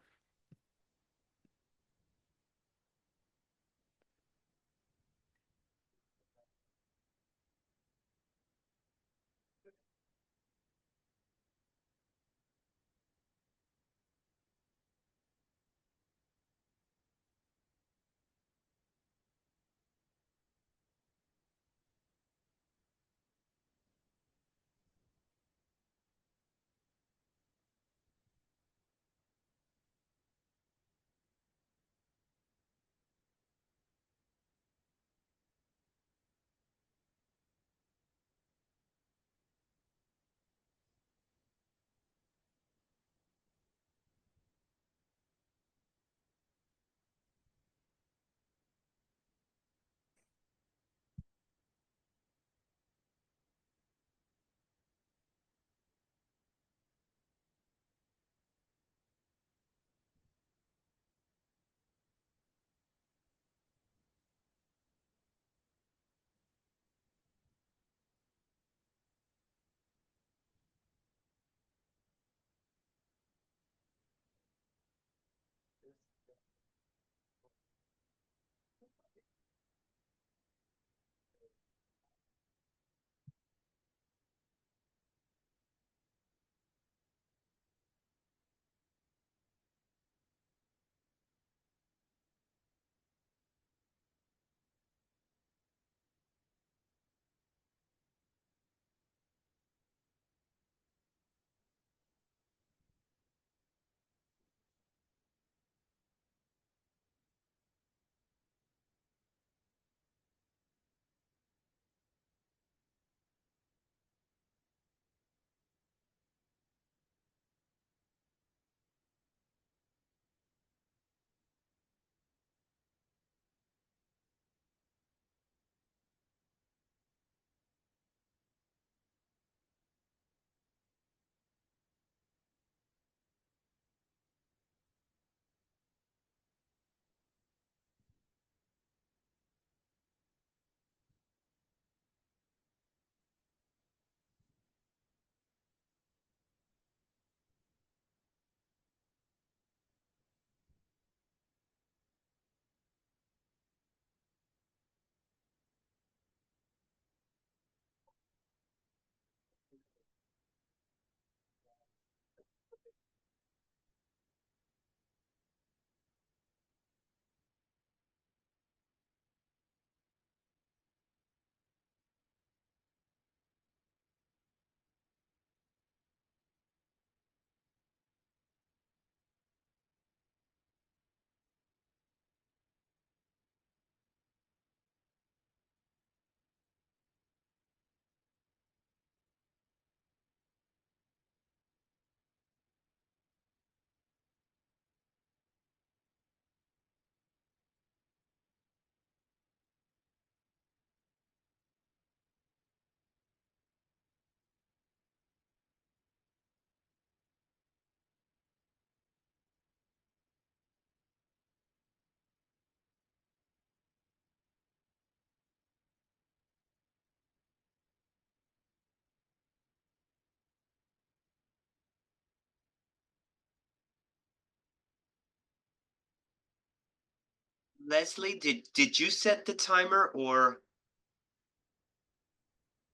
S1: Leslie, did you set the timer or?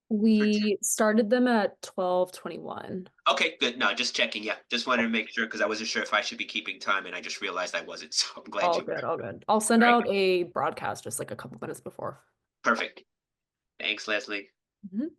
S9: We started them at 12:21.
S1: Okay, good. No, just checking. Yeah, just wanted to make sure because I wasn't sure if I should be keeping time, and I just realized I wasn't. So I'm glad
S9: All
S1: you.
S9: good, all good. I'll send
S1: Right.
S9: out a broadcast just like a couple minutes before.
S1: Perfect. Thanks, Leslie.
S9: Mhm.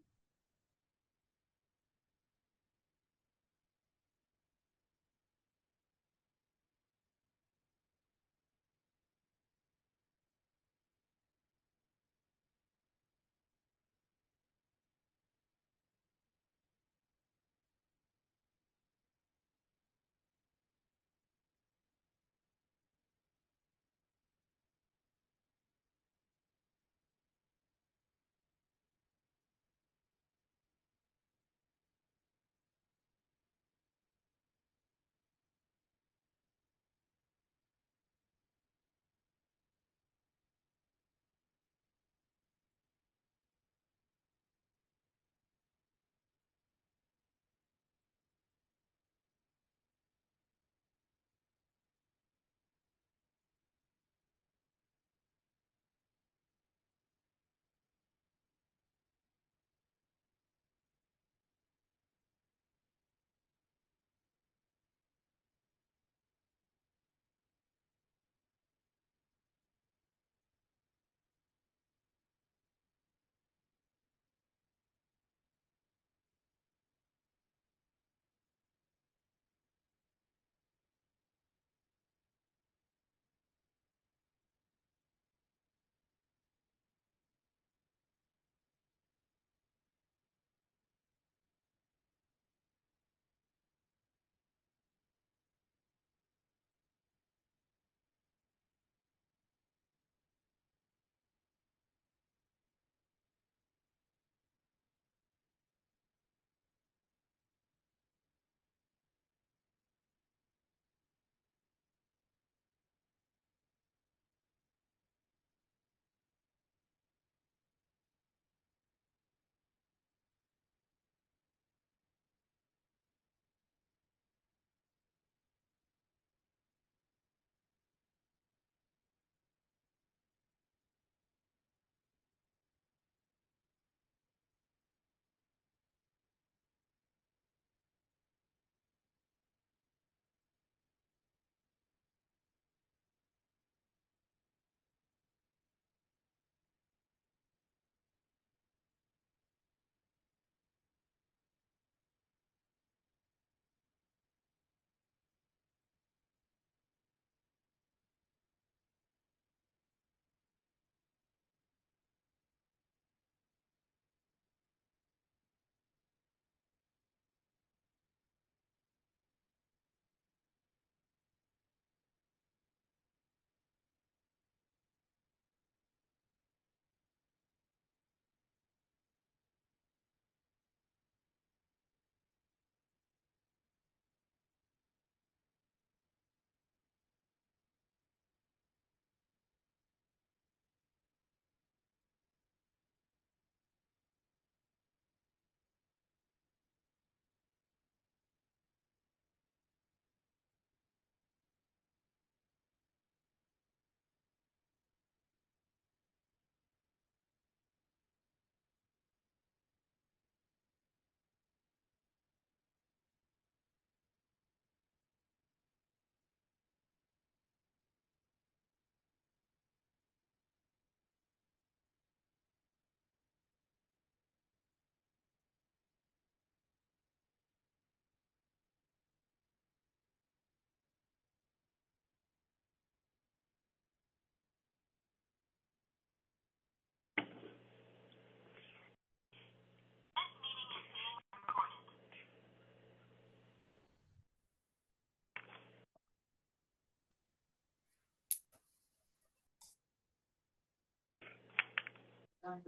S1: I'm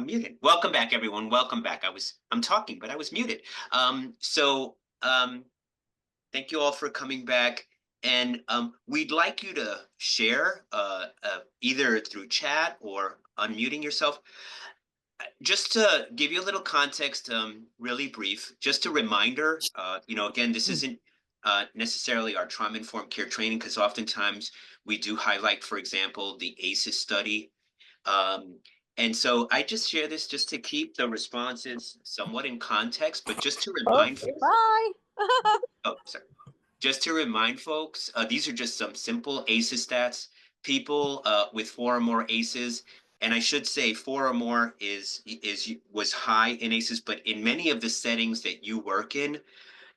S1: muted. Welcome back, everyone. Welcome back. I'm talking, but I was muted. Thank you all for coming back. And we'd like you to share either through chat or unmuting yourself. Just to give you a little context, really brief, just a reminder, again, this isn't necessarily our trauma-informed care training, because oftentimes we do highlight, for example, the ACEs study. And so I just share this just to keep the responses somewhat in context, but just to remind folks.
S6: Bye.
S1: Oh, sorry. Just to remind folks, these are just some simple ACEs stats. People with 4 or more ACEs, and I should say 4 or more was high in ACEs, but in many of the settings that you work in,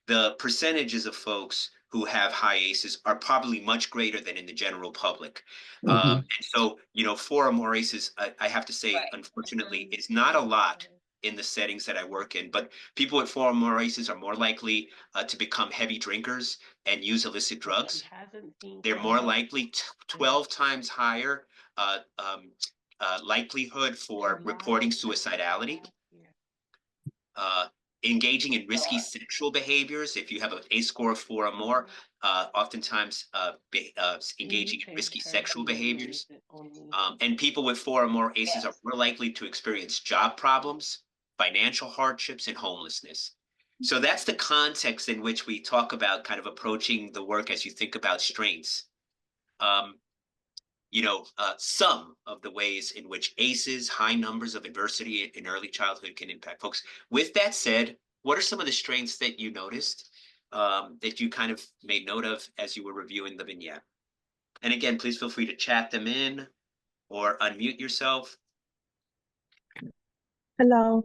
S1: the percentages of folks who have high ACEs are probably much greater than in the general public. And so, 4 or more ACEs, I have to say, unfortunately, it's not a lot in the settings that I work in, but people with 4 or more ACEs are more likely to become heavy drinkers and use illicit drugs. They're more likely 12 times higher likelihood for reporting suicidality. Engaging in risky sexual behaviors. If you have an ACE score of 4 or more, oftentimes engaging in risky sexual behaviors. And people with 4 or more ACEs are more likely to experience job problems, financial hardships, and homelessness. So that's the context in which we talk about kind of approaching the work as you think about strengths. Some of the ways in which ACEs, high numbers of adversity in early childhood, can impact folks. With that said, what are some of the strengths that you noticed that you kind of made note of as you were reviewing the vignette? And again, please feel free to chat them in or unmute yourself.
S11: Hello.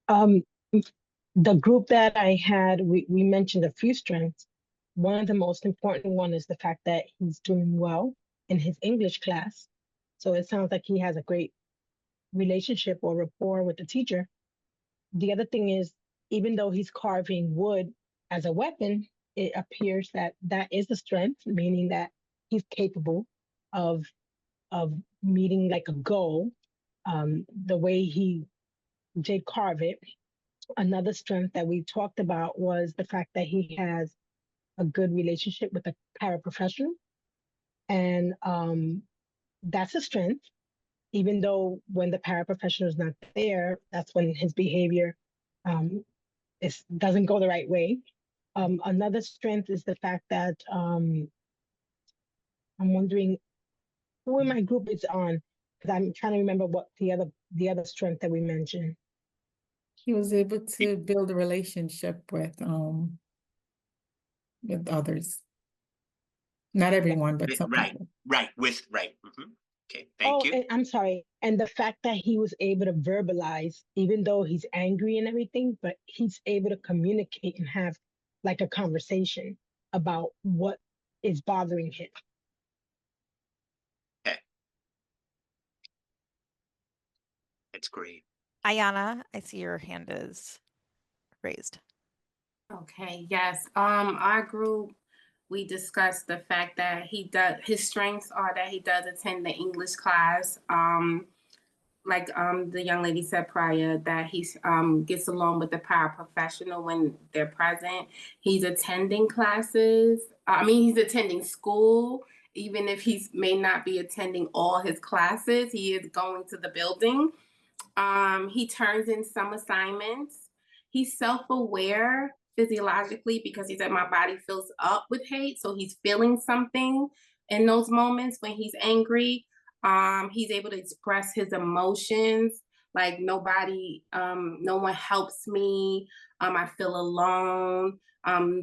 S11: The group that I had, we mentioned a few strengths. One of the most important one is the fact that he's doing well in his English class. So it sounds like he has a great relationship or rapport with the teacher. The other thing is, even though he's carving wood as a weapon, it appears that that is a strength, meaning that he's capable of meeting like a goal. The way he did carve it. Another strength that we talked about was the fact that he has a good relationship with a paraprofessional. And that's a strength, even though when the paraprofessional is not there, that's when his behavior doesn't go the right way. Another strength is the fact that I'm wondering who in my group is on, because I'm trying to remember what the other strength that we mentioned.
S17: He was able to build a relationship with others. Not everyone, but some people.
S1: Right. Okay, thank you.
S11: And I'm sorry. And the fact that he was able to verbalize, even though he's angry and everything, but he's able to communicate and have like a conversation about what is bothering him.
S1: Okay. That's great.
S2: Ayana, I see your hand is raised.
S12: Okay, yes. Our group, we discussed the fact that his strengths are that he does attend the English class. Like the young lady said prior, that he gets along with the paraprofessional when they're present. He's attending classes. He's attending school. Even if he may not be attending all his classes, he is going to the building. He turns in some assignments. He's self-aware physiologically because he said my body fills up with hate. So he's feeling something in those moments when he's angry. He's able to express his emotions. Like no one helps me. I feel alone.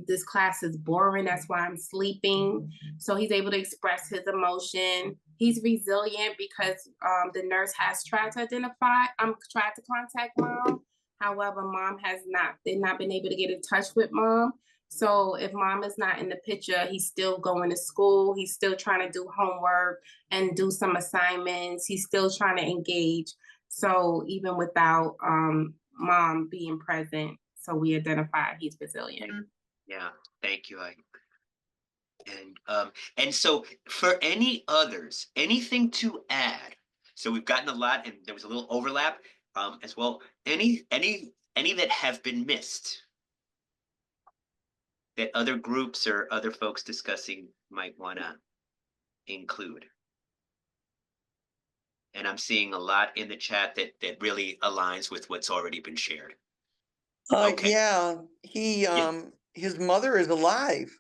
S12: This class is boring. That's why I'm sleeping. So he's able to express his emotion. He's resilient because the nurse has tried to contact mom. However, they've not been able to get in touch with mom. So if mom is not in the picture, he's still going to school. He's still trying to do homework and do some assignments. He's still trying to engage. So even without mom being present, so we identify he's resilient.
S1: Yeah, thank you. And so for any others, anything to add? So we've gotten a lot, and there was a little overlap as well. Any that have been missed that other groups or other folks discussing might want to include? And I'm seeing a lot in the chat that really aligns with what's already been shared. Okay.
S18: Yeah, his mother is alive,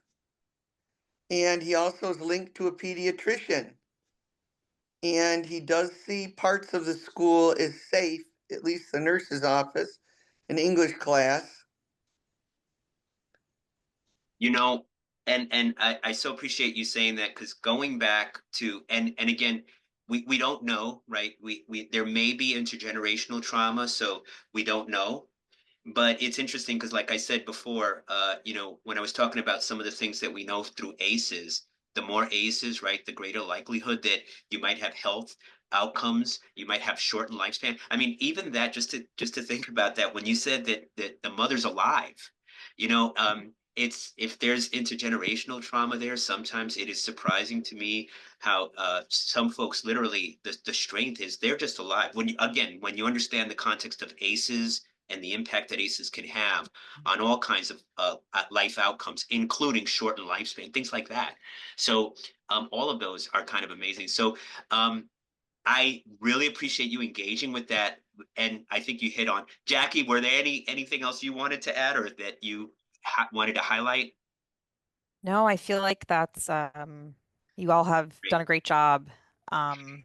S18: and he also is linked to a pediatrician. And he does see parts of the school as safe, at least the nurse's office, an English class.
S1: You know, and I so appreciate you saying that, because going back to and again, we don't know, right? We there may be intergenerational trauma, so we don't know. But it's interesting because, like I said before, you know, when I was talking about some of the things that we know through ACEs, the more ACEs, right, the greater likelihood that you might have health outcomes, you might have shortened lifespan. I mean, even that, just to think about that, when you said that the mother's alive, you know, it's if there's intergenerational trauma there, sometimes it is surprising to me how some folks literally the strength is they're just alive. When you again, when you understand the context of ACEs and the impact that ACEs can have on all kinds of life outcomes, including shortened lifespan, things like that. So all of those are kind of amazing. So I really appreciate you engaging with that. And I think you hit on, Jackie, were there anything else you wanted to add or that you wanted to highlight?
S2: No, I feel like that's you all have done a great job
S1: And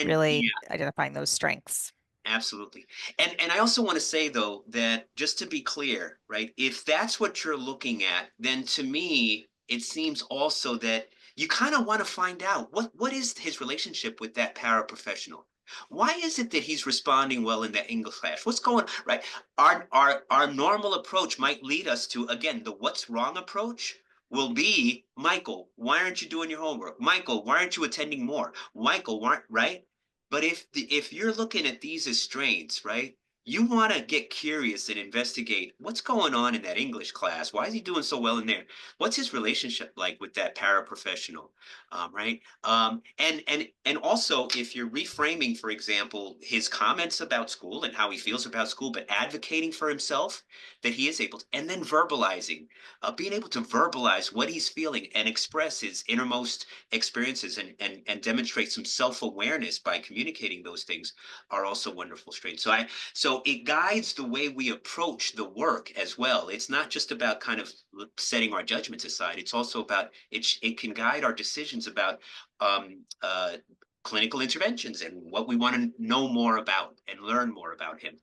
S2: really
S1: yeah,
S2: identifying those strengths.
S1: absolutely. And I also want to say though that just to be clear, right? If that's what you're looking at, then to me it seems also that you kind of want to find out what is his relationship with that paraprofessional. Why is it that he's responding well in that English class? What's going right? Our normal approach might lead us to, again, the what's wrong approach will be, Michael, why aren't you doing your homework? Michael, why aren't you attending more? Michael, why, right? But if you're looking at these as strains, right? You want to get curious and investigate what's going on in that English class. Why is he doing so well in there? What's his relationship like with that paraprofessional, right? And also, if you're reframing, for example, his comments about school and how he feels about school, but advocating for himself, that he is able to, and then verbalizing, being able to verbalize what he's feeling and express his innermost experiences and demonstrate some self-awareness by communicating those things are also wonderful strains. So it guides the way we approach the work as well. It's not just about kind of setting our judgments aside. It's also about it can guide our decisions about clinical interventions and what we want to know more about and learn more about him.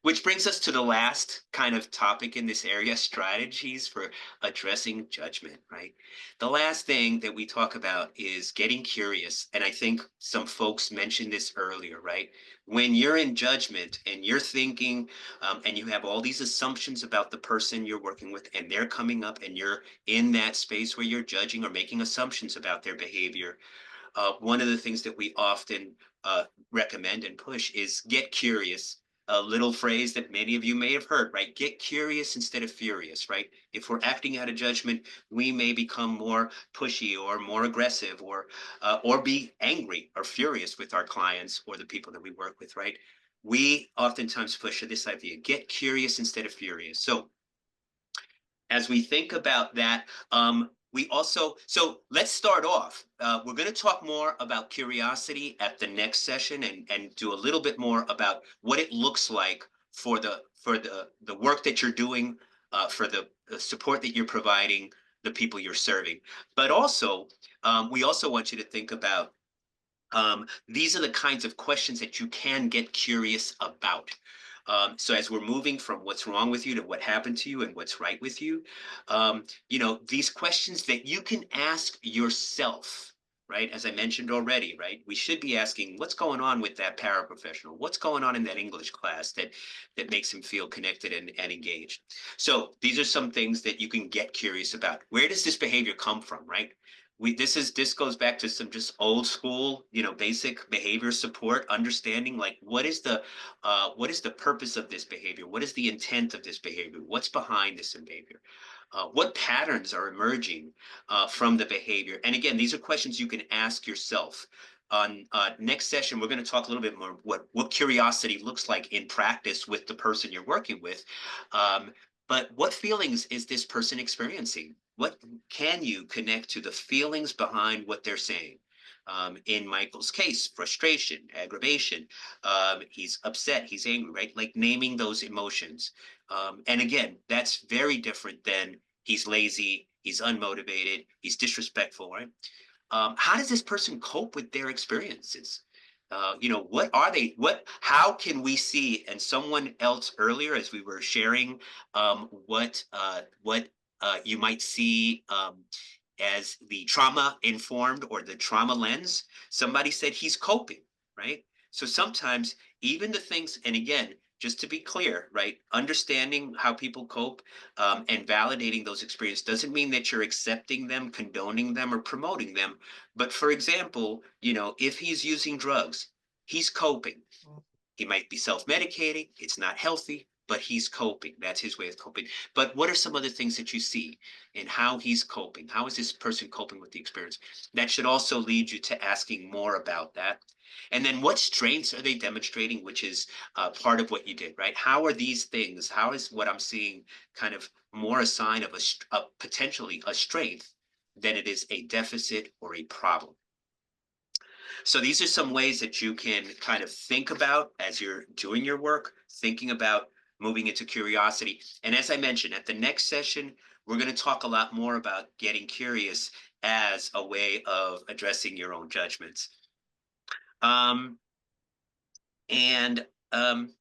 S1: Which brings us to the last kind of topic in this area, strategies for addressing judgment, right? The last thing that we talk about is getting curious. And I think some folks mentioned this earlier, right? When you're in judgment and you're thinking and you have all these assumptions about the person you're working with and they're coming up and you're in that space where you're judging or making assumptions about their behavior, one of the things that we often recommend and push is get curious. A little phrase that many of you may have heard, right? Get curious instead of furious, right? If we're acting out of judgment, we may become more pushy or more aggressive or be angry or furious with our clients or the people that we work with, right? We oftentimes push this idea, get curious instead of furious. So as we think about that, we also, so let's start off. We're going to talk more about curiosity at the next session and do a little bit more about what it looks like for the work that you're doing, for the support that you're providing, the people you're serving. But also, we also want you to think about these are the kinds of questions that you can get curious about. So as we're moving from what's wrong with you to what happened to you and what's right with you, you know, these questions that you can ask yourself, right? As I mentioned already, right? We should be asking what's going on with that paraprofessional? What's going on in that English class that makes him feel connected and engaged? So these are some things that you can get curious about. Where does this behavior come from, right? This goes back to some just old school, you know, basic behavior support, understanding like what is the purpose of this behavior? What is the intent of this behavior? What's behind this behavior? What patterns are emerging from the behavior? And again, these are questions you can ask yourself. On next session, we're going to talk a little bit more what curiosity looks like in practice with the person you're working with. But what feelings is this person experiencing? What can you connect to the feelings behind what they're saying? In Michael's case, frustration, aggravation, he's upset, he's angry, right? Like naming those emotions. And again, that's very different than he's lazy, he's unmotivated, he's disrespectful, right? How does this person cope with their experiences? What are they? How can we see? And someone else earlier, as we were sharing, what you might see as the trauma informed or the trauma lens. Somebody said he's coping, right? So sometimes even the things, and again, just to be clear, right? Understanding how people cope and validating those experiences doesn't mean that you're accepting them, condoning them, or promoting them. But for example, if he's using drugs, he's coping. He might be self-medicating. It's not healthy, but he's coping. That's his way of coping. But what are some other things that you see in how he's coping? How is this person coping with the experience? That should also lead you to asking more about that. And then what strengths are they demonstrating, which is part of what you did, right? How are these things? How is what I'm seeing kind of more a sign of potentially a strength than it is a deficit or a problem? So these are some ways that you can kind of think about as you're doing your work, thinking about moving into curiosity. And as I mentioned, at the next session, we're going to talk a lot more about getting curious as a way of addressing your own judgments.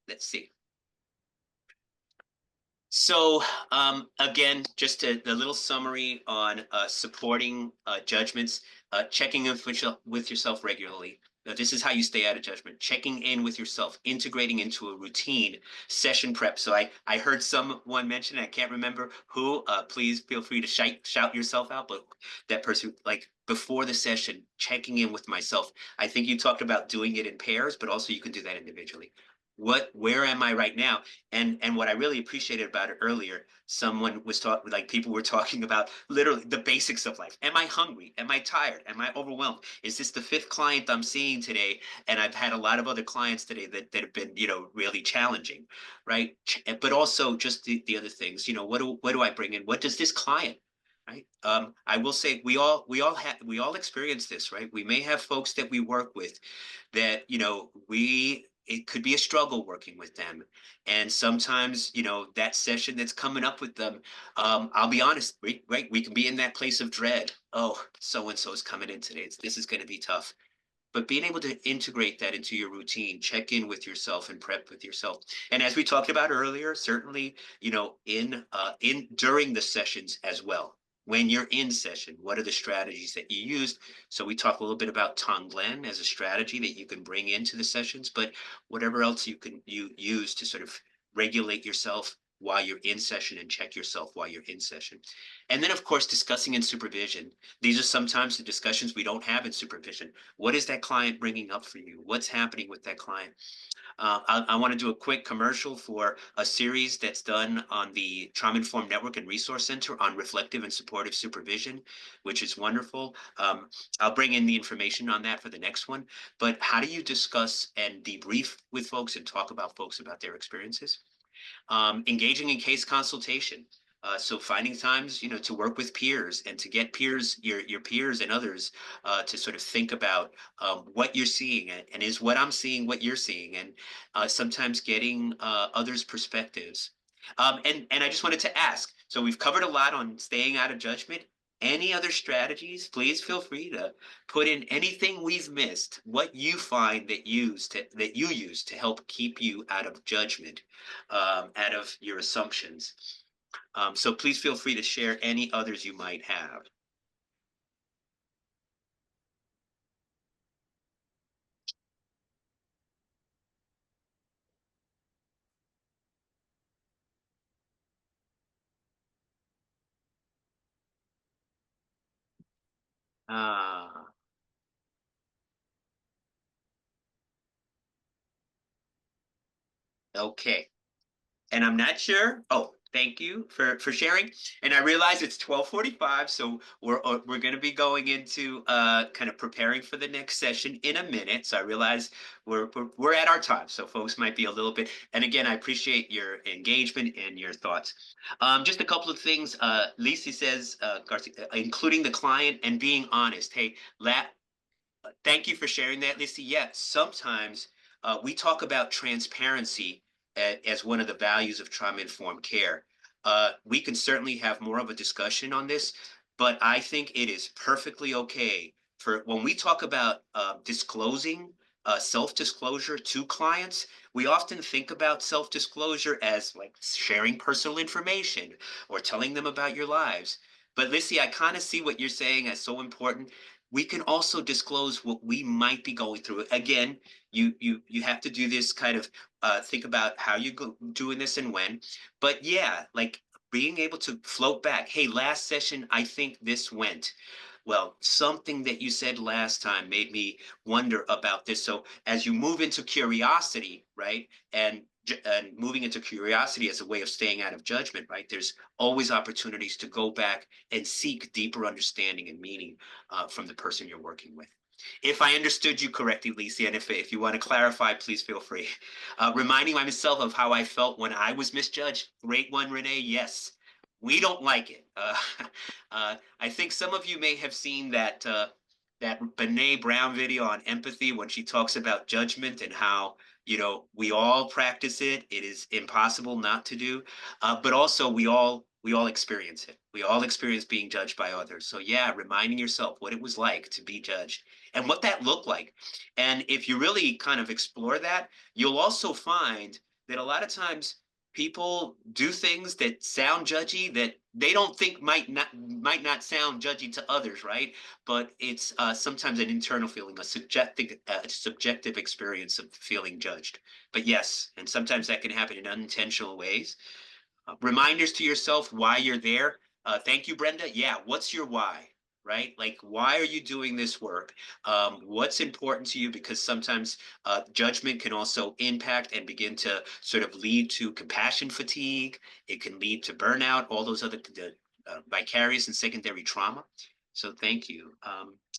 S1: Let's see. So again, just a little summary on supporting judgments, checking in with yourself regularly. This is how you stay out of judgment, checking in with yourself, integrating into a routine, session prep. So I heard someone mention, I can't remember who, please feel free to shout yourself out, but that person, like before the session, checking in with myself. I think you talked about doing it in pairs, but also you can do that individually. Where am I right now? And what I really appreciated about it earlier, someone was talking, like people were talking about literally the basics of life. Am I hungry? Am I tired? Am I overwhelmed? Is this the 5th client I'm seeing today? And I've had a lot of other clients today that have been, really challenging, right? But also just the other things, what do I bring in? What does this client, right? I will say we all experience this, right? We may have folks that we work with that, it could be a struggle working with them. And sometimes, that session that's coming up with them, I'll be honest, right? We can be in that place of dread. Oh, so-and-so is coming in today. This is going to be tough. But being able to integrate that into your routine, check in with yourself and prep with yourself. And as we talked about earlier, certainly, during the sessions as well. When you're in session, what are the strategies that you used? So we talked a little bit about Tonglen as a strategy that you can bring into the sessions, but whatever else you use to sort of regulate yourself while you're in session and check yourself while you're in session. And then, of course, discussing in supervision. These are sometimes the discussions we don't have in supervision. What is that client bringing up for you? What's happening with that client? I want to do a quick commercial for a series that's done on the Trauma Informed Network and Resource Center on reflective and supportive supervision, which is wonderful. I'll bring in the information on that for the next one. But how do you discuss and debrief with folks and talk about folks about their experiences? Engaging in case consultation. So finding times, to work with peers and to get peers, your peers and others to sort of think about what you're seeing and is what I'm seeing what you're seeing, and sometimes getting others' perspectives. And I just wanted to ask, so we've covered a lot on staying out of judgment. Any other strategies? Please feel free to put in anything we've missed, what you find that you use to help keep you out of judgment, out of your assumptions. So please feel free to share any others you might have. Okay. And I'm not sure. Oh, Thank you for sharing. And I realize it's 12:45, so we're going to be going into kind of preparing for the next session in a minute. So I realize we're at our time, so folks might be a little bit. And again, I appreciate your engagement and your thoughts. Just a couple of things. Lisa says, Garcia, including the client and being honest. Hey, thank you for sharing that, Lisa. Yeah, sometimes we talk about transparency as one of the values of trauma-informed care. We can certainly have more of a discussion on this, but I think it is perfectly okay for when we talk about disclosing self-disclosure to clients. We often think about self-disclosure as like sharing personal information or telling them about your lives. But Lissy, I kind of see what you're saying as so important. We can also disclose what we might be going through. Again, you have to do this kind of think about how you go doing this and when. But yeah, like being able to float back. Hey, last session, I think this went. Well, something that you said last time made me wonder about this. So as you move into curiosity, right, and moving into curiosity as a way of staying out of judgment, right, there's always opportunities to go back and seek deeper understanding and meaning from the person you're working with. If I understood you correctly, Lisa, and if you want to clarify, please feel free. Reminding myself of how I felt when I was misjudged. Great one, Renee. Yes, we don't like it. I think some of you may have seen that that Brene Brown video on empathy when she talks about judgment and how, you know, we all practice it. It is impossible not to do, but also we all experience it. We all experience being judged by others. So yeah, reminding yourself what it was like to be judged and what that looked like. And if you really kind of explore that, you'll also find that a lot of times people do things that sound judgy that they don't think might not sound judgy to others, right? But it's sometimes an internal feeling, a subjective experience of feeling judged. But yes, and sometimes that can happen in unintentional ways. Reminders to yourself why you're there. Thank you, Brenda. Yeah, what's your why? Right? Like, why are you doing this work? What's important to you? Because sometimes judgment can also impact and begin to sort of lead to compassion fatigue. It can lead to burnout, all those other vicarious and secondary trauma. So thank you.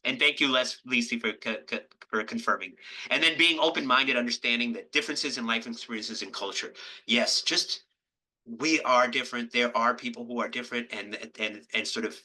S1: And thank you, Lisa, for confirming. And then being open-minded, understanding that differences in life experiences and culture. Yes, just we are different. There are people who are different, and sort of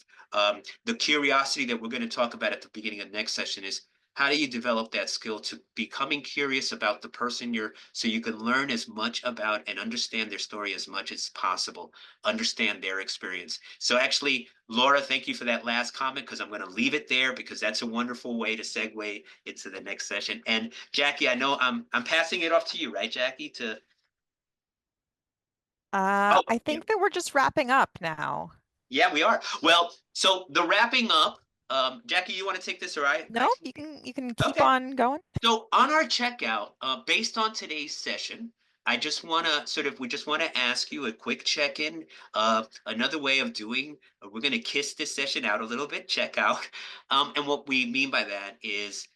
S1: the curiosity that we're going to talk about at the beginning of the next session is how do you develop that skill to becoming curious about the person so you can learn as much about and understand their story as much as possible, understand their experience. So actually, Laura, thank you for that last comment, because I'm going to leave it there because that's a wonderful way to segue into the next session. And Jackie, I know I'm passing it off to you, right, Jackie, to
S2: I think that we're just wrapping up now.
S1: Yeah, we are. Well, so the wrapping up, Jackie, you want to take this, all right?
S2: No, you can keep on going.
S1: So on our checkout, based on today's session, we just want to ask you a quick check-in. Another way of doing, we're going to kiss this session out a little bit, check out. And what we mean by that is,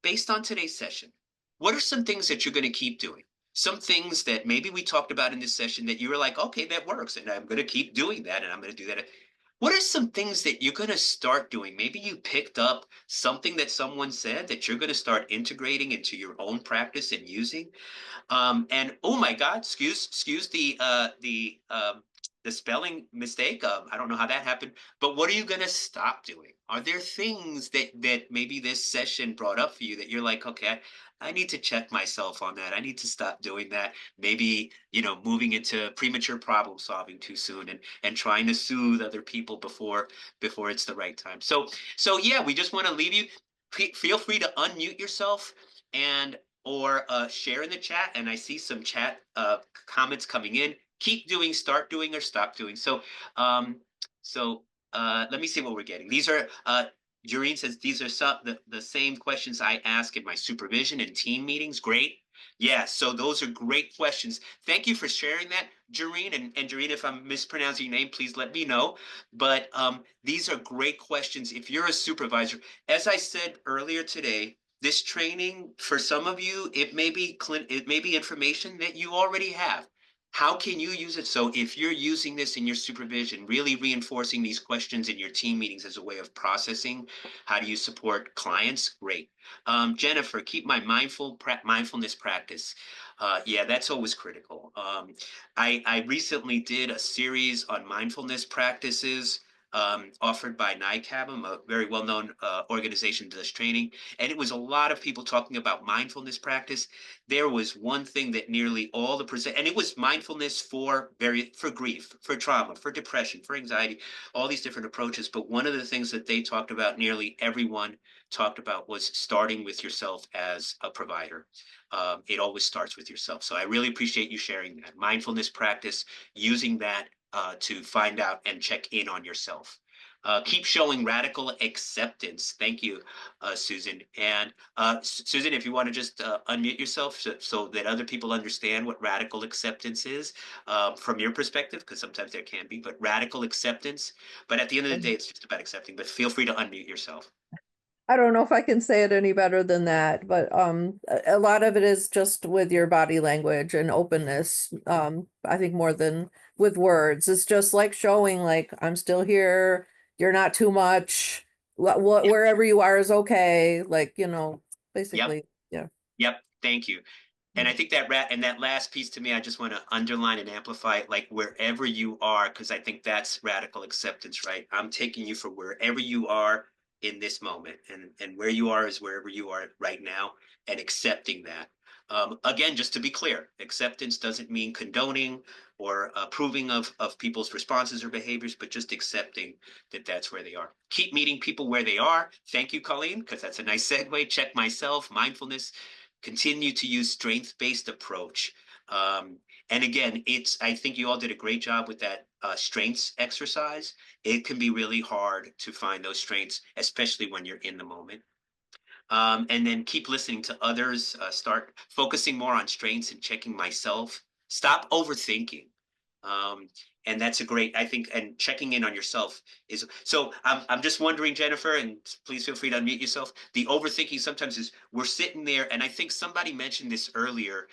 S1: based on today's session, what are some things that you're going to keep doing? Some things that maybe we talked about in this session that you were like, okay, that works, and I'm going to keep doing that, and I'm going to do that. What are some things that you're going to start doing? Maybe you picked up something that someone said that you're going to start integrating into your own practice and using. And oh my God, excuse the spelling mistake. I don't know how that happened, but what are you going to stop doing? Are there things that maybe this session brought up for you that you're like, okay, I need to check myself on that. I need to stop doing that. Maybe, moving into premature problem solving too soon and trying to soothe other people before it's the right time. So yeah, we just want to leave you. Feel free to unmute yourself or share in the chat. And I see some chat comments coming in. Keep doing, start doing, or stop doing. So let me see what we're getting. These are Joreen says these are the same questions I ask in my supervision and team meetings. Great. Yeah, so those are great questions. Thank you for sharing that, Joreen. And Joreen, if I'm mispronouncing your name, please let me know. But these are great questions. If you're a supervisor, as I said earlier today, this training for some of you, it may be information that you already have. how can you use it? So if you're using this in your supervision, really reinforcing these questions in your team meetings as a way of processing, how do you support clients? Great. Jennifer, keep my mindfulness practice. Yeah, that's always critical. I recently did a series on mindfulness practices offered by NICAB, a very well-known organization that does training. And it was a lot of people talking about mindfulness practice. There was one thing that nearly all the and it was mindfulness for grief, for trauma, for depression, for anxiety, all these different approaches. But one of the things that they talked about, nearly everyone talked about, was starting with yourself as a provider. It always starts with yourself. So I really appreciate you sharing that mindfulness practice, using that to find out and check in on yourself. Keep showing radical acceptance. Thank you, Susan. And Susan, if you want to just unmute yourself so that other people understand what radical acceptance is from your perspective, because sometimes there can be, but radical acceptance. But at the end of the day, it's just about accepting, but feel free to unmute yourself.
S19: I don't know if I can say it any better than that, but a lot of it is just with your body language and openness. I think more than with words. It's just like showing like I'm still here, you're not too much. Wherever you are is okay. Like, you know, basically, yeah.
S1: Yep. Thank you. And I think that that last piece to me, I just want to underline and amplify it, like wherever you are, because I think that's radical acceptance, right? I'm taking you for wherever you are in this moment, and where you are is wherever you are right now, and accepting that. Again, just to be clear, acceptance doesn't mean condoning or approving of people's responses or behaviors, but just accepting that that's where they are. Keep meeting people where they are. Thank you, Colleen, because that's a nice segue. Check myself, mindfulness. Continue to use strength-based approach. And again, I think you all did a great job with that strengths exercise. It can be really hard to find those strengths, especially when you're in the moment. And then keep listening to others, start focusing more on strengths and checking myself. Stop overthinking. And that's a great, I think, and checking in on yourself is, so I'm just wondering, Jennifer, and please feel free to unmute yourself. The overthinking sometimes is we're sitting there, and I think somebody mentioned this earlier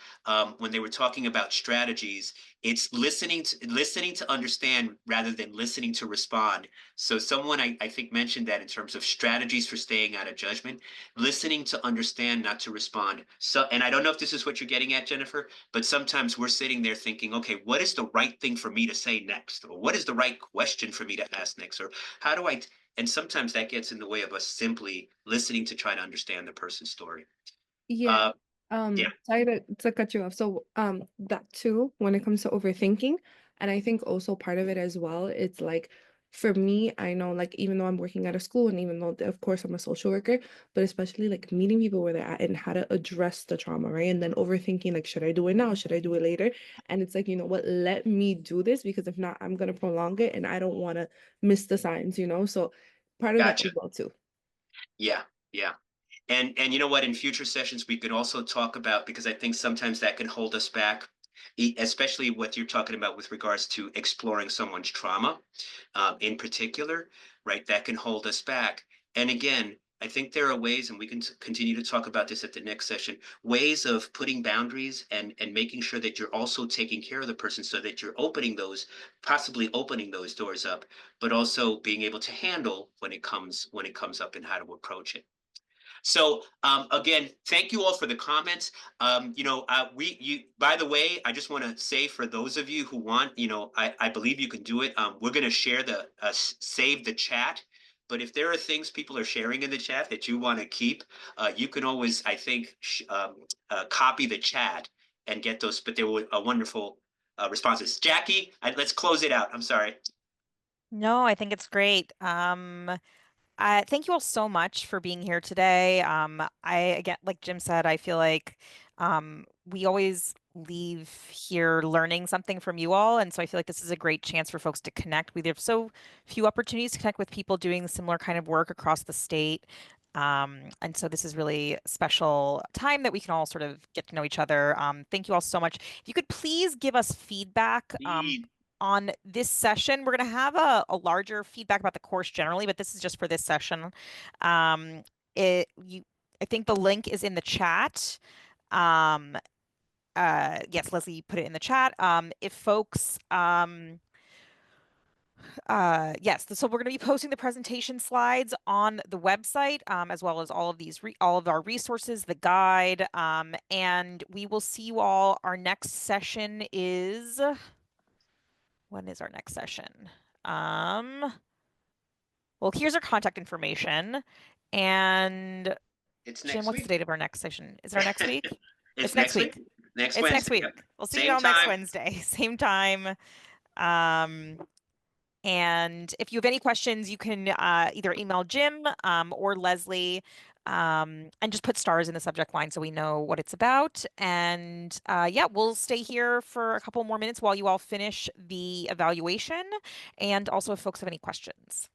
S1: when they were talking about strategies. It's listening to understand rather than listening to respond. So someone I think mentioned that in terms of strategies for staying out of judgment, listening to understand, not to respond. So, and I don't know if this is what you're getting at, Jennifer, but sometimes we're sitting there thinking, okay, what is the right thing for me to say next? Or what is the right question for me to ask next? Or how do I, and sometimes that gets in the way of us simply listening to try to understand the person's story.
S20: Yeah.
S1: Yeah.
S20: Sorry to cut you off. So that too, when it comes to overthinking, and I think also part of it as well, it's like for me, I know like even though I'm working at a school and even though of course I'm a social worker, but especially like meeting people where they're at and how to address the trauma, right? And then overthinking, like, should I do it now? Should I do it later? And it's like, you know what, let me do this because if not, I'm gonna prolong it and I don't want to miss the signs, you know? So part of that
S1: Gotcha.
S20: as well too.
S1: Yeah, yeah. And you know what, in future sessions, we could also talk about, because I think sometimes that can hold us back, especially what you're talking about with regards to exploring someone's trauma in particular, right? That can hold us back. And again, I think there are ways, and we can continue to talk about this at the next session, ways of putting boundaries and making sure that you're also taking care of the person so that you're possibly opening those doors up, but also being able to handle when it comes up and how to approach it. So again, thank you all for the comments. By the way, I just want to say for those of you who want, I believe you can do it. We're going to share save the chat. But if there are things people are sharing in the chat that you want to keep, you can always, I think, copy the chat and get those. But there were wonderful responses. Jackie, let's close it out. I'm sorry.
S2: No, I think it's great. Thank you all so much for being here today. Again, like Jim said, I feel like we always leave here learning something from you all. And so I feel like this is a great chance for folks to connect. We have so few opportunities to connect with people doing similar kind of work across the state. And so this is really a special time that we can all sort of get to know each other. Thank you all so much. If you could please give us feedback on this session. We're going to have a larger feedback about the course generally, but this is just for this session. I think the link is in the chat. yes, Leslie put it in the chat. If folks, yes, so we're going to be posting the presentation slides on the website, as well as all of these, all of our resources, the guide, and we will see you all. Our next session is, when is our next session? Well, here's our contact information, and
S1: It's
S2: Jim,
S1: next
S2: what's the
S1: week.
S2: date of our next session? Is it our next week?
S1: It's next week. Next
S2: It's
S1: Wednesday.
S2: next week.
S1: Yep.
S2: We'll see
S1: Same
S2: you all next
S1: time.
S2: Wednesday, same time. And if you have any questions, you can either email Jim or Leslie, and just put stars in the subject line so we know what it's about. And yeah, we'll stay here for a couple more minutes while you all finish the evaluation, and also if folks have any questions.